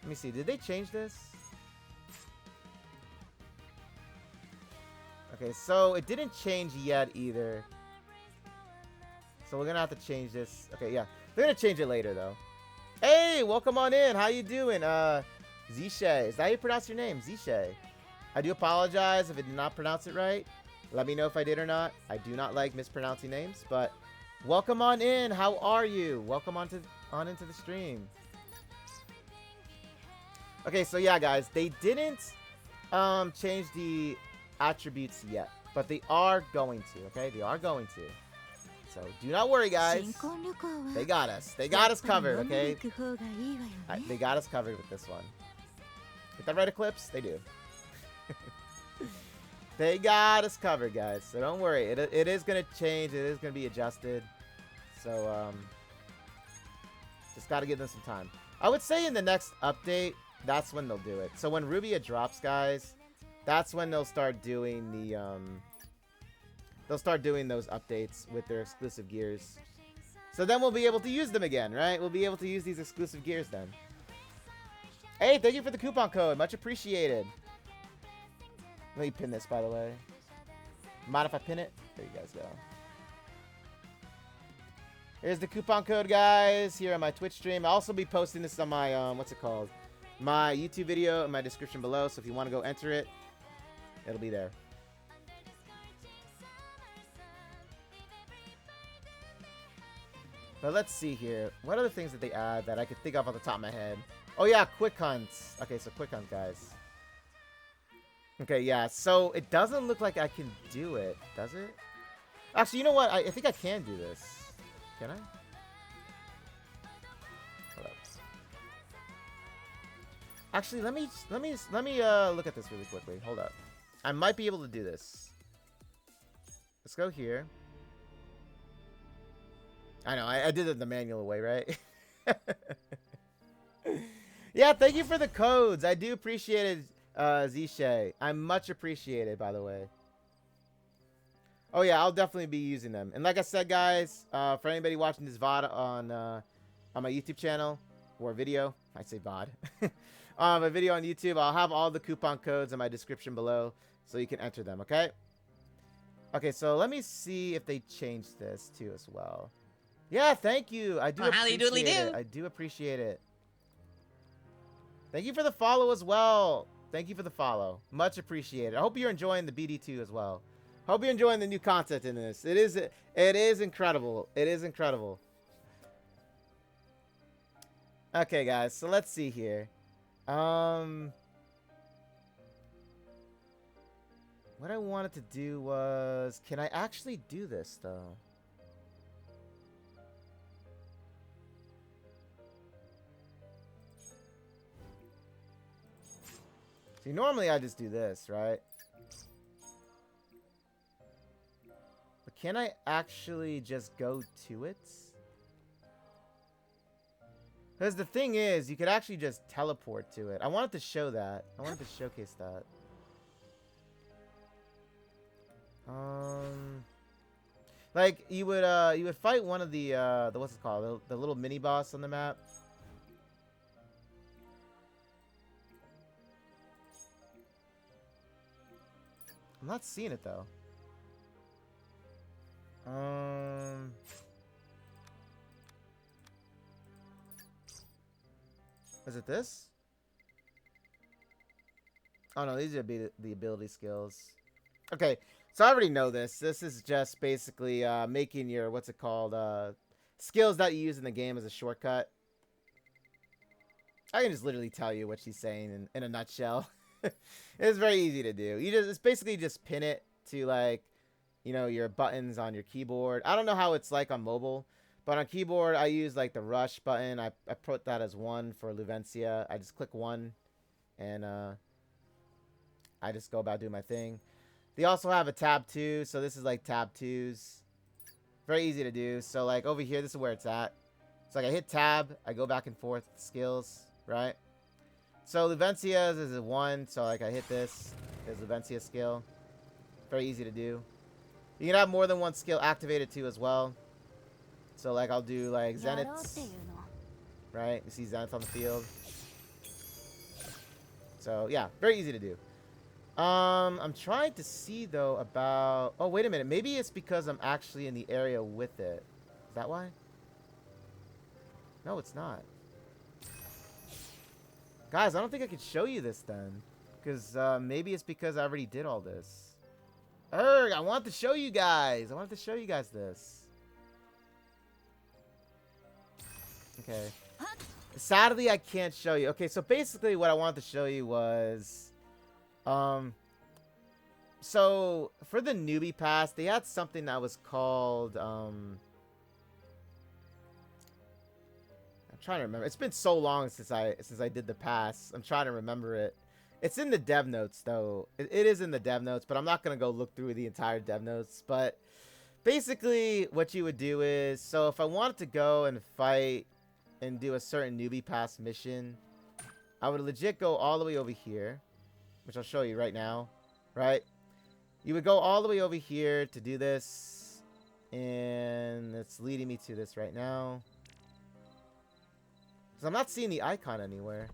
Let me see. Did they change this? Okay, so it didn't change yet either. So we're gonna have to change this. Okay, yeah. They're gonna change it later though. Hey, welcome on in. How you doing? Zishay. Is that how you pronounce your name? Zishay. I do apologize if I did not pronounce it right. Let me know if I did or not. I do not like mispronouncing names, but welcome on in. How are you? Welcome on into the stream. Okay, so yeah, guys, they didn't change the attributes yet, but they are going to. Okay, they are going to. So do not worry, guys. They got us. They got us covered. Okay, they got us covered with this one. Get that right, Eclipse? They do. They got us covered, guys. So don't worry. It is going to change. It is going to be adjusted. So, just got to give them some time. I would say in the next update, that's when they'll do it. So when Rubia drops, guys, that's when they'll start doing the, they'll start doing those updates with their exclusive gears. So then we'll be able to use them again, right? We'll be able to use these exclusive gears then. Hey, thank you for the coupon code. Much appreciated. Let me pin this, by the way. Mind if I pin it? There you guys go. Here's the coupon code, guys, here on my Twitch stream. I'll also be posting this on my, what's it called? My YouTube video in my description below. So if you want to go enter it, it'll be there. But let's see here. What are the things that they add that I could think of off the top of my head? Oh, yeah, quick hunts. Okay, so quick hunt, guys. Okay, yeah, so it doesn't look like I can do it, does it? Actually, you know what? I think I can do this. Can I? Hold up. Actually, let me look at this really quickly. Hold up. I might be able to do this. Let's go here. I know, I did it the manual way, right? Yeah, thank you for the codes. I do appreciate it, Zishay. I much appreciated, by the way. Oh yeah, I'll definitely be using them. And like I said, guys, for anybody watching this VOD on my YouTube channel or video, I say VOD, a video on YouTube, I'll have all the coupon codes in my description below, so you can enter them. Okay. Okay, so let me see if they changed this too as well. Yeah, thank you. I do appreciate it. I do appreciate it. Thank you for the follow as well. Thank you for the follow. Much appreciated. I hope you're enjoying the BD2 as well. Hope you're enjoying the new content in this. It is incredible. It is incredible. Okay, guys. So let's see here. What I wanted to do was, can I actually do this though? See, normally I just do this, right? But can I actually just go to it? Because the thing is, you could actually just teleport to it. I wanted to show that. I wanted to showcase that. Like you would fight one of the what's it called? The little mini boss on the map. I'm not seeing it though. Is it this? Oh no, these would be the ability skills. Okay, so I already know this. This is just basically making your, what's it called, skills that you use in the game as a shortcut. I can just literally tell you what she's saying in a nutshell. It's very easy to do. It's basically just pin it to, like, you know, your buttons on your keyboard. I don't know how it's like on mobile, but on keyboard I use like the rush button. I put that as 1 for Luvencia. I just click 1 and I just go about doing my thing. They also have a tab 2, so this is like tab 2s. Very easy to do. So like over here, this is where it's at. So like I hit tab, I go back and forth skills, right? So Luvencia's is a 1, so like I hit this. There's Luvencia skill. Very easy to do. You can have more than one skill activated too as well. So like I'll do like Zeniths. Right? You see Zenith on the field. So yeah, very easy to do. I'm trying to see though about, oh wait a minute, maybe it's because I'm actually in the area with it. Is that why? No, it's not. Guys, I don't think I could show you this then. Because maybe it's because I already did all this. I want to show you guys. I wanted to show you guys this. Okay. Sadly, I can't show you. Okay, so basically what I wanted to show you was... So, for the newbie pass, they had something that was called... I'm trying to remember. It's been so long since I did the pass. I'm trying to remember it. It's in the dev notes though. It is in the dev notes, but I'm not gonna go look through the entire dev notes. But basically, what you would do is, so if I wanted to go and fight and do a certain newbie pass mission, I would legit go all the way over here, which I'll show you right now. Right? You would go all the way over here to do this, and it's leading me to this right now. I'm not seeing the icon anywhere.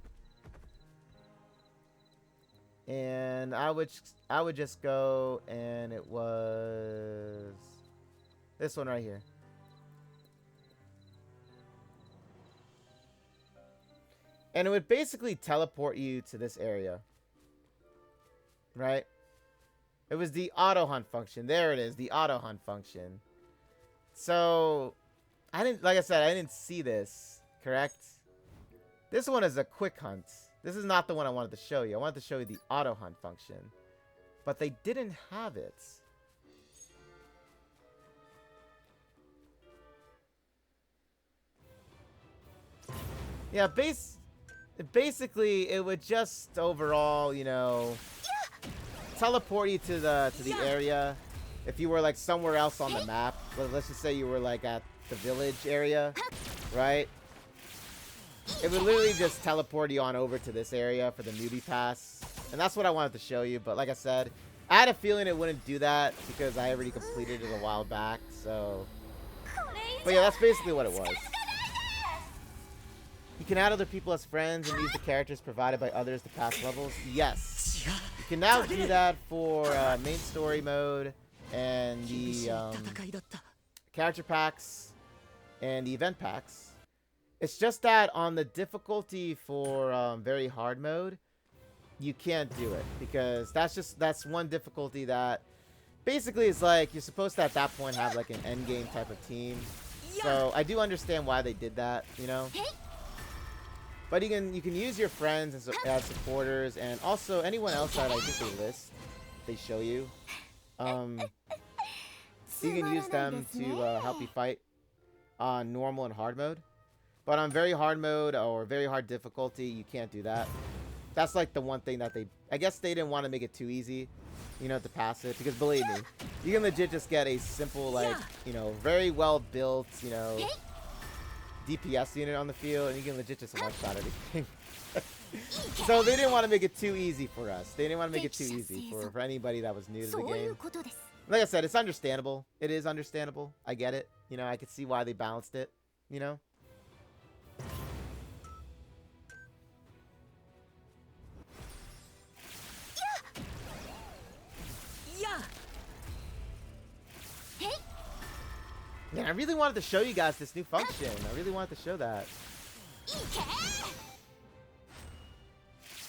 And I would just go, and it was this one right here. And it would basically teleport you to this area. Right? It was the auto hunt function. There it is, the auto hunt function. So, like I said, I didn't see this, correct? This one is a quick hunt. This is not the one I wanted to show you. I wanted to show you the auto hunt function. But they didn't have it. Yeah, basically, it would just overall, you know, teleport you to the area. If you were like somewhere else on the map, let's just say you were like at the village area, right? It would literally just teleport you on over to this area for the newbie pass. And that's what I wanted to show you. But like I said, I had a feeling it wouldn't do that because I already completed it a while back. So, but yeah, that's basically what it was. You can add other people as friends and use the characters provided by others to pass levels. Yes. You can now do that for main story mode and the character packs and the event packs. It's just that on the difficulty for very hard mode, you can't do it because that's one difficulty that basically is like you're supposed to at that point have like an end game type of team. So I do understand why they did that, you know. But you can use your friends as supporters and also anyone else that I think they list, they show you. You can use them to help you fight on normal and hard mode. But on very hard mode or very hard difficulty, you can't do that. That's like the one thing that I guess they didn't want to make it too easy, you know, to pass it. Because believe me, you can legit just get a simple, like, you know, very well built, you know, DPS unit on the field, and you can legit just one-shot everything. So they didn't want to make it too easy for us. They didn't want to make it too easy for anybody that was new to the game. Like I said, it's understandable. It is understandable. I get it. You know, I could see why they balanced it, you know? Yeah, I really wanted to show you guys this new function. I really wanted to show that.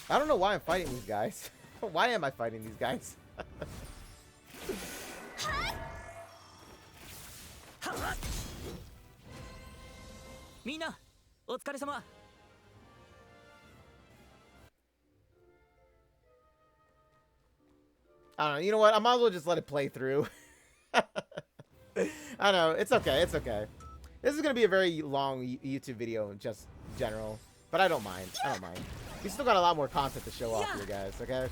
I don't know why I'm fighting these guys. Why am I fighting these guys? I don't know. You know what? I might as well just let it play through. I know. It's okay. It's okay. This is going to be a very long YouTube video in just general. But I don't mind. I don't mind. We still got a lot more content to show off here, guys. Okay?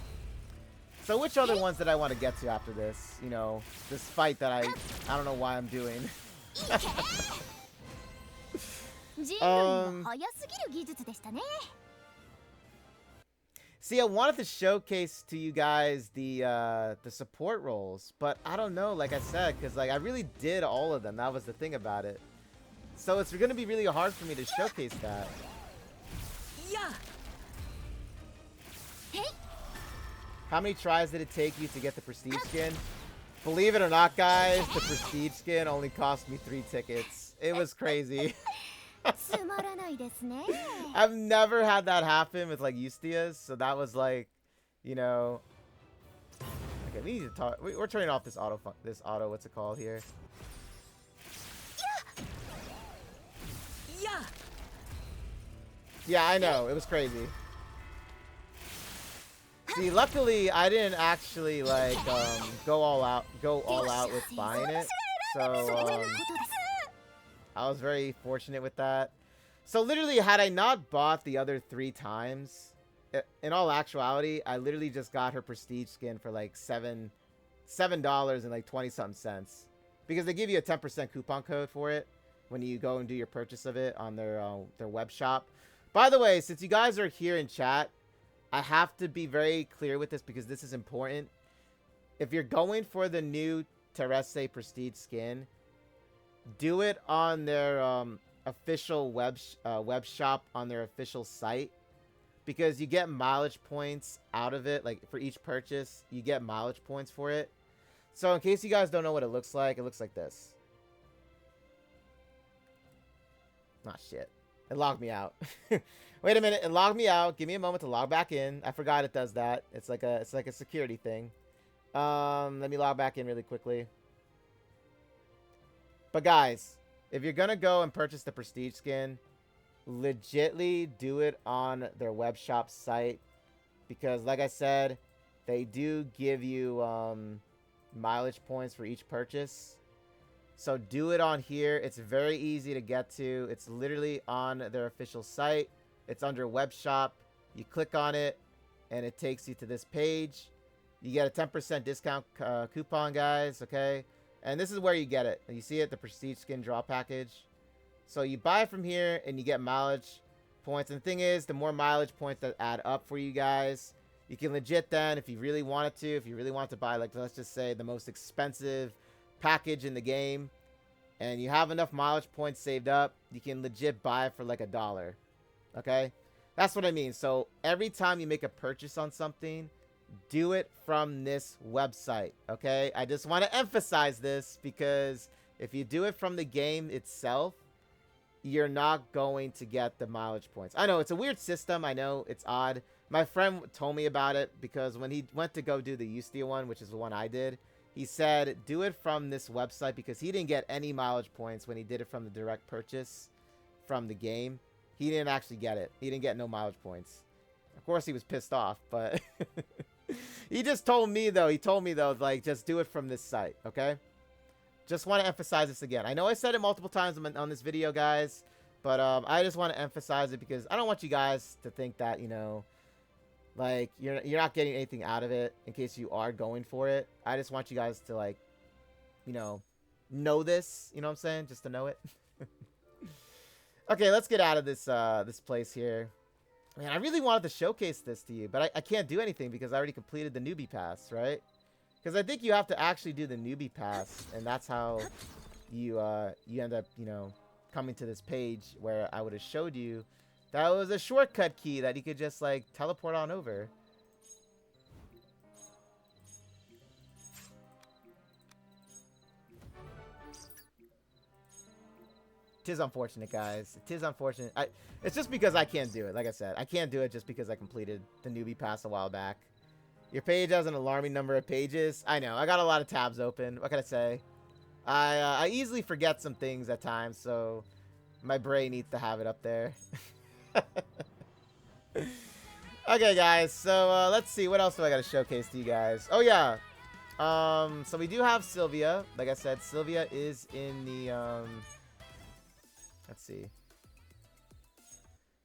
So which other ones did I want to get to after this? You know, this fight that I don't know why I'm doing. See, I wanted to showcase to you guys the support roles, but I don't know, like I said, because like I really did all of them. That was the thing about it. So it's going to be really hard for me to showcase that. How many tries did it take you to get the prestige skin? Believe it or not, guys, the prestige skin only cost me 3 tickets. It was crazy. I've never had that happen with like Eustia's, so that was like, you know. Okay, we need to talk. We're turning off this auto. What's it called here? Yeah, I know. It was crazy. See, luckily I didn't actually like go all out with buying it. So I was very fortunate with that. So literally, had I not bought the other 3 times, in all actuality, I literally just got her prestige skin for like $7 and like 20-something cents, because they give you a 10% coupon code for it when you go and do your purchase of it on their web shop. By the way, since you guys are here in chat, I have to be very clear with this because this is important. If you're going for the new Teresse prestige skin, do it on their official web shop on their official site, because you get mileage points out of it. Like for each purchase, you get mileage points for it. So in case you guys don't know what it looks like this. Oh shit. It logged me out. Wait a minute, it logged me out. Give me a moment to log back in. I forgot it does that. It's like a security thing. Let me log back in really quickly. But guys, if you're gonna go and purchase the prestige skin, legitly do it on their web shop site, because like I said, they do give you mileage points for each purchase. So do it on here. It's very easy to get to. It's literally on their official site. It's under web shop. You click on it and it takes you to this page. You get a 10% discount coupon, guys, okay? And this is where you get it. You see it, the prestige skin draw package. So you buy it from here and you get mileage points. And the thing is, the more mileage points that add up for you guys, you can legit then, if you really wanted to, if you really want to buy, like, let's just say the most expensive package in the game, and you have enough mileage points saved up, you can legit buy it for like $1. Okay? That's what I mean. So every time you make a purchase on something, do it from this website. Okay? I just want to emphasize this, because if you do it from the game itself, you're not going to get the mileage points. I know it's a weird system. I know it's odd. My friend told me about it, because when he went to go do the Ustia one, which is the one I did, he said do it from this website, because he didn't get any mileage points when he did it from the direct purchase from the game. He didn't actually get it. He didn't get no mileage points. Of course, he was pissed off, but he just told me, though. He told me, though, like, just do it from this site, okay? Just want to emphasize this again. I know I said it multiple times on this video, guys, but I just want to emphasize it, because I don't want you guys to think that, you know, like, you're not getting anything out of it in case you are going for it. I just want you guys to, like, you know this. You know what I'm saying? Just to know it. Okay, let's get out of this this place here. Man, I really wanted to showcase this to you, but I can't do anything because I already completed the newbie pass, right? Because I think you have to actually do the newbie pass, and that's how you end up, you know, coming to this page where I would have showed you that was a shortcut key that you could just, like, teleport on over. It is unfortunate, guys. It is unfortunate. It's just because I can't do it. Like I said, I can't do it just because I completed the newbie pass a while back. Your page has an alarming number of pages. I know. I got a lot of tabs open. What can I say? I easily forget some things at times, so my brain needs to have it up there. Okay, guys. So let's see. What else do I got to showcase to you guys? Oh, yeah. So we do have Sylvia. Like I said, Sylvia is in the... Let's see.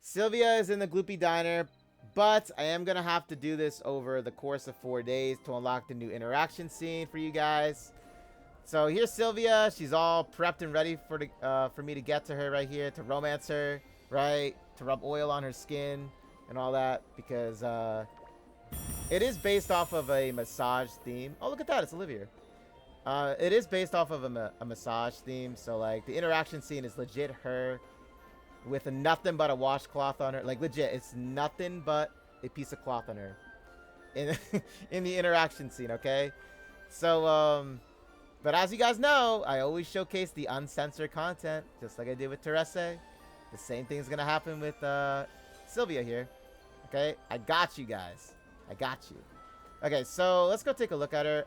Sylvia is in the Gloopy Diner, but I am going to have to do this over the course of 4 days to unlock the new interaction scene for you guys. So here's Sylvia. She's all prepped and ready for me to get to her right here, to romance her, right? To rub oil on her skin and all that, because it is based off of a massage theme. Oh, look at that. It's Olivia. It is based off of a massage theme, so, like, the interaction scene is legit her with nothing but a washcloth on her. Like, legit, it's nothing but a piece of cloth on her in in the interaction scene, okay? So, but as you guys know, I always showcase the uncensored content, just like I did with Teresse. The same thing is going to happen with Sylvia here, okay? I got you guys. I got you. Okay, so let's go take a look at her.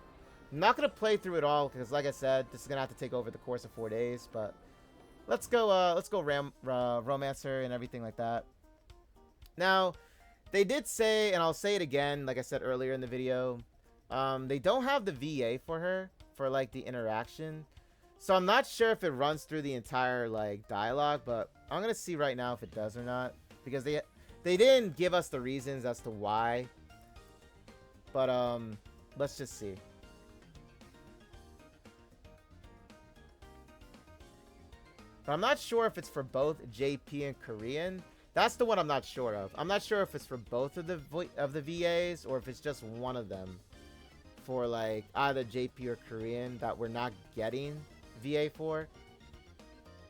I'm not going to play through it all because, like I said, this is going to have to take over the course of 4 days. But let's go romance her and everything like that. Now, they did say, and I'll say it again, like I said earlier in the video, they don't have the VA for her, for, like, the interaction. So I'm not sure if it runs through the entire, like, dialogue, but I'm going to see right now if it does or not. Because they didn't give us the reasons as to why. But, let's just see. But I'm not sure if it's for both JP and Korean. That's the one I'm not sure of. I'm not sure if it's for both of the VAs or if it's just one of them for, like, either JP or Korean that we're not getting VA for.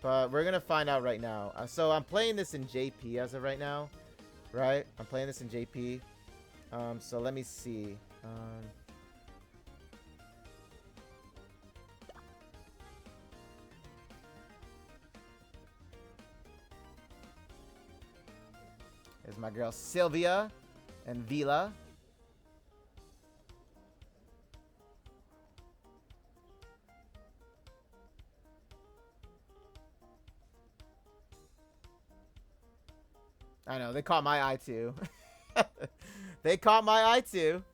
But we're going to find out right now. So I'm playing this in JP as of right now. right? I'm playing this in JP. So let me see. There's my girl Sylvia and Vila. I know, they caught my eye too. They caught my eye too.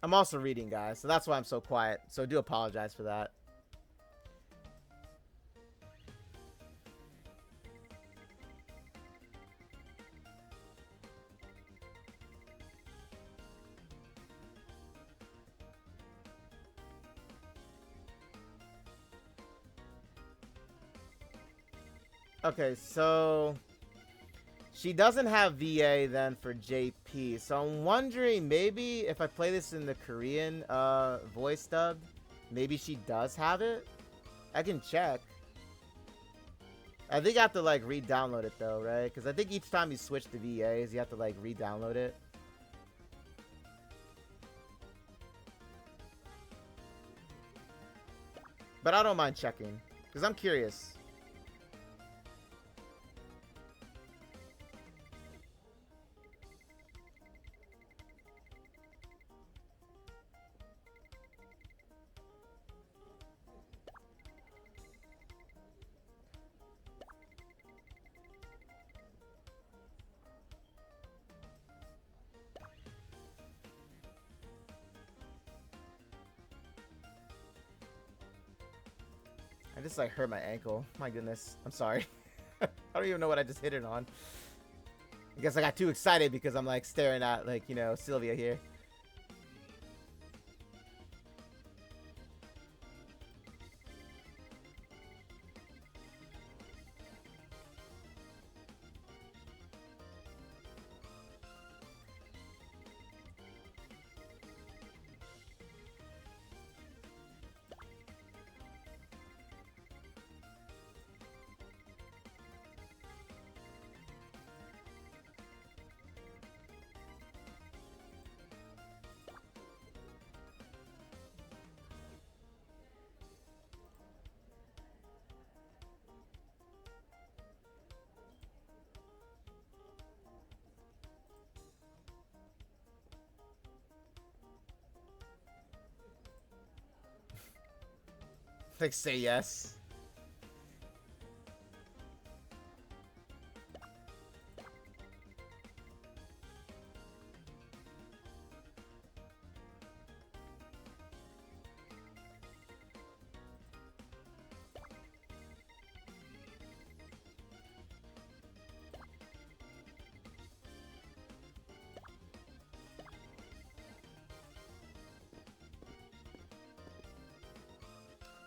I'm also reading, guys, so that's why I'm so quiet. So I do apologize for that. Okay, so she doesn't have VA then for JP. So I'm wondering maybe if I play this in the Korean voice dub, maybe she does have it. I can check. I think I have to like re-download it though, right? Because I think each time you switch to VAs, you have to like re-download it. But I don't mind checking because I'm curious. I just like hurt my ankle. My goodness. I'm sorry. I don't even know what I just hit it on. I guess I got too excited because I'm like staring at like, you know, Sylvia here. Like, say yes.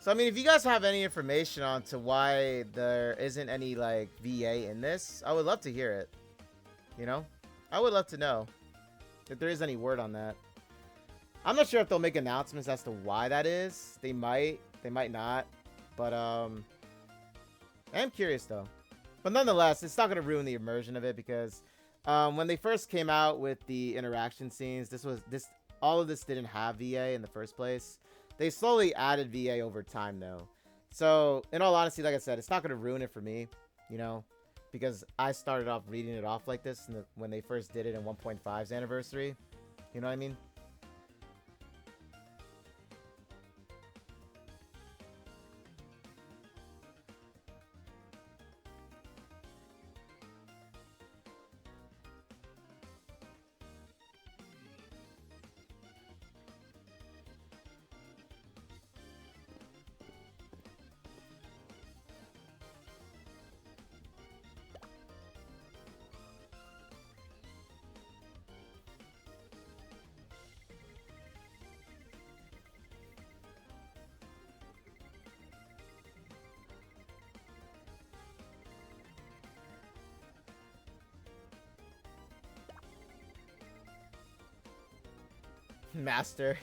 So, I mean, if you guys have any information on to why there isn't any, like, VA in this, I would love to hear it. You know? I would love to know if there is any word on that. I'm not sure if they'll make announcements as to why that is. They might not. But, I am curious, though. But nonetheless, it's not going to ruin the immersion of it because when they first came out with the interaction scenes, all of this didn't have VA in the first place. They slowly added VA over time, though. So, in all honesty, like I said, it's not going to ruin it for me, you know. because I started off reading it off like this when they first did it in 1.5's anniversary. You know what I mean? Master.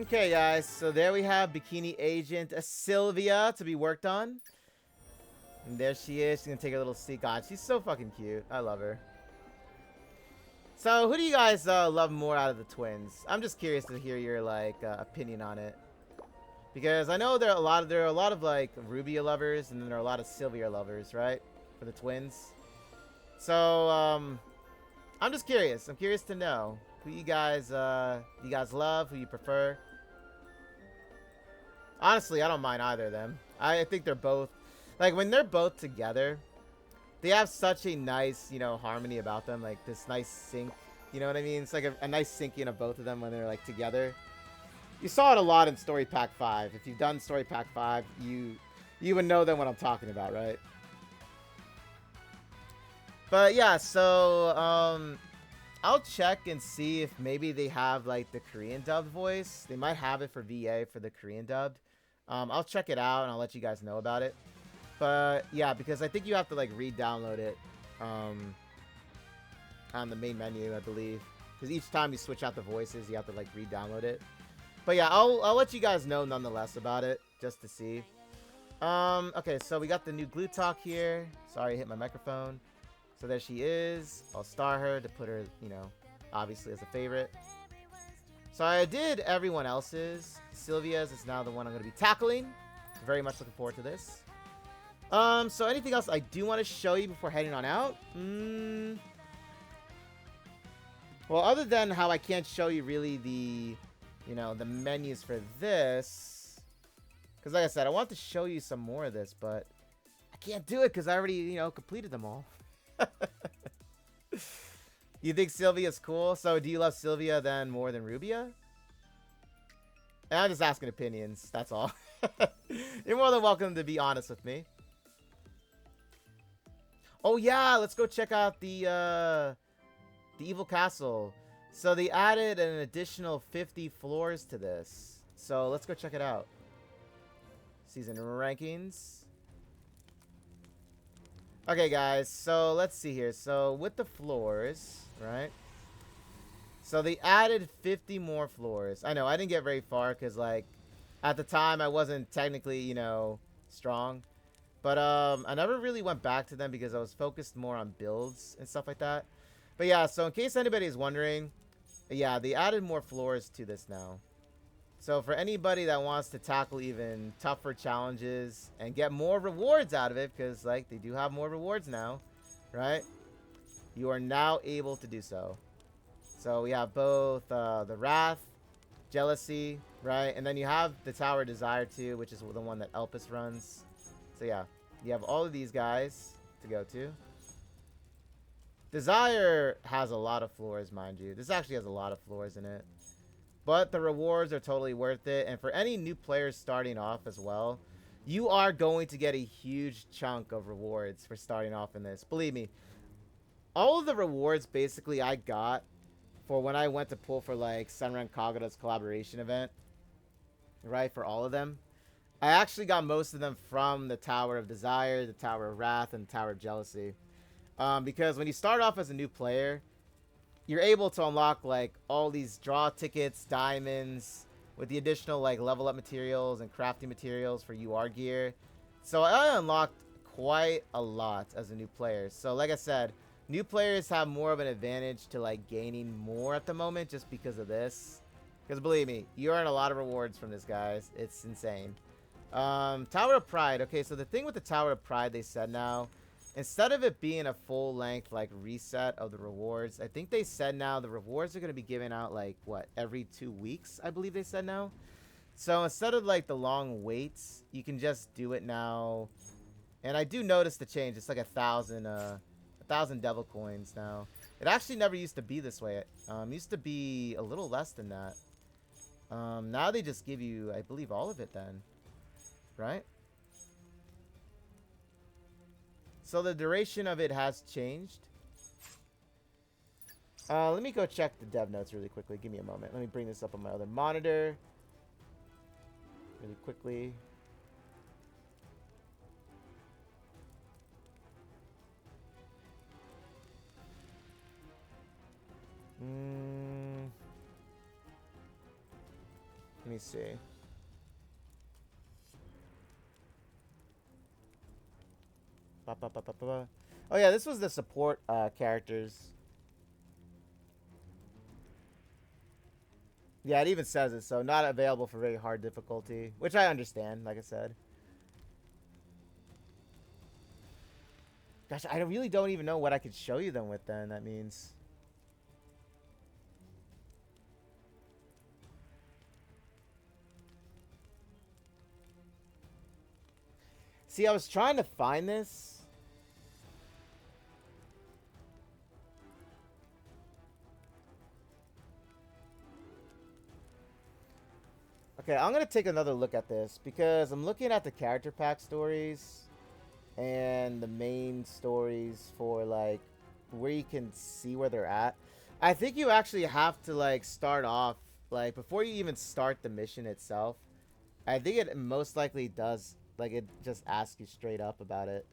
Okay, guys, so there we have Bikini Agent Sylvia to be worked on. And there she is. She's gonna take a little seat. God, she's so fucking cute. I love her. So, who do you guys love more out of the twins? I'm just curious to hear your opinion on it, because I know there are a lot of like Rubia lovers, and then there are a lot of Sylvia lovers, right? For the twins. So, I'm just curious. I'm curious to know who you guys love, who you prefer. Honestly, I don't mind either of them. I think they're both, like, when they're both together, they have such a nice, harmony about them. Like, this nice sync. You know what I mean? It's like a nice syncing of both of them when they're, like, together. You saw it a lot in Story Pack 5. If you've done Story Pack 5, you would know then what I'm talking about, right? But, yeah, so, I'll check and see if maybe they have, like, the Korean dubbed voice. They might have it for VA for the Korean dubbed. I'll check it out, and I'll let you guys know about it. But, yeah, because I think you have to, like, re-download it on the main menu, I believe. Because each time you switch out the voices, you have to, like, re-download it. But, yeah, I'll let you guys know nonetheless about it, just to see. Okay, so we got the new Glue Talk here. Sorry, I hit my microphone. So there she is. I'll star her to put her, obviously as a favorite. So I did everyone else's. Sylvia's is now the one I'm going to be tackling. Very much looking forward to this. So anything else I do want to show you before heading on out? Well, other than how I can't show you really the, the menus for this. Because like I said, I want to show you some more of this, but I can't do it because I already, completed them all. You think Sylvia's cool? So do you love Sylvia then more than Rubia? And I'm just asking opinions. That's all. You're more than welcome to be honest with me. Oh yeah, let's go check out the Evil Castle. So they added an additional 50 floors to this. So let's go check it out. Season rankings. Okay, guys, so let's see here. So with the floors, right? So they added 50 more floors. I know, I didn't get very far because, like, at the time I wasn't technically, strong. But I never really went back to them because I was focused more on builds and stuff like that. But yeah, so in case anybody is wondering, yeah, they added more floors to this now. So for anybody that wants to tackle even tougher challenges and get more rewards out of it, because, like, they do have more rewards now, right? You are now able to do so. So we have both the Wrath, Jealousy, right? And then you have the Tower Desire too, which is the one that Elpis runs. So yeah, you have all of these guys. to go to. Desire has a lot of floors, mind you. This actually has a lot of floors in it. But the rewards are totally worth it. And for any new players starting off as well, you are going to get a huge chunk of rewards for starting off in this. Believe me, all of the rewards basically I got for when I went to pull for like Senran Kagura's collaboration event, right, for all of them, I actually got most of them from the Tower of Desire, the Tower of Wrath, and the Tower of Jealousy. Because when you start off as a new player, you're able to unlock like all these draw tickets, diamonds, with the additional like level up materials and crafting materials for UR gear. So I unlocked quite a lot as a new player. So like I said, new players have more of an advantage to like gaining more at the moment just because of this. Because believe me, you earn a lot of rewards from this, guys. It's insane. Tower of Pride. Okay, so the thing with the Tower of Pride, they said now, instead of it being a full length like reset of the rewards, I think they said now the rewards are going to be given out like what, every 2 weeks, I believe they said now. So instead of like the long waits, you can just do it now. And I do notice the change. It's like 1,000 devil coins now. It actually never used to be this way. It used to be a little less than that. Now they just give you, I believe, all of it then, right? So the duration of it has changed. Let me go check the dev notes really quickly. Give me a moment. Let me bring this up on my other monitor really quickly. Let me see. Oh yeah, this was the support characters. Yeah, it even says it. So not available for very hard difficulty, which I understand, like I said. Gosh, I really don't even know what I could show you them with then. That means... See, I was trying to find this. Okay, I'm going to take another look at this because I'm looking at the character pack stories and the main stories for like where you can see where they're at. I think you actually have to like start off like before you even start the mission itself. I think it most likely does, like, it just asks you straight up about it.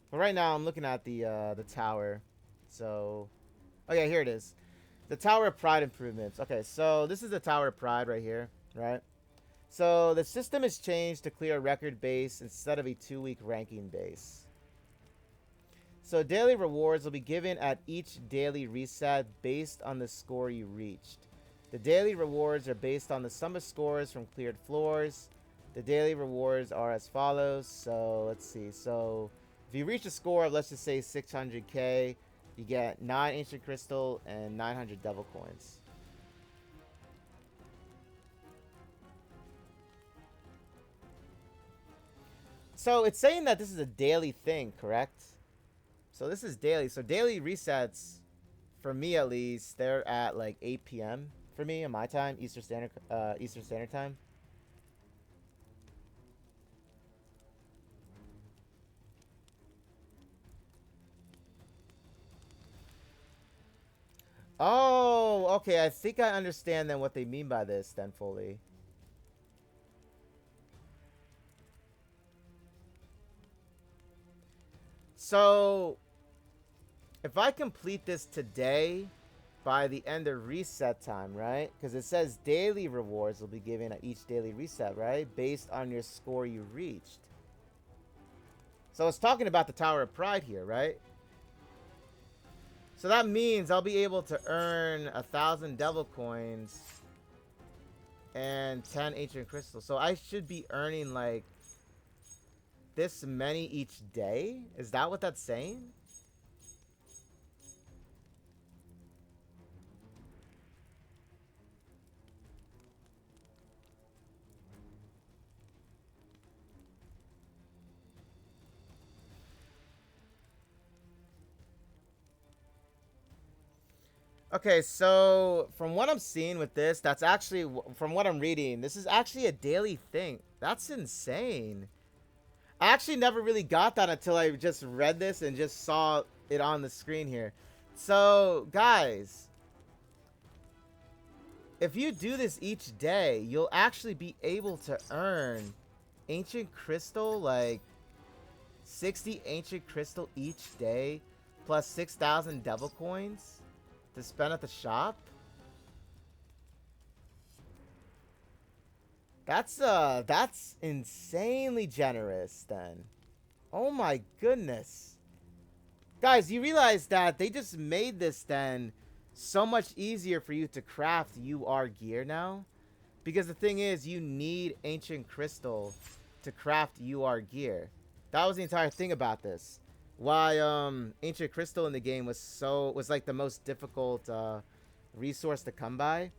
But right now I'm looking at the tower. So, oh yeah, here it is. The Tower of Pride improvements. Okay, so this is the Tower of Pride right here, right? So the system is changed to clear a record base instead of a 2-week ranking base. So daily rewards will be given at each daily reset based on the score you reached. The daily rewards are based on the sum of scores from cleared floors. The daily rewards are as follows. So let's see. So if you reach a score of, let's just say 600k, you get 9 ancient crystal and 900 devil coins. So it's saying that this is a daily thing, correct? So this is daily. So daily resets, for me at least, they're at like 8 p.m. for me in my time, Eastern Standard Time. Oh, okay. I think I understand then what they mean by this then fully. So if I complete this today by the end of reset time, right? Because it says daily rewards will be given at each daily reset, right? Based on your score you reached. So it's talking about the Tower of Pride here, right? So that means I'll be able to earn 1,000 devil coins and 10 ancient crystals. So I should be earning like this many each day? Is that what that's saying? Okay, so from what I'm seeing with this, that's actually, from what I'm reading, this is actually a daily thing. That's insane. I actually never really got that until I just read this and just saw it on the screen here. So, guys, if you do this each day, you'll actually be able to earn ancient crystal, like 60 ancient crystal each day, plus 6,000 devil coins to spend at the shop. That's insanely generous then. Oh my goodness. Guys, you realize that they just made this then so much easier for you to craft UR gear now? Because the thing is, you need ancient crystal to craft UR gear. That was the entire thing about this. Why ancient crystal in the game was like the most difficult resource to come by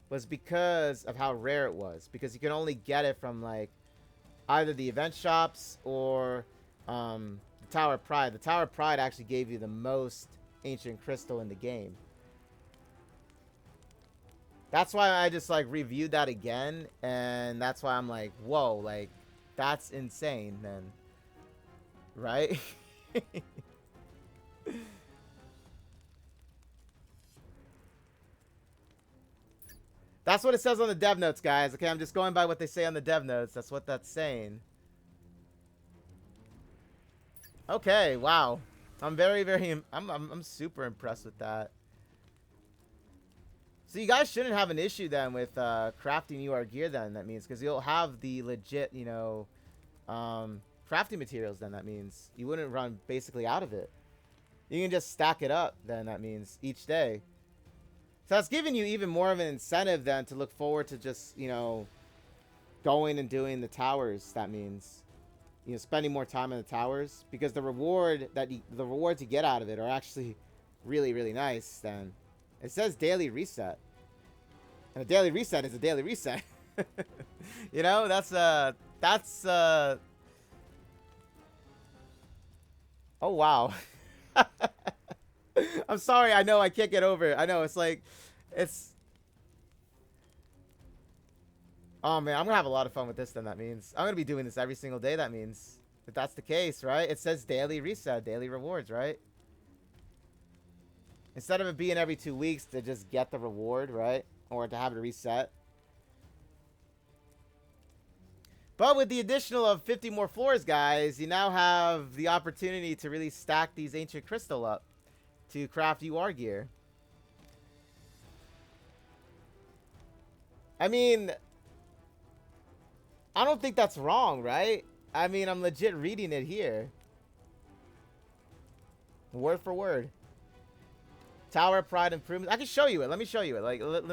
was because of how rare it was. Because you can only get it from like either the event shops or the Tower of Pride. The Tower of Pride actually gave you the most ancient crystal in the game. That's why I just like reviewed that again, and that's why I'm like, whoa, like that's insane then. Right? That's what it says on the dev notes, guys. Okay, I'm just going by what they say on the dev notes. That's what that's saying. Okay, wow. I'm I'm super impressed with that. So you guys shouldn't have an issue then with crafting UR gear then, that means, because you'll have the legit, you know, crafting materials then, that means. You wouldn't run basically out of it. You can just stack it up then, that means, each day. So that's giving you even more of an incentive then to look forward to just, you know, going and doing the towers, that means. You know, spending more time in the towers, because the rewards you get out of it are actually really, really nice then. It says daily reset. And a daily reset is a daily reset. You know, that's oh wow. I'm sorry, I know I can't get over it. I know it's like it's oh man, I'm gonna have a lot of fun with this then, that means. I'm gonna be doing this every single day, that means. If that's the case, right? It says daily reset, daily rewards, right? Instead of it being every 2 weeks to just get the reward, right? Or to have it reset. But with the additional of 50 more floors, guys, you now have the opportunity to really stack these ancient crystal up to craft UR gear. I mean, I don't think that's wrong, right? I mean, I'm legit reading it here. Word for word. Tower of Pride improvements. I can show you it. Let me show you it. Like, let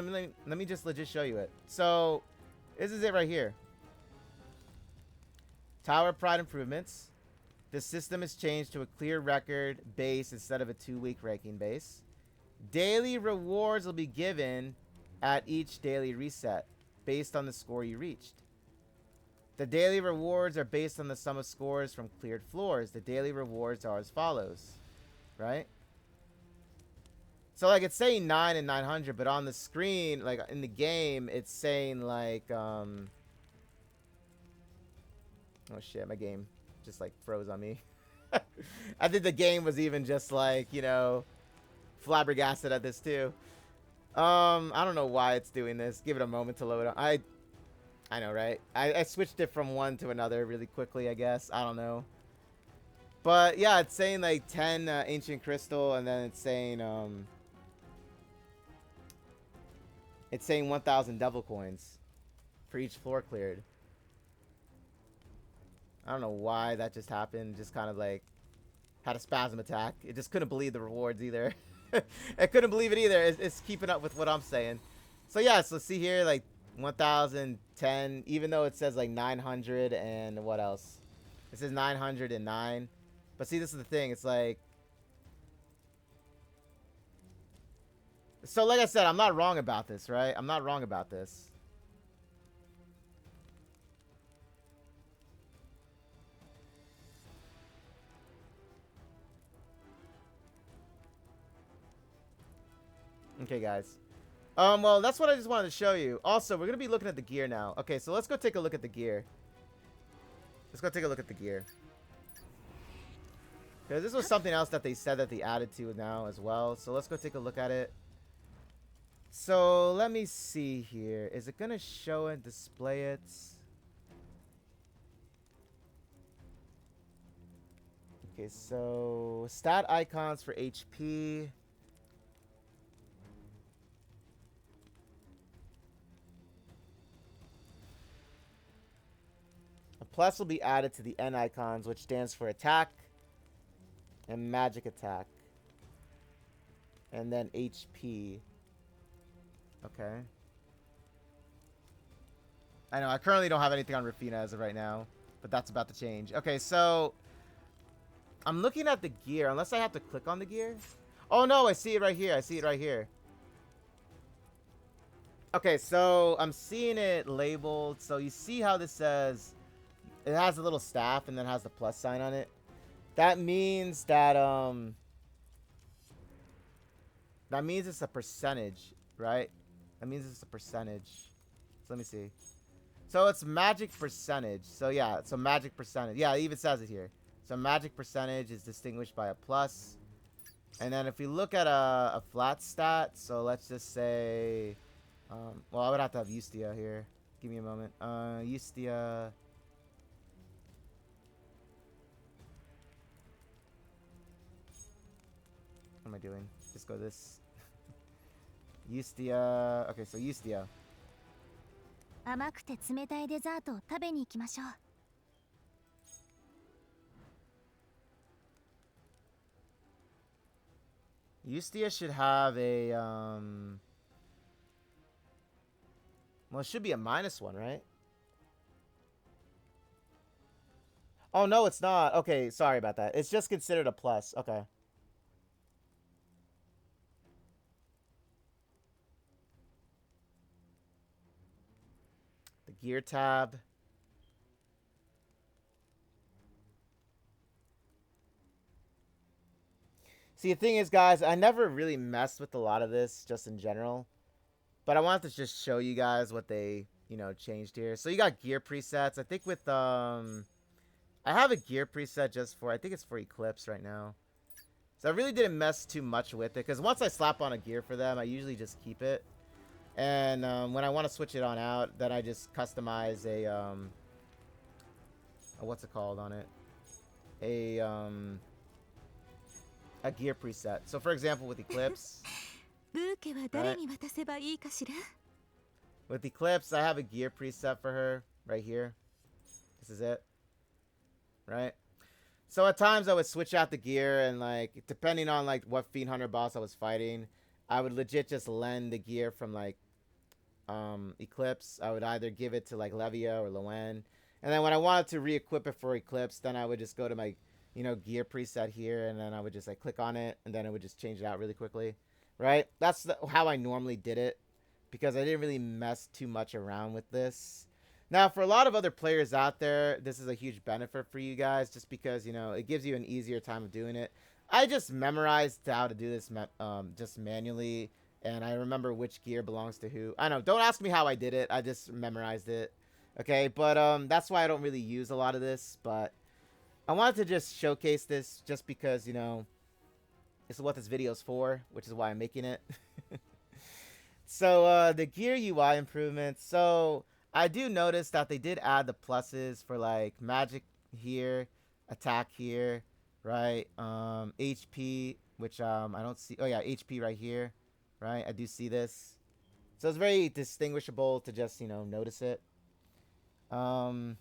me just legit show you it. So, this is it right here. Tower of Pride improvements. The system is changed to a clear record base instead of a 2-week ranking base. Daily rewards will be given at each daily reset based on the score you reached. The daily rewards are based on the sum of scores from cleared floors. The daily rewards are as follows, right? So like it's saying 9 and 900, but on the screen, like in the game, it's saying like oh shit, my game just like froze on me. I think the game was even just like, you know, flabbergasted at this too. I don't know why it's doing this. Give it a moment to load up. I know, right? I switched it from one to another really quickly, I guess. I don't know. But yeah, it's saying like 10 ancient crystal, and then it's saying 1,000 devil coins for each floor cleared. I don't know why that just happened. Just kind of like had a spasm attack. It just couldn't believe the rewards either. I couldn't believe it either. It's keeping up with what I'm saying. So yeah, so see here, like 1,010, even though it says like 900 and what else? It says 909. But see, this is the thing. It's like, so like I said, I'm not wrong about this, right? I'm not wrong about this. Okay, guys. Well, that's what I just wanted to show you. Also, we're gonna be looking at the gear now. Okay, so let's go take a look at the gear. Let's go take a look at the gear. Because this was something else that they said that they added to now as well. So let's go take a look at it. So let me see here. Is it gonna show and display it? Okay, so stat icons for HP. A plus will be added to the N icons, which stands for attack and magic attack. And then HP. Okay. I know, I currently don't have anything on Rafina as of right now, but that's about to change. Okay, so I'm looking at the gear, unless I have to click on the gear. Oh no, I see it right here. I see it right here. Okay, so I'm seeing it labeled. So you see how this says, it has a little staff and then has the plus sign on it. That means that it's a percentage, right? That means it's a percentage. So let me see. So it's magic percentage. So yeah, so magic percentage. Yeah, it even says it here. So magic percentage is distinguished by a plus. And then if we look at a flat stat, so let's just say, well, I would have to have Ustia here. Give me a moment. Ustia. What am I doing? Just go this. Ustia. Okay, so Ustia. 甘くて冷たいデザートを食べに行きましょう。Ustia should have a, well, it should be a -1, right? Oh, no, it's not. Okay, sorry about that. It's just considered a plus. Okay. The gear tab. See, the thing is, guys, I never really messed with a lot of this, just in general. But I wanted to just show you guys what they, you know, changed here. So you got gear presets. I think with, I have a gear preset just for, I think it's for Eclipse right now. So I really didn't mess too much with it, because once I slap on a gear for them, I usually just keep it. And when I want to switch it on out, then I just customize a what's it called on it? A gear preset. So for example, with Eclipse, right? With Eclipse, I have a gear preset for her right here. This is it, right? So at times I would switch out the gear, and like depending on like what Fiend Hunter boss I was fighting, I would legit just lend the gear from like Eclipse. I would either give it to like Levia or Loen, and then when I wanted to re-equip it for Eclipse, then I would just go to my, you know, gear preset here, and then I would just like click on it, and then it would just change it out really quickly, right? That's how I normally did it, because I didn't really mess too much around with this. Now, for a lot of other players out there, this is a huge benefit for you guys, just because, you know, it gives you an easier time of doing it. I just memorized how to do this just manually, and I remember which gear belongs to who. I know, don't ask me how I did it. I just memorized it. Okay, but that's why I don't really use a lot of this, but I wanted to just showcase this just because, you know, this is what this video is for, which is why I'm making it. So, the gear UI improvements. So, I do notice that they did add the pluses for, like, magic here, attack here, right? HP, which, I don't see. Oh, yeah, HP right here, right? I do see this. So, it's very distinguishable to just, you know, notice it. So,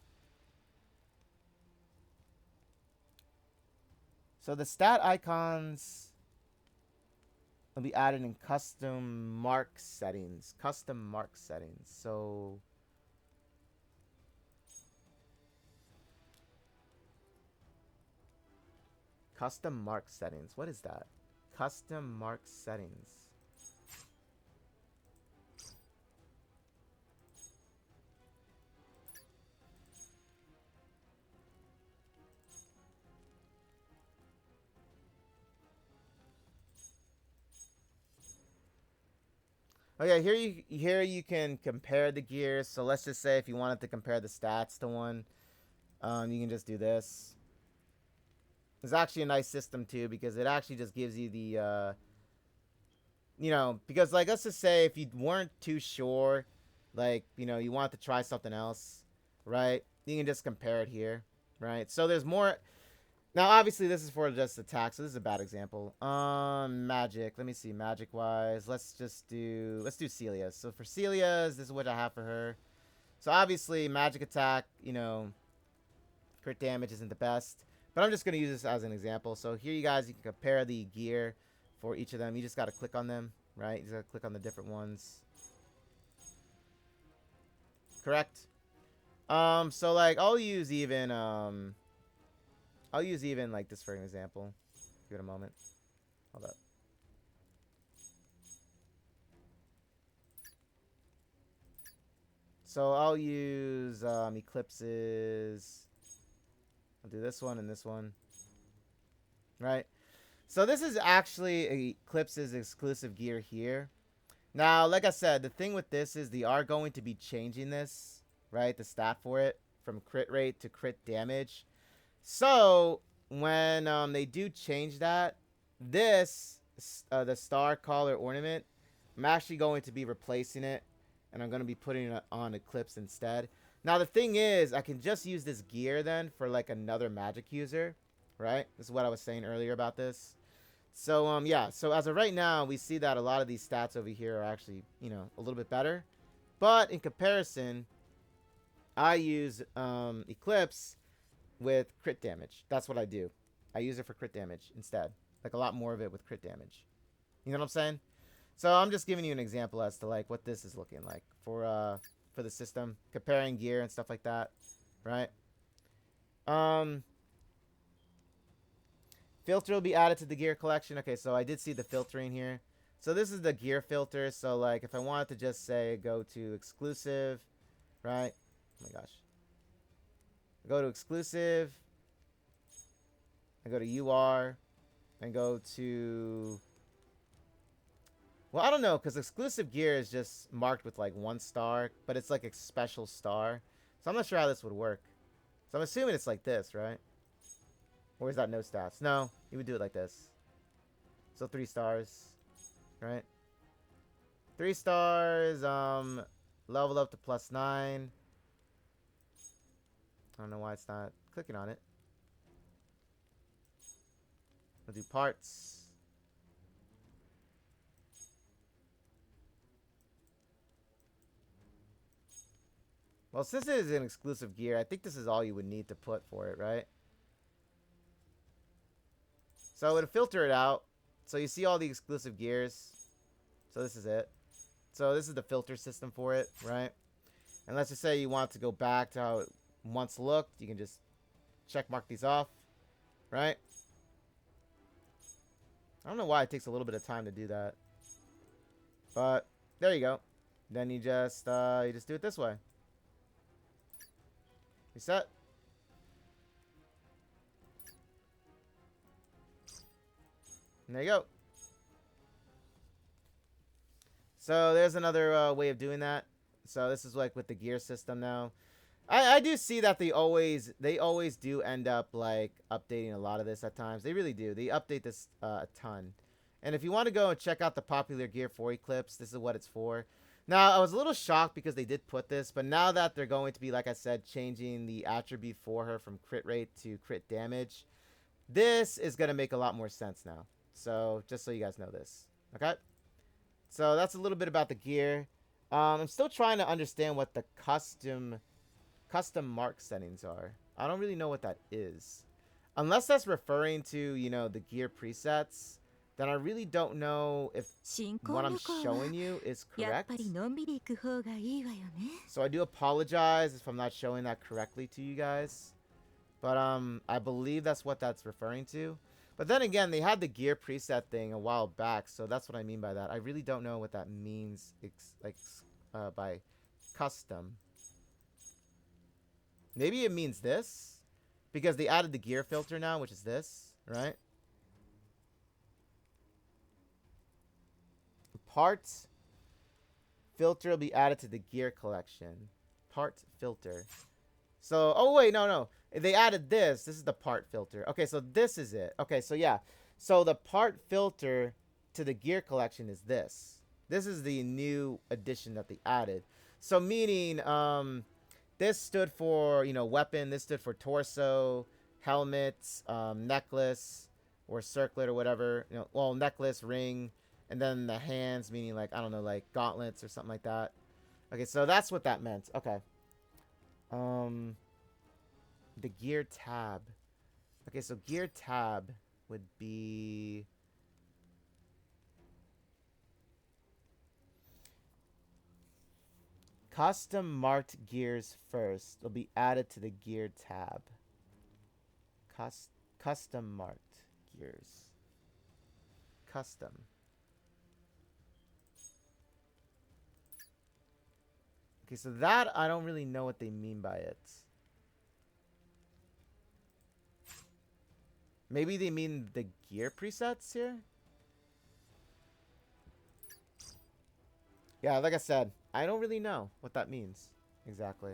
the stat icons will be added in custom mark settings. Custom mark settings. So custom mark settings. What is that? Custom mark settings. Oh yeah, here you can compare the gears. So let's just say if you wanted to compare the stats to one, you can just do this. It's actually a nice system too because it actually just gives you the because like let's just say if you weren't too sure, like you want to try something else, right? You can just compare it here, right? So there's more. Now obviously this is for just attack, so this is a bad example. Magic. Let me see, magic wise. Let's do Celia's. So for Celia's, this is what I have for her. So obviously magic attack, crit damage isn't the best. But I'm just gonna use this as an example. So here you guys, you can compare the gear for each of them. You just gotta click on them, right? You just gotta click on the different ones. Correct? So like I'll use even like this for an example. Give it a moment. Hold up. So I'll use eclipses. I'll do this one and this one. Right? So this is actually Eclipse's exclusive gear here. Now, like I said, the thing with this is they are going to be changing this, right? The stat for it from crit rate to crit damage. So when they do change that, this the star collar ornament, I'm actually going to be replacing it, and I'm going to be putting it on Eclipse instead. Now the thing is, I can just use this gear then for like another magic user, right? This is what I was saying earlier about this. So yeah, so as of right now, we see that a lot of these stats over here are actually, a little bit better. But in comparison, I use Eclipse with crit damage. That's what I do. I use it for crit damage instead. Like a lot more of it with crit damage. You know what I'm saying? So I'm just giving you an example as to like what this is looking like for the system, comparing gear and stuff like that, right? Filter will be added to the gear collection. Okay, so I did see the filtering here. So this is the gear filter. So like if I wanted to just say go to exclusive, right? Oh my gosh. I go to exclusive. I go to UR and go to, well, I don't know, because exclusive gear is just marked with like 1 star, but it's like a special star. So I'm not sure how this would work. So I'm assuming it's like this, right? Or is that no stats? No, you would do it like this. So 3 stars, right? 3 stars, level up to +9. I don't know why it's not clicking on it. We'll do parts. Well, since it is an exclusive gear, I think this is all you would need to put for it, right? So it would filter it out. So you see all the exclusive gears. So this is it. So this is the filter system for it, right? And let's just say you want to go back to how it once looked. You can just check mark these off, right? I don't know why it takes a little bit of time to do that. But there you go. Then you just do it this way. Reset. And there you go. So there's another way of doing that. So this is like with the gear system now. I do see that they always do end up like updating a lot of this at times. They really do. They update this a ton. And if you want to go and check out the popular gear for Eclipse, this is what it's for. Now, I was a little shocked because they did put this, but now that they're going to be, like I said, changing the attribute for her from crit rate to crit damage, this is going to make a lot more sense now. So, just so you guys know this. Okay? So, that's a little bit about the gear. I'm still trying to understand what the custom mark settings are. I don't really know what that is. Unless that's referring to, the gear presets, then I really don't know if what I'm showing you is correct. So I do apologize if I'm not showing that correctly to you guys. But I believe that's what that's referring to. But then again, they had the gear preset thing a while back, so that's what I mean by that. I really don't know what that means by custom. Maybe it means this, because they added the gear filter now, which is this, right? Parts. filter will be added to the gear collection. Part filter. So, oh wait, no. They added this. This is the part filter. Okay, so this is it. Okay, so yeah. So the part filter to the gear collection is this. This is the new addition that they added. So meaning, this stood for, weapon. This stood for torso, helmets, necklace, or circlet or whatever. Necklace, ring, and then the hands, meaning like, I don't know, like gauntlets or something like that. Okay, so that's what that meant. Okay. The gear tab. Okay, so gear tab would be... Custom marked gears first will be added to the gear tab. Custom marked gears. Custom. Okay, so that I don't really know what they mean by it. Maybe they mean the gear presets here? Yeah, like I said, I don't really know what that means exactly.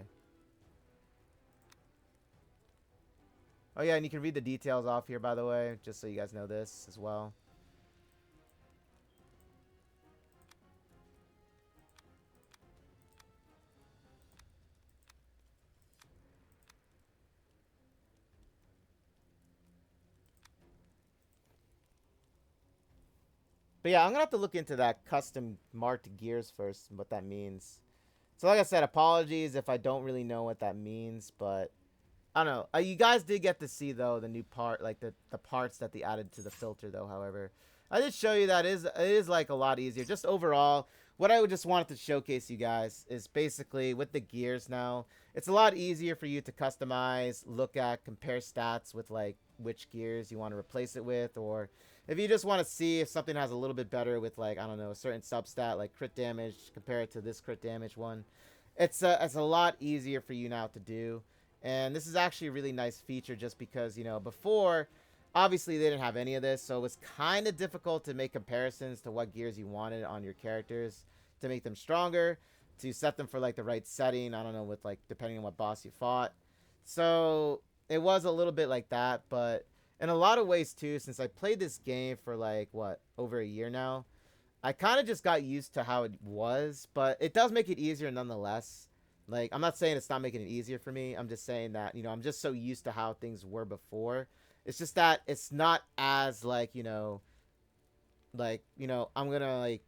Oh yeah, and you can read the details off here, by the way, just so you guys know this as well. But yeah, I'm gonna have to look into that custom marked gears first and what that means. So like I said, apologies if I don't really know what that means, but I don't know. You guys did get to see though the new part, like the parts that they added to the filter though. However, I did show you that it is like a lot easier. Just overall, what I would just wanted to showcase you guys is basically with the gears now, it's a lot easier for you to customize, look at, compare stats with like which gears you want to replace it with, or if you just want to see if something has a little bit better with like, I don't know, a certain substat like crit damage, compare it to this crit damage one. It's a lot easier for you now to do. And this is actually a really nice feature just because, before, obviously they didn't have any of this. So it was kind of difficult to make comparisons to what gears you wanted on your characters to make them stronger, to set them for like the right setting. I don't know, with like, depending on what boss you fought. So it was a little bit like that, but in a lot of ways too, since I played this game for like, over a year now, I kind of just got used to how it was, but it does make it easier nonetheless. Like, I'm not saying it's not making it easier for me. I'm just saying that, I'm just so used to how things were before. It's just that it's not as like, I'm gonna like,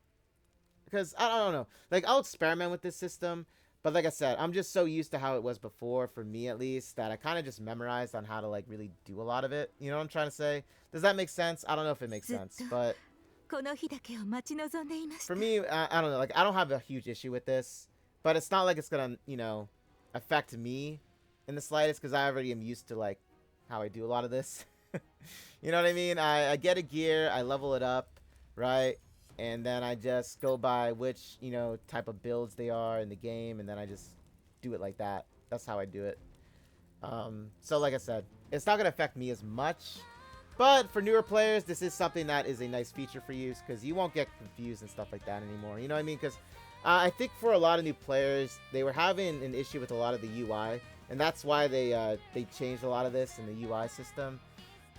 because I don't know, like I'll experiment with this system, but like I said, I'm just so used to how it was before, for me at least, that I kind of just memorized on how to like really do a lot of it. You know what I'm trying to say? Does that make sense? I don't know if it makes sense, but for me, I don't know, like I don't have a huge issue with this, but it's not like it's gonna, affect me in the slightest, because I already am used to like how I do a lot of this. You know what I mean? I get a gear, I level it up, right? And then I just go by which, type of builds they are in the game, and then I just do it like that. That's how I do it. So like I said, it's not going to affect me as much. But for newer players, this is something that is a nice feature for you, because you won't get confused and stuff like that anymore. You know what I mean? Because I think for a lot of new players, they were having an issue with a lot of the UI. And that's why they changed a lot of this in the UI system.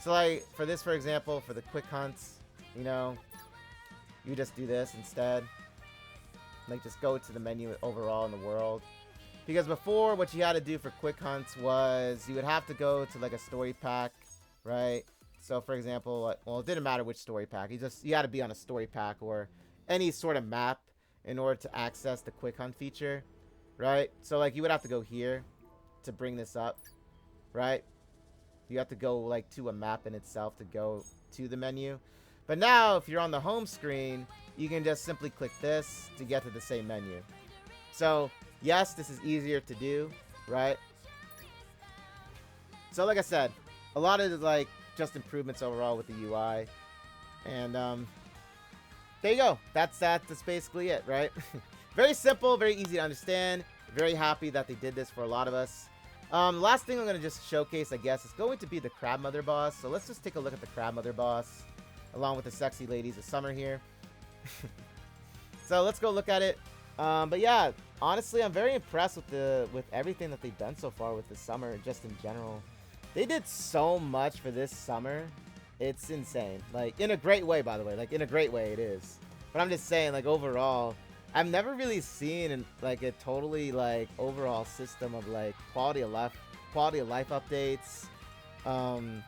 So like, for this, for example, for the quick hunts, you just do this instead. Like, just go to the menu overall in the world. Because before, what you had to do for quick hunts was you would have to go to like a story pack, right? So for example, well, it didn't matter which story pack. You had to be on a story pack or any sort of map in order to access the quick hunt feature, right? So like, you would have to go here to bring this up, right? You have to go like to a map in itself to go to the menu. But now, if you're on the home screen, you can just simply click this to get to the same menu. So, yes, this is easier to do, right? So, like I said, a lot of, like, just improvements overall with the UI. And, there you go. That's basically it, right? Very simple, very easy to understand. Very happy that they did this for a lot of us. Last thing I'm going to just showcase, I guess, is going to be the Crabmother boss. So, let's just take a look at the Crabmother boss, along with the sexy ladies of summer here. So let's go look at it. But yeah, honestly, I'm very impressed with everything that they've done so far with the summer, just in general. They did so much for this summer. It's insane. Like, in a great way, by the way. Like, in a great way, it is. But I'm just saying, like, overall, I've never really seen, like, a totally, like, overall system of, like, quality of life updates, and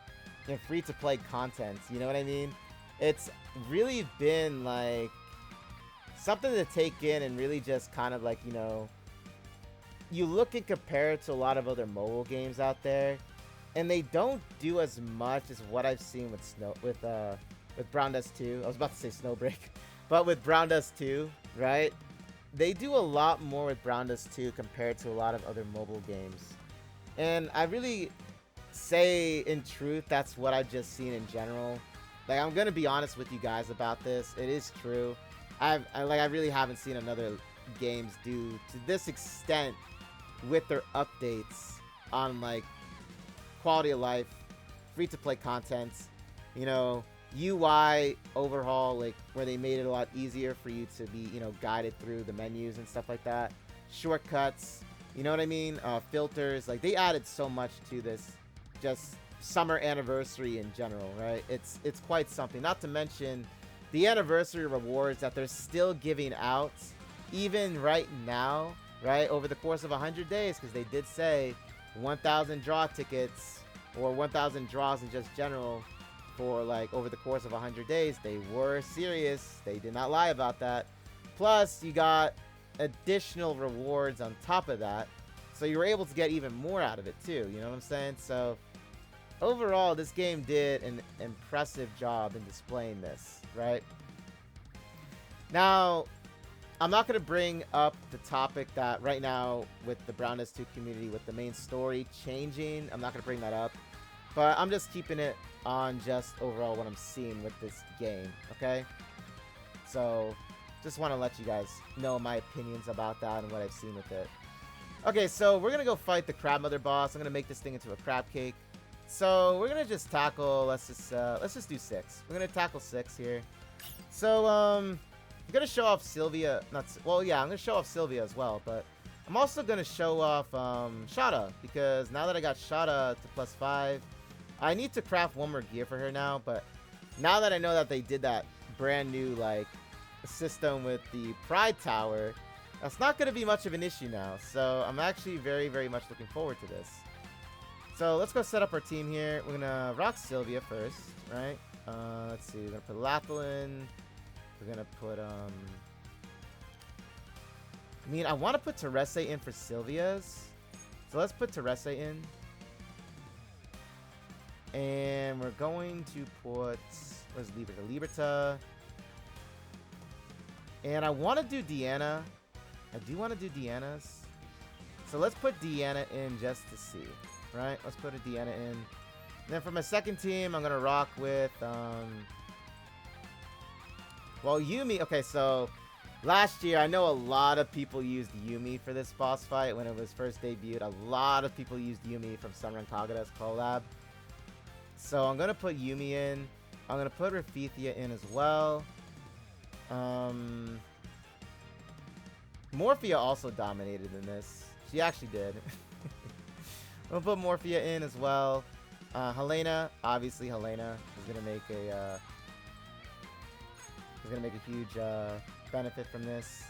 free-to-play content. You know what I mean? It's really been, like, something to take in and really just kind of, like, you know, you look and compare it to a lot of other mobile games out there, and they don't do as much as what I've seen with Brown Dust 2. I was about to say Snowbreak, but with Brown Dust 2, right? They do a lot more with Brown Dust 2 compared to a lot of other mobile games. And I really say, in truth, that's what I've just seen in general. Like, I'm gonna be honest with you guys about this. It is true. I really haven't seen another games do to this extent with their updates on, like, quality of life, free to play content, you know, UI overhaul, like, where they made it a lot easier for you to be, you know, guided through the menus and stuff like that. Shortcuts, you know what I mean? Filters, like, they added so much to this just summer anniversary in general, right? It's quite something. Not to mention the anniversary rewards that they're still giving out even right now, right? Over the course of 100 days, because they did say 1,000 draw tickets or 1,000 draws in just general for, like, over the course of 100 days. They were serious. They did not lie about that. Plus, you got additional rewards on top of that, so you were able to get even more out of it too. You know what I'm saying? So overall, this game did an impressive job in displaying this, right? Now, I'm not going to bring up the topic that right now with the Brown Dust 2 community, with the main story changing, I'm not going to bring that up. But I'm just keeping it on just overall what I'm seeing with this game, okay? So, just want to let you guys know my opinions about that and what I've seen with it. Okay, so we're going to go fight the Crabmother boss. I'm going to make this thing into a crab cake. So, we're going to just tackle, let's just do 6. We're going to tackle 6 here. So, I'm going to show off Sylvia, I'm going to show off Sylvia as well, but I'm also going to show off Schera, because now that I got Schera to +5, I need to craft one more gear for her now, but now that I know that they did that brand new, like, system with the Pride Tower, that's not going to be much of an issue now, so I'm actually very, very much looking forward to this. So let's go set up our team here. We're going to rock Sylvia first, right? Let's see, we're going to put Lathlin. We're going to put, I mean, I want to put Teresse in for Sylvia's. So let's put Teresse in. And we're going to put, where's Liberta? Liberta. And I want to do Deanna. I do want to do Deanna's. So let's put Deanna in just to see, right? Let's put a Deanna in. And then for my second team, I'm going to rock with, well, Yumi. Okay, so last year, I know a lot of people used Yumi for this boss fight when it was first debuted. A lot of people used Yumi from Sunrun Kagura's collab. So I'm going to put Yumi in. I'm going to put Rafithia in as well. Morphia also dominated in this. She actually did. We'll put Morphia in as well. Helena, obviously Helena is going to make a huge benefit from this.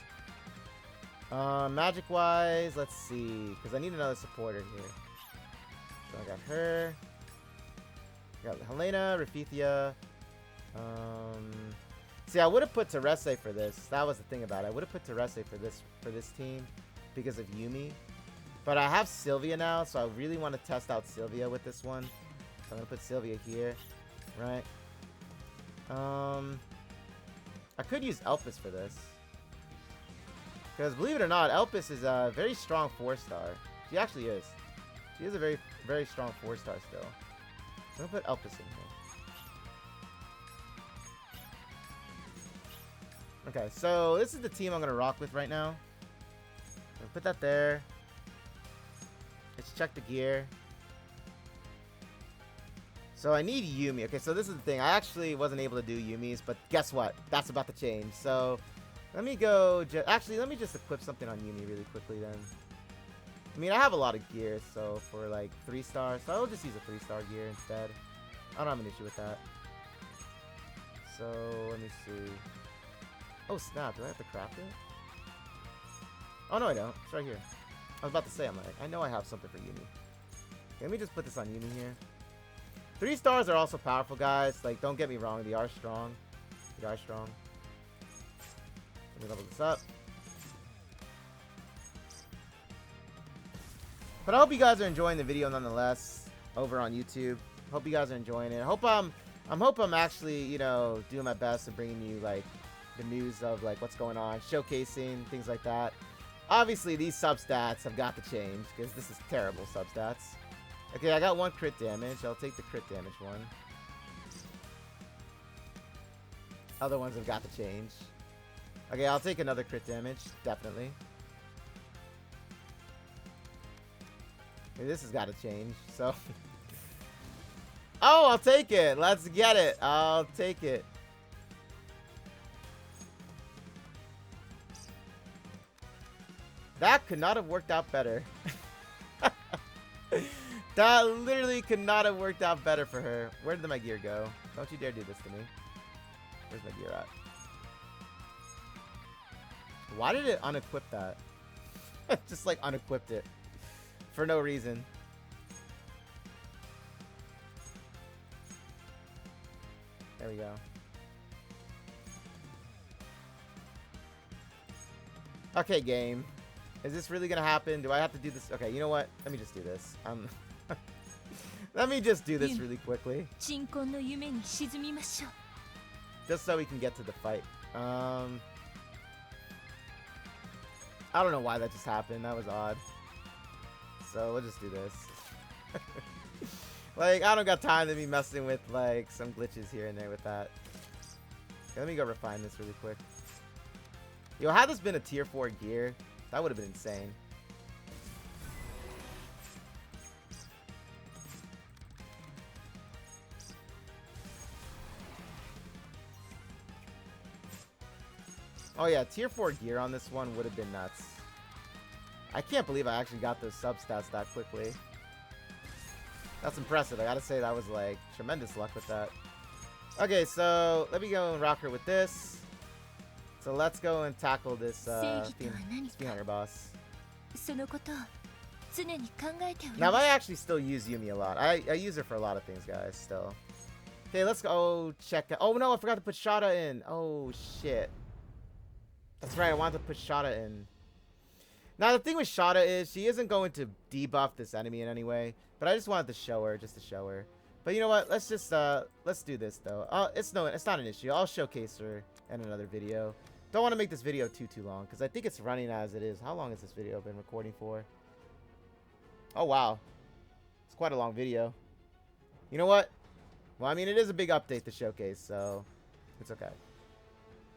Magic wise, let's see, because I need another supporter here. So I got her. I got Helena, Rafithia. See, I would have put Teresse for this. That was the thing about it. I would have put Teresse for this team because of Yumi. But I have Sylvia now, so I really want to test out Sylvia with this one. So I'm gonna put Sylvia here, right? I could use Elpis for this. Because believe it or not, Elpis is a very strong 4-star. She actually is. She is a very, very strong 4-star still. I'm gonna put Elpis in here. Okay, so this is the team I'm gonna rock with right now. I'm gonna put that there. Let's check the gear. So I need Yumi. Okay, so this is the thing. I actually wasn't able to do Yumi's, but guess what? That's about to change. So Let me go. Actually, let me just equip something on Yumi really quickly then. I mean, I have a lot of gear, so for like 3 stars, so I'll just use a 3-star gear instead. I don't have an issue with that. So let me see. Oh snap! Do I have to craft it? Oh no, I don't. It's right here. I was about to say, I'm like, I know I have something for Yumi. Okay, let me just put this on Yumi here. 3 stars are also powerful, guys. Like, don't get me wrong, they are strong. They are strong. Let me level this up. But I hope you guys are enjoying the video nonetheless over on YouTube. Hope you guys are enjoying it. I hope I'm actually, you know, doing my best and bringing you like the news of like what's going on, showcasing things like that. Obviously, these substats have got to change because this is terrible substats. Okay, I got 1 crit damage. I'll take the crit damage one. Other ones have got to change. Okay, I'll take another crit damage, definitely. Okay, this has got to change, so... Oh, I'll take it! Let's get it! I'll take it. That could not have worked out better. That literally could not have worked out better for her. Where did my gear go? Don't you dare do this to me. Where's my gear at? Why did it unequip that? Just like unequipped it. For no reason. There we go. Okay, game. Is this really gonna happen? Do I have to do this? Okay, you know what? Let me just do this. Let me just do this really quickly. Just so we can get to the fight. I don't know why that just happened. That was odd. So we'll just do this. Like, I don't got time to be messing with like some glitches here and there with that. Okay, let me go refine this really quick. Yo, had this been a tier 4 gear, that would have been insane. Oh yeah, tier 4 gear on this one would have been nuts. I can't believe I actually got those substats that quickly. That's impressive. I gotta say that was like tremendous luck with that. Okay, so let me go and rock her with this. So let's go and tackle this Speed Hunter boss. Now I actually still use Yumi a lot. I use her for a lot of things, guys, still. Okay, let's go check out. Oh no, I forgot to put Schera in. Oh shit. That's right, I wanted to put Schera in. Now the thing with Schera is she isn't going to debuff this enemy in any way, but I just wanted to show her, just to show her. But you know what? Let's just let's do this though. It's not an issue. I'll showcase her in another video. Don't want to make this video too long because I think it's running as it is. How long has this video been recording for? Oh wow, it's quite a long video. You know what? Well, I mean, it is a big update to showcase, so it's okay.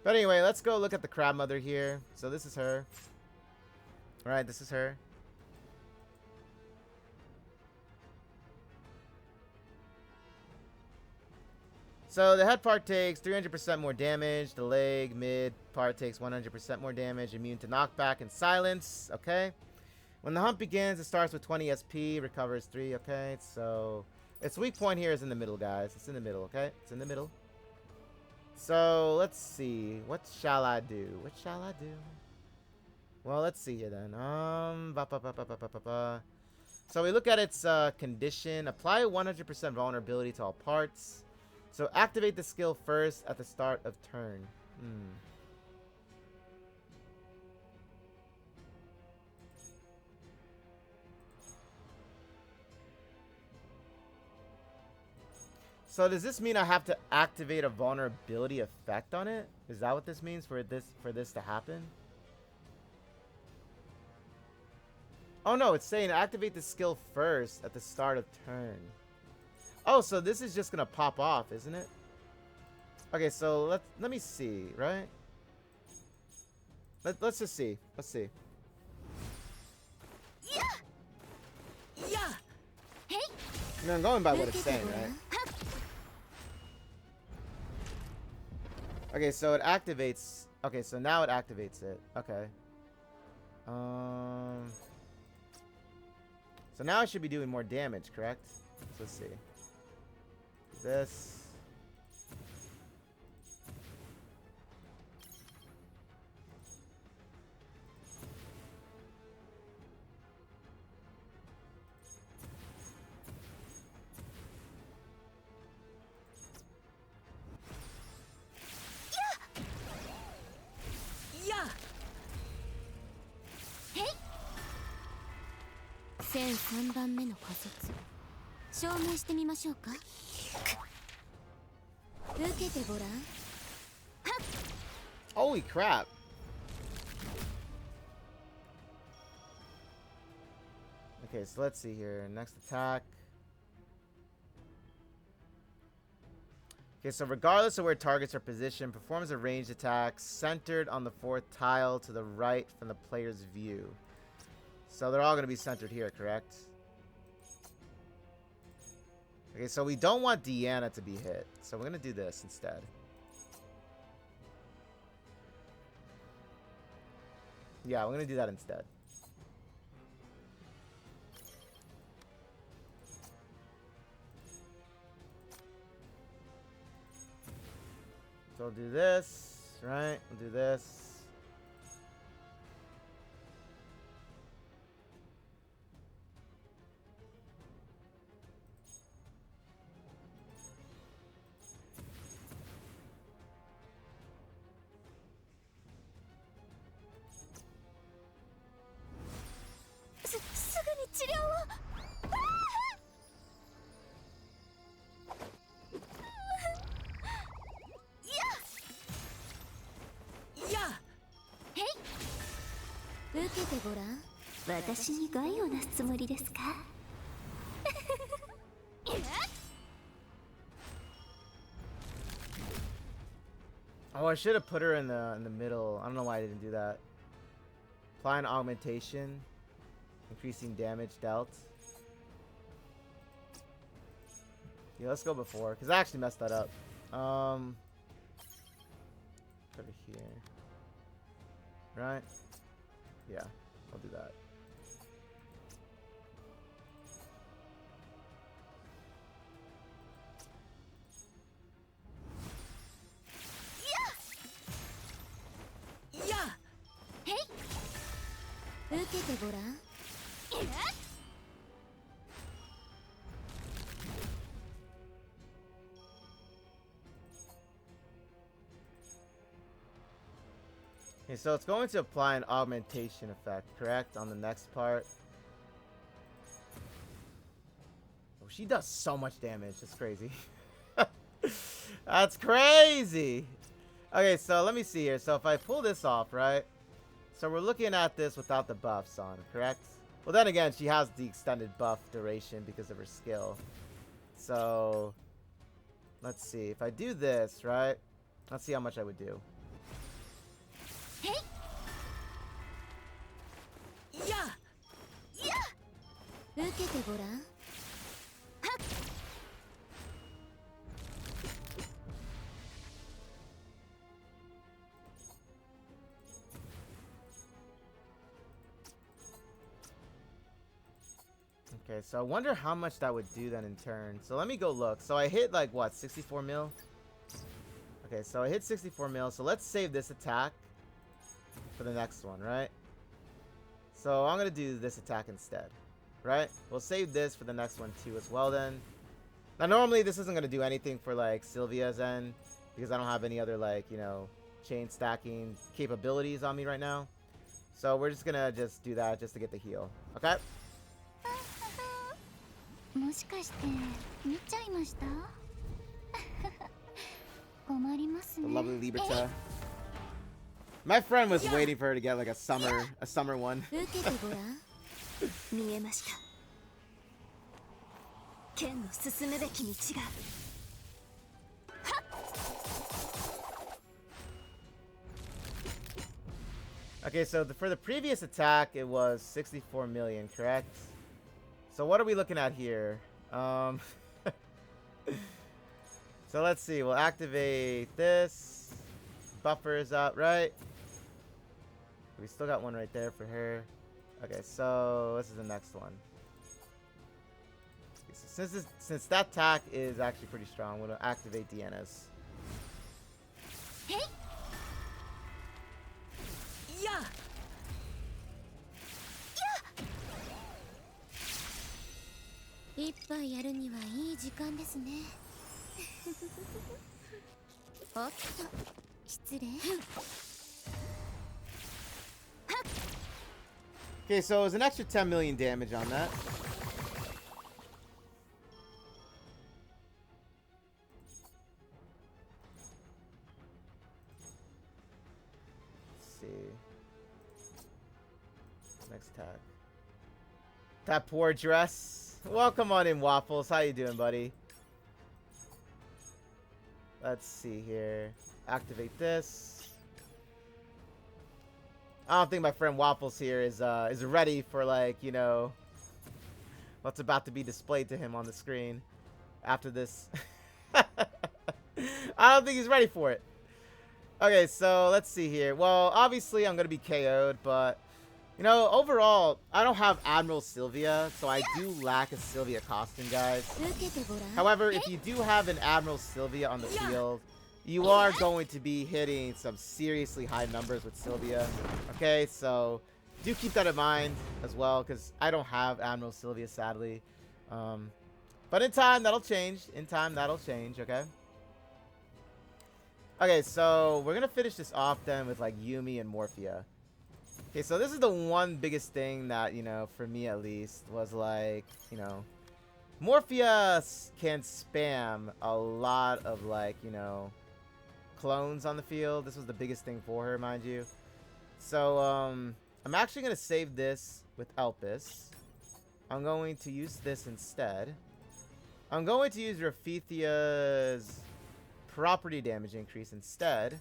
But anyway, let's go look at the Crabmother here. So this is her. All right, this is her. So the head part takes 300% more damage. The leg, mid part takes 100% more damage. Immune to knockback and silence. Okay. When the hunt begins, it starts with 20 SP. Recovers 3. Okay. So its weak point here is in the middle, guys. It's in the middle. Okay. It's in the middle. So let's see. What shall I do? What shall I do? Well, let's see here then. So we look at its condition. Apply 100% vulnerability to all parts. So activate the skill first at the start of turn. So does this mean I have to activate a vulnerability effect on it? Is that what this means for this to happen? Oh no, it's saying activate the skill first at the start of turn. Oh, so this is just gonna pop off, isn't it? Okay, so let me see, right? Let's just see. Let's see. No, I'm going by what it's saying, right? Okay, so it activates Okay, so now it activates it. Okay. So now I should be doing more damage, correct? So let's see. This. Yeah. Hey. 1003番目の仮説証明してみましょうか。受けてごらん。 Holy crap. Okay, so let's see here. Next attack. Okay, so regardless of where targets are positioned, performs a ranged attack centered on the fourth tile to the right from the player's view. So they're all going to be centered here, correct? Okay, so we don't want Deanna to be hit. So we're going to do this instead. Yeah, we're going to do that instead. So we'll do this, right? We'll do this. Oh, I should have put her in the middle. I don't know why I didn't do that. Apply an augmentation, increasing damage dealt. Yeah, let's go before, because I actually messed that up. Put it here. Right? Yeah, I'll do that. Okay, so it's going to apply an augmentation effect, correct? On the next part. Oh, she does so much damage. It's crazy. That's crazy. Okay, so let me see here. So if I pull this off, right? So we're looking at this without the buffs on, correct? Well, then again, she has the extended buff duration because of her skill. So let's see. If I do this, right? Let's see how much I would do. Hey. Yeah. Yeah. 受けてごらん。 Okay, so I wonder how much that would do then in turn. So let me go look. So I hit like what, 64 mil? Okay, so I hit 64 mil. So let's save this attack for the next one, right? So I'm gonna do this attack instead, right? We'll save this for the next one too as well then. Now normally this isn't gonna do anything for like Sylvia's end because I don't have any other like, you know, chain stacking capabilities on me right now. So we're just gonna just do that just to get the heal, okay? もしかして見ちゃいました？困りますね。 The lovely Liberta. My friend was waiting for her to get like a summer one. 受けてごらん。見えました。剣の進むべき道が。 Okay, so for the previous attack, it was 64 million, correct? So what are we looking at here? So let's see. We'll activate this. buffer is up, right? We still got one right there for her. Okay, so this is the next one. Okay, so since that attack is actually pretty strong, we'll activate Deanna's. Hey. Yeah. 一杯やるにはいい時間ですね。おっと、失礼。Okay, so it was an extra 10 million damage on that. Let's see. Next attack. That poor dress. Welcome on in, Waffles. How you doing, buddy? Let's see here. Activate this. I don't think my friend Waffles here is ready for, like, you know, what's about to be displayed to him on the screen after this. I don't think he's ready for it. Okay, so let's see here. Well, obviously I'm going to be KO'd, but, you know, overall, I don't have Admiral Sylvia, so I do lack a Sylvia costume, guys. However, if you do have an Admiral Sylvia on the field, you are going to be hitting some seriously high numbers with Sylvia. Okay, so do keep that in mind as well, because I don't have Admiral Sylvia, sadly. But in time, that'll change. In time, that'll change, okay? Okay, so we're going to finish this off then with, like, Yumi and Morphia. Okay, so this is the one biggest thing that, you know, for me at least, was like, you know, Morphia can spam a lot of, like, you know, clones on the field. This was the biggest thing for her, mind you. So, I'm actually going to save this with Elpis. I'm going to use this instead. I'm going to use Rafithia's property damage increase instead,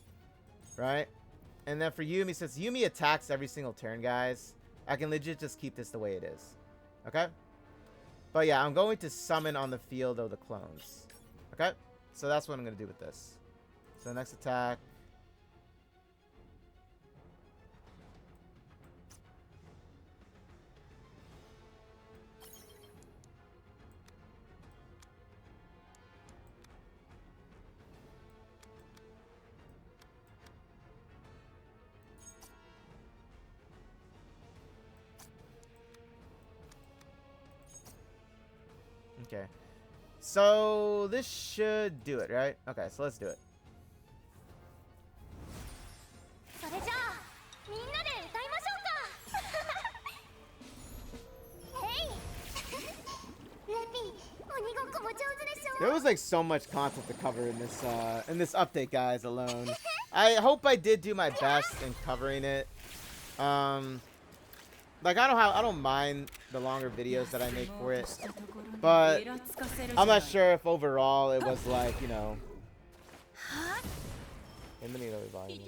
right? And then for Yumi, since Yumi attacks every single turn, guys, I can legit just keep this the way it is. Okay? But yeah, I'm going to summon on the field of the clones. Okay? So that's what I'm going to do with this. So next attack. Okay. So this should do it, right? Okay, so let's do it. There was like so much content to cover in this update, guys, alone. I hope I did do my best in covering it. Like I don't mind the longer videos that I make for it, but I'm not sure if overall it was like, you know, in the middle of the volume.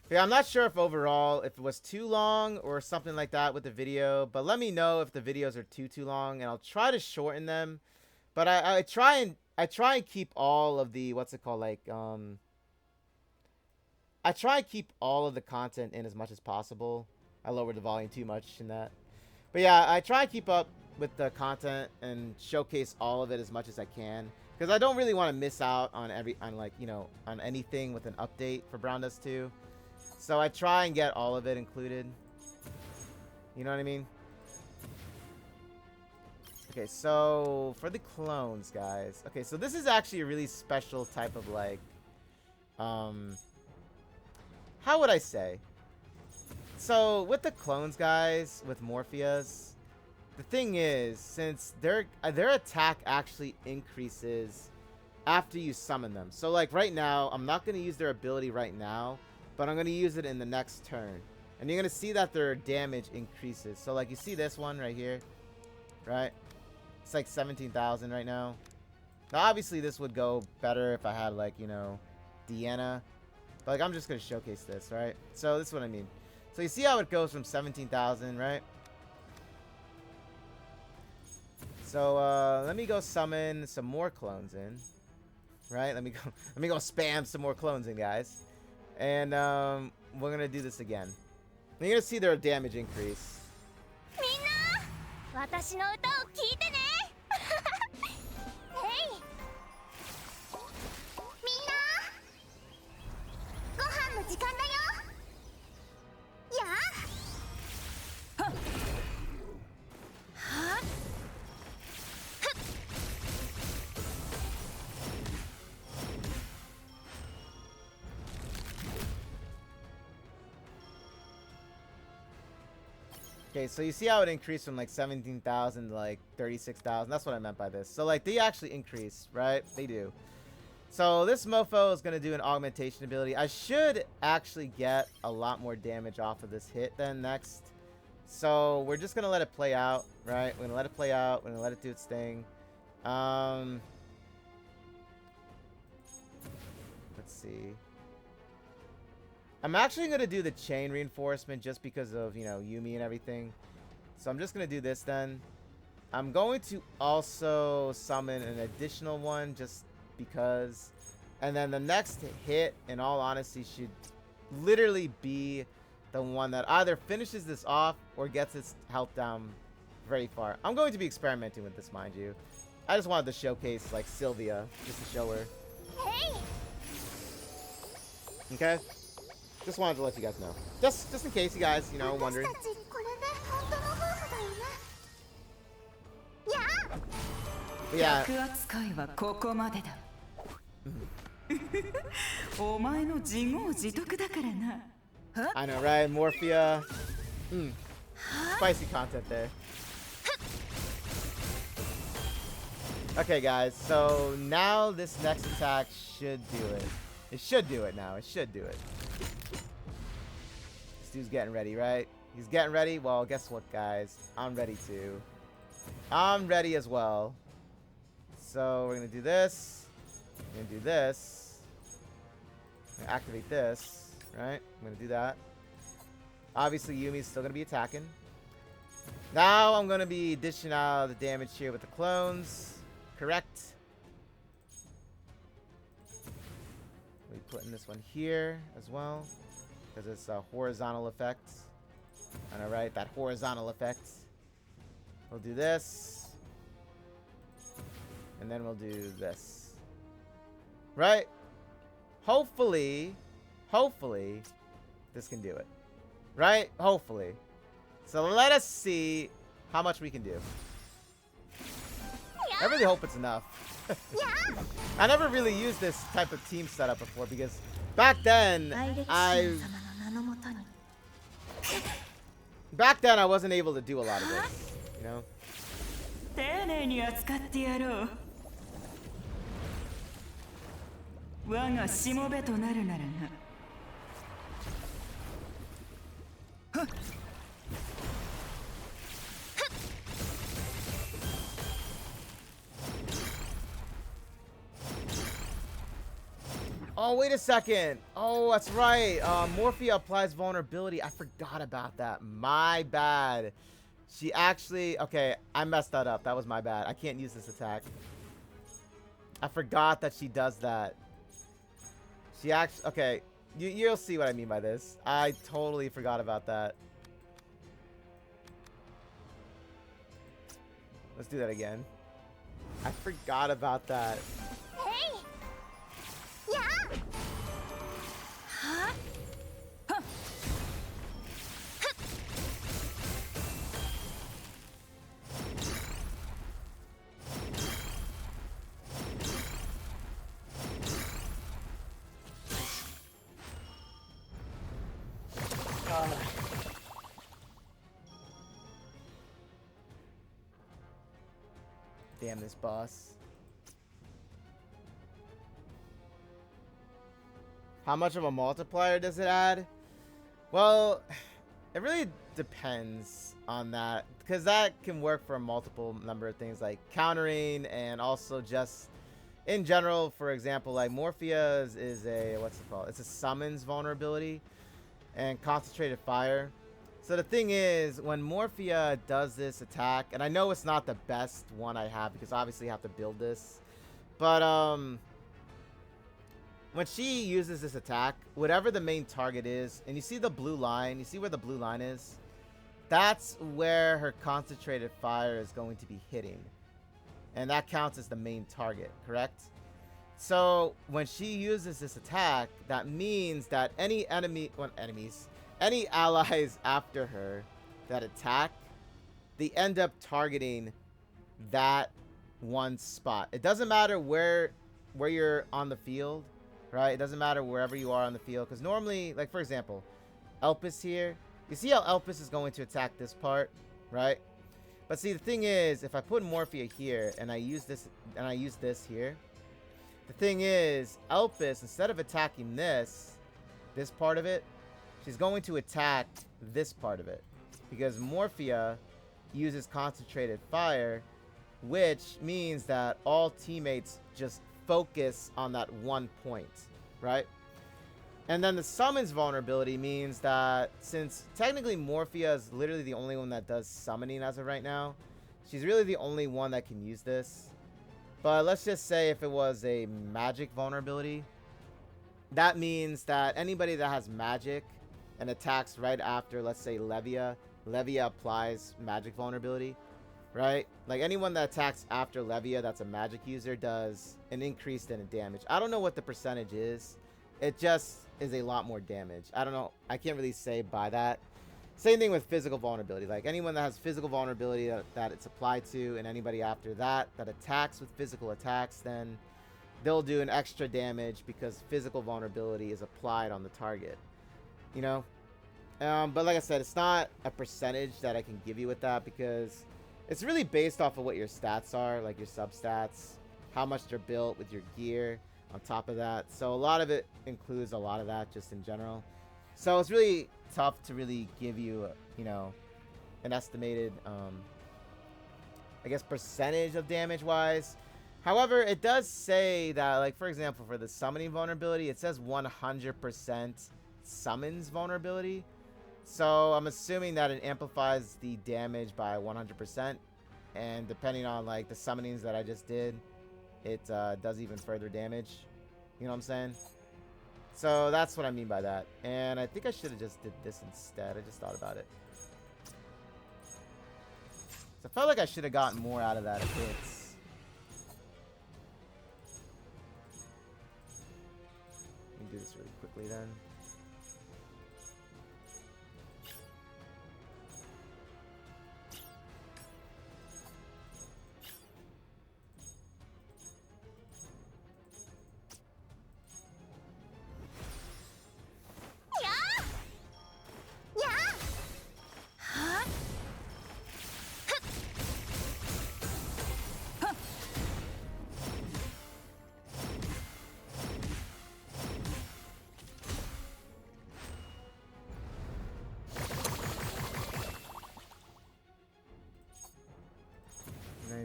Yeah, I'm not sure if overall if it was too long or something like that with the video, but let me know if the videos are too long, and I'll try to shorten them. But I try and keep all of the I try and keep all of the content in as much as possible. I lowered the volume too much in that. But yeah, I try and keep up with the content and showcase all of it as much as I can, because I don't really want to miss out on on anything with an update for Brown Dust 2. So I try and get all of it included. You know what I mean? Okay, so for the clones, guys. Okay, so this is actually a really special type of like, how would I say? So with the clones, guys, with Morpheus, the thing is, since their attack actually increases after you summon them. So like right now, I'm not going to use their ability right now, but I'm going to use it in the next turn. And you're going to see that their damage increases. So like you see this one right here, right? It's like 17,000 right now. Now obviously this would go better if I had like, you know, Deanna. But like I'm just going to showcase this, right? So this is what I mean. So you see how it goes from 17,000, right? So let me go summon some more clones in. Right? Let me go spam some more clones in, guys. And we're gonna do this again. You're gonna see their damage increase. みんな私の歌を聴いてねへいみんなご飯の時間だよやあはっはっ Okay, so you see how it increased from like 17,000 to like 36,000. That's what I meant by this. So like they actually increase, right? They do. So this mofo is going to do an augmentation ability. I should actually get a lot more damage off of this hit then next. So we're just going to let it play out, right? We're going to let it play out. We're going to let it do its thing. Let's see. I'm actually going to do the chain reinforcement just because of, you know, Yumi and everything. So I'm just going to do this then. I'm going to also summon an additional one just because. And then the next hit, in all honesty, should literally be the one that either finishes this off or gets its health down very far. I'm going to be experimenting with this, mind you. I just wanted to showcase, like, Sylvia, just to show her. Hey! Okay? Just wanted to let you guys know. Just in case you guys, you know, wondering. 私たちこれで本当の夫婦だよねやあ But yeah. 客扱いはここまでだ。お前の自業自得だからな。 I know, right? Morphia. Spicy content there. Okay, guys. So now this next attack should do it. It should do it now. It should do it. This dude's getting ready, right? He's getting ready. Well, guess what, guys? I'm ready too. I'm ready as well. So we're going to do this. We're going to do this. I'm going to activate this, right? I'm going to do that. Obviously, Yumi's still going to be attacking. Now I'm going to be dishing out the damage here with the clones. Correct. We'll be putting this one here as well, because it's a horizontal effect. And alright, that horizontal effect. We'll do this. And then we'll do this. Right? Hopefully, this can do it. Right? Hopefully. So let us see how much we can do. I really hope it's enough. I never really used this type of team setup before because back then I wasn't able to do a lot of this, you know? 丁寧に扱ってやろう。我がしもべとなるならな。はっ Oh, wait a second. Oh, that's right. Morphia applies vulnerability. I forgot about that. My bad. She actually... Okay, I messed that up. That was my bad. I can't use this attack. I forgot that she does that. She actually... Okay, you'll see what I mean by this. I totally forgot about that. Let's do that again. I forgot about that. Hey! Yeah! Huh? Huh. Damn this boss. How much of a multiplier does it add? Well, it really depends on that, because that can work for a multiple number of things like countering and also just in general. For example, like Morphea's is a, what's it called? It's a summons vulnerability and concentrated fire. So the thing is, when Morphia does this attack, and I know it's not the best one I have because obviously I have to build this, but when she uses this attack, whatever the main target is, and you see the blue line, you see where the blue line is? That's where her concentrated fire is going to be hitting. And that counts as the main target, correct? So when she uses this attack, that means that any any allies after her that attack, they end up targeting that one spot. It doesn't matter where you're on the field, right? It doesn't matter wherever you are on the field, because normally, like for example, Elpis here, you see how Elpis is going to attack this part, right? But see, the thing is, if I put Morphia here and I use this here, the thing is, Elpis, instead of attacking this part of it, she's going to attack this part of it, because Morphia uses concentrated fire, which means that all teammates just focus on that one point, right? And then the summons vulnerability means that since technically Morphia is literally the only one that does summoning as of right now, she's really the only one that can use this. But let's just say if it was a magic vulnerability, that means that anybody that has magic and attacks right after, let's say Levia applies magic vulnerability, right? Like anyone that attacks after Levia that's a magic user does an increase in damage. I don't know what the percentage is. It just is a lot more damage. I don't know. I can't really say by that. Same thing with physical vulnerability. Like anyone that has physical vulnerability that it's applied to, and anybody after that attacks with physical attacks, then they'll do an extra damage because physical vulnerability is applied on the target. You know? But like I said, it's not a percentage that I can give you with that because it's really based off of what your stats are, like your substats, how much they're built with your gear on top of that. So a lot of it includes a lot of that just in general. So it's really tough to really give you, you know, an estimated, I guess, percentage of damage wise. However, it does say that, like, for example, for the summoning vulnerability, it says 100% summons vulnerability. So I'm assuming that it amplifies the damage by 100%. And depending on, like, the summonings that I just did, it does even further damage. You know what I'm saying? So that's what I mean by that. And I think I should have just did this instead. I just thought about it. So I felt like I should have gotten more out of that hits. Let me do this really quickly then.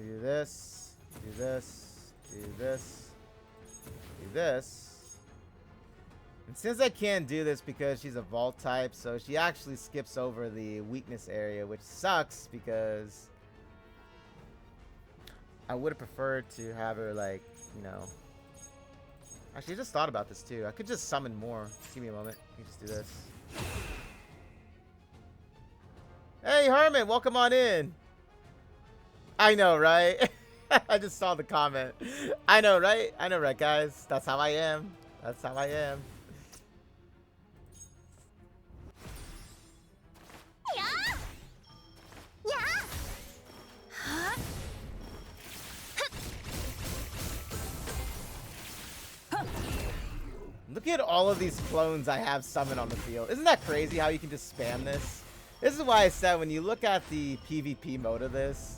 Do this, do this, do this, do this. And since I can't do this because she's a vault type, so she actually skips over the weakness area, which sucks because I would have preferred to have her, like, you know. Actually, I just thought about this too. I could just summon more. Just give me a moment. Let me just do this. Hey, Herman, welcome on in. I know, right? I just saw the comment. I know, right? I know, right, guys? That's how I am. That's how I am. Look at all of these clones I have summoned on the field. Isn't that crazy how you can just spam this? This is why I said when you look at the PvP mode of this,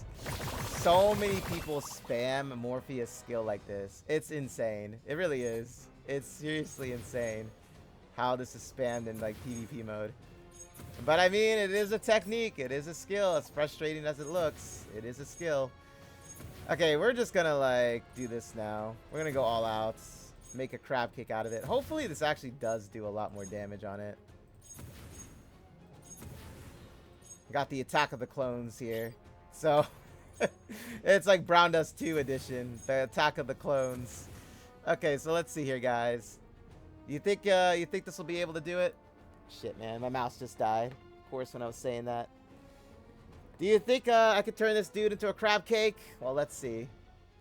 so many people spam Morpheus skill like this. It's insane. It really is. It's seriously insane how this is spammed in like PvP mode. But I mean, it is a technique. It is a skill. As frustrating as it looks, it is a skill. Okay, we're just gonna like do this now. We're gonna go all out. Make a crab kick out of it. Hopefully this actually does do a lot more damage on it. Got the Attack of the Clones here. So, it's like Brown Dust 2 edition. The Attack of the Clones. Okay, so let's see here, guys. You think this will be able to do it? Shit, man. My mouse just died. Of course, when I was saying that. Do you think I could turn this dude into a crab cake? Well, let's see.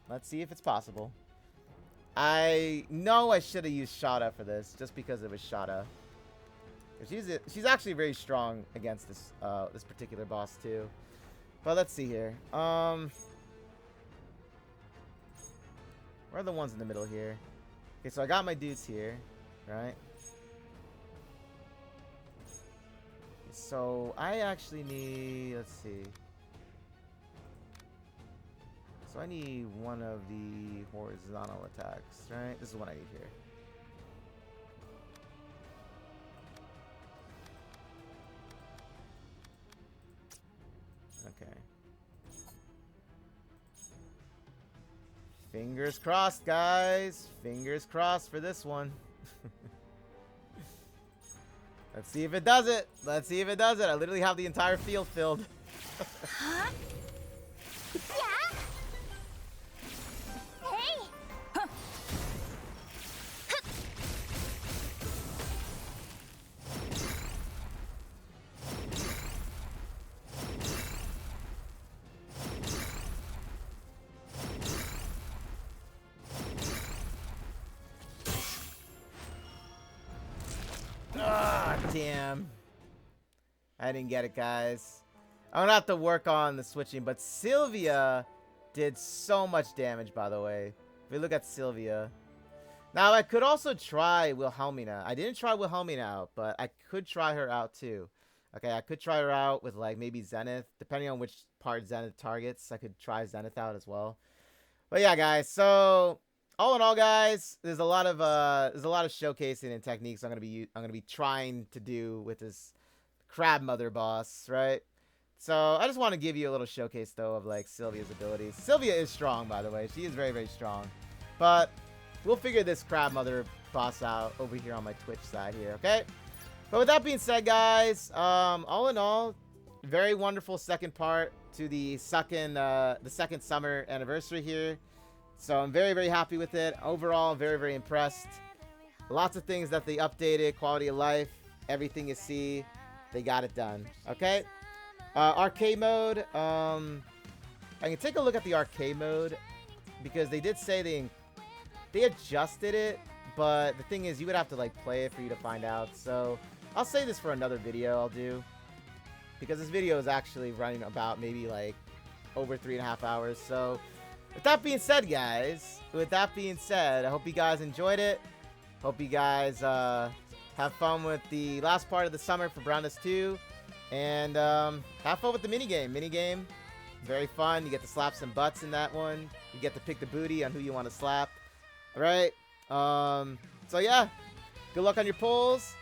Let's see if it's possible. I know I should have used Schera for this, just because it was Schera. She's actually very strong against this this particular boss too. But let's see here. Where are the ones in the middle here? Okay, so I got my dudes here, right? So I actually need, let's see. So I need one of the horizontal attacks, right? This is what I need here. Okay. Fingers crossed, guys. Fingers crossed for this one. Let's see if it does it. Let's see if it does it. I literally have the entire field filled. Huh? Yeah? Hey! Huh. Ah, damn. I didn't get it, guys. I'm gonna have to work on the switching, but Sylvia did so much damage, by the way. If we look at Sylvia. Now, I could also try Wilhelmina. I didn't try Wilhelmina out, but I could try her out, too. Okay, I could try her out with, like, maybe Zenith. Depending on which part Zenith targets, I could try Zenith out as well. But yeah, guys, so all in all, guys, there's a lot of showcasing and techniques I'm gonna be trying to do with this Crabmother boss, right? So I just want to give you a little showcase though of like Sylvia's abilities. Sylvia is strong, by the way. She is very, very strong. But we'll figure this Crabmother boss out over here on my Twitch side here, okay? But with that being said, guys, all in all, very wonderful second part to the second summer anniversary here. So I'm very, very happy with it. Overall, very, very impressed. Lots of things that they updated, quality of life, everything you see, they got it done. Okay? Arcade mode. I can take a look at the arcade mode because they did say they adjusted it, but the thing is, you would have to like play it for you to find out. So I'll say this for another video I'll do, because this video is actually running about maybe like over 3.5 hours. So with that being said, guys, I hope you guys enjoyed it. Hope you guys have fun with the last part of the summer for Brown Dust 2. And have fun with the minigame. Very fun. You get to slap some butts in that one. You get to pick the booty on who you want to slap. Alright. So yeah. Good luck on your pulls.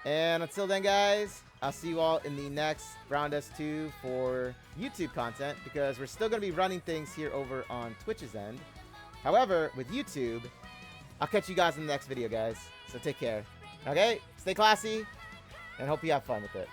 And until then, guys, I'll see you all in the next Brown Dust 2 for YouTube content, because we're still going to be running things here over on Twitch's end. However, with YouTube, I'll catch you guys in the next video, guys. So take care. Okay? Stay classy, and hope you have fun with it.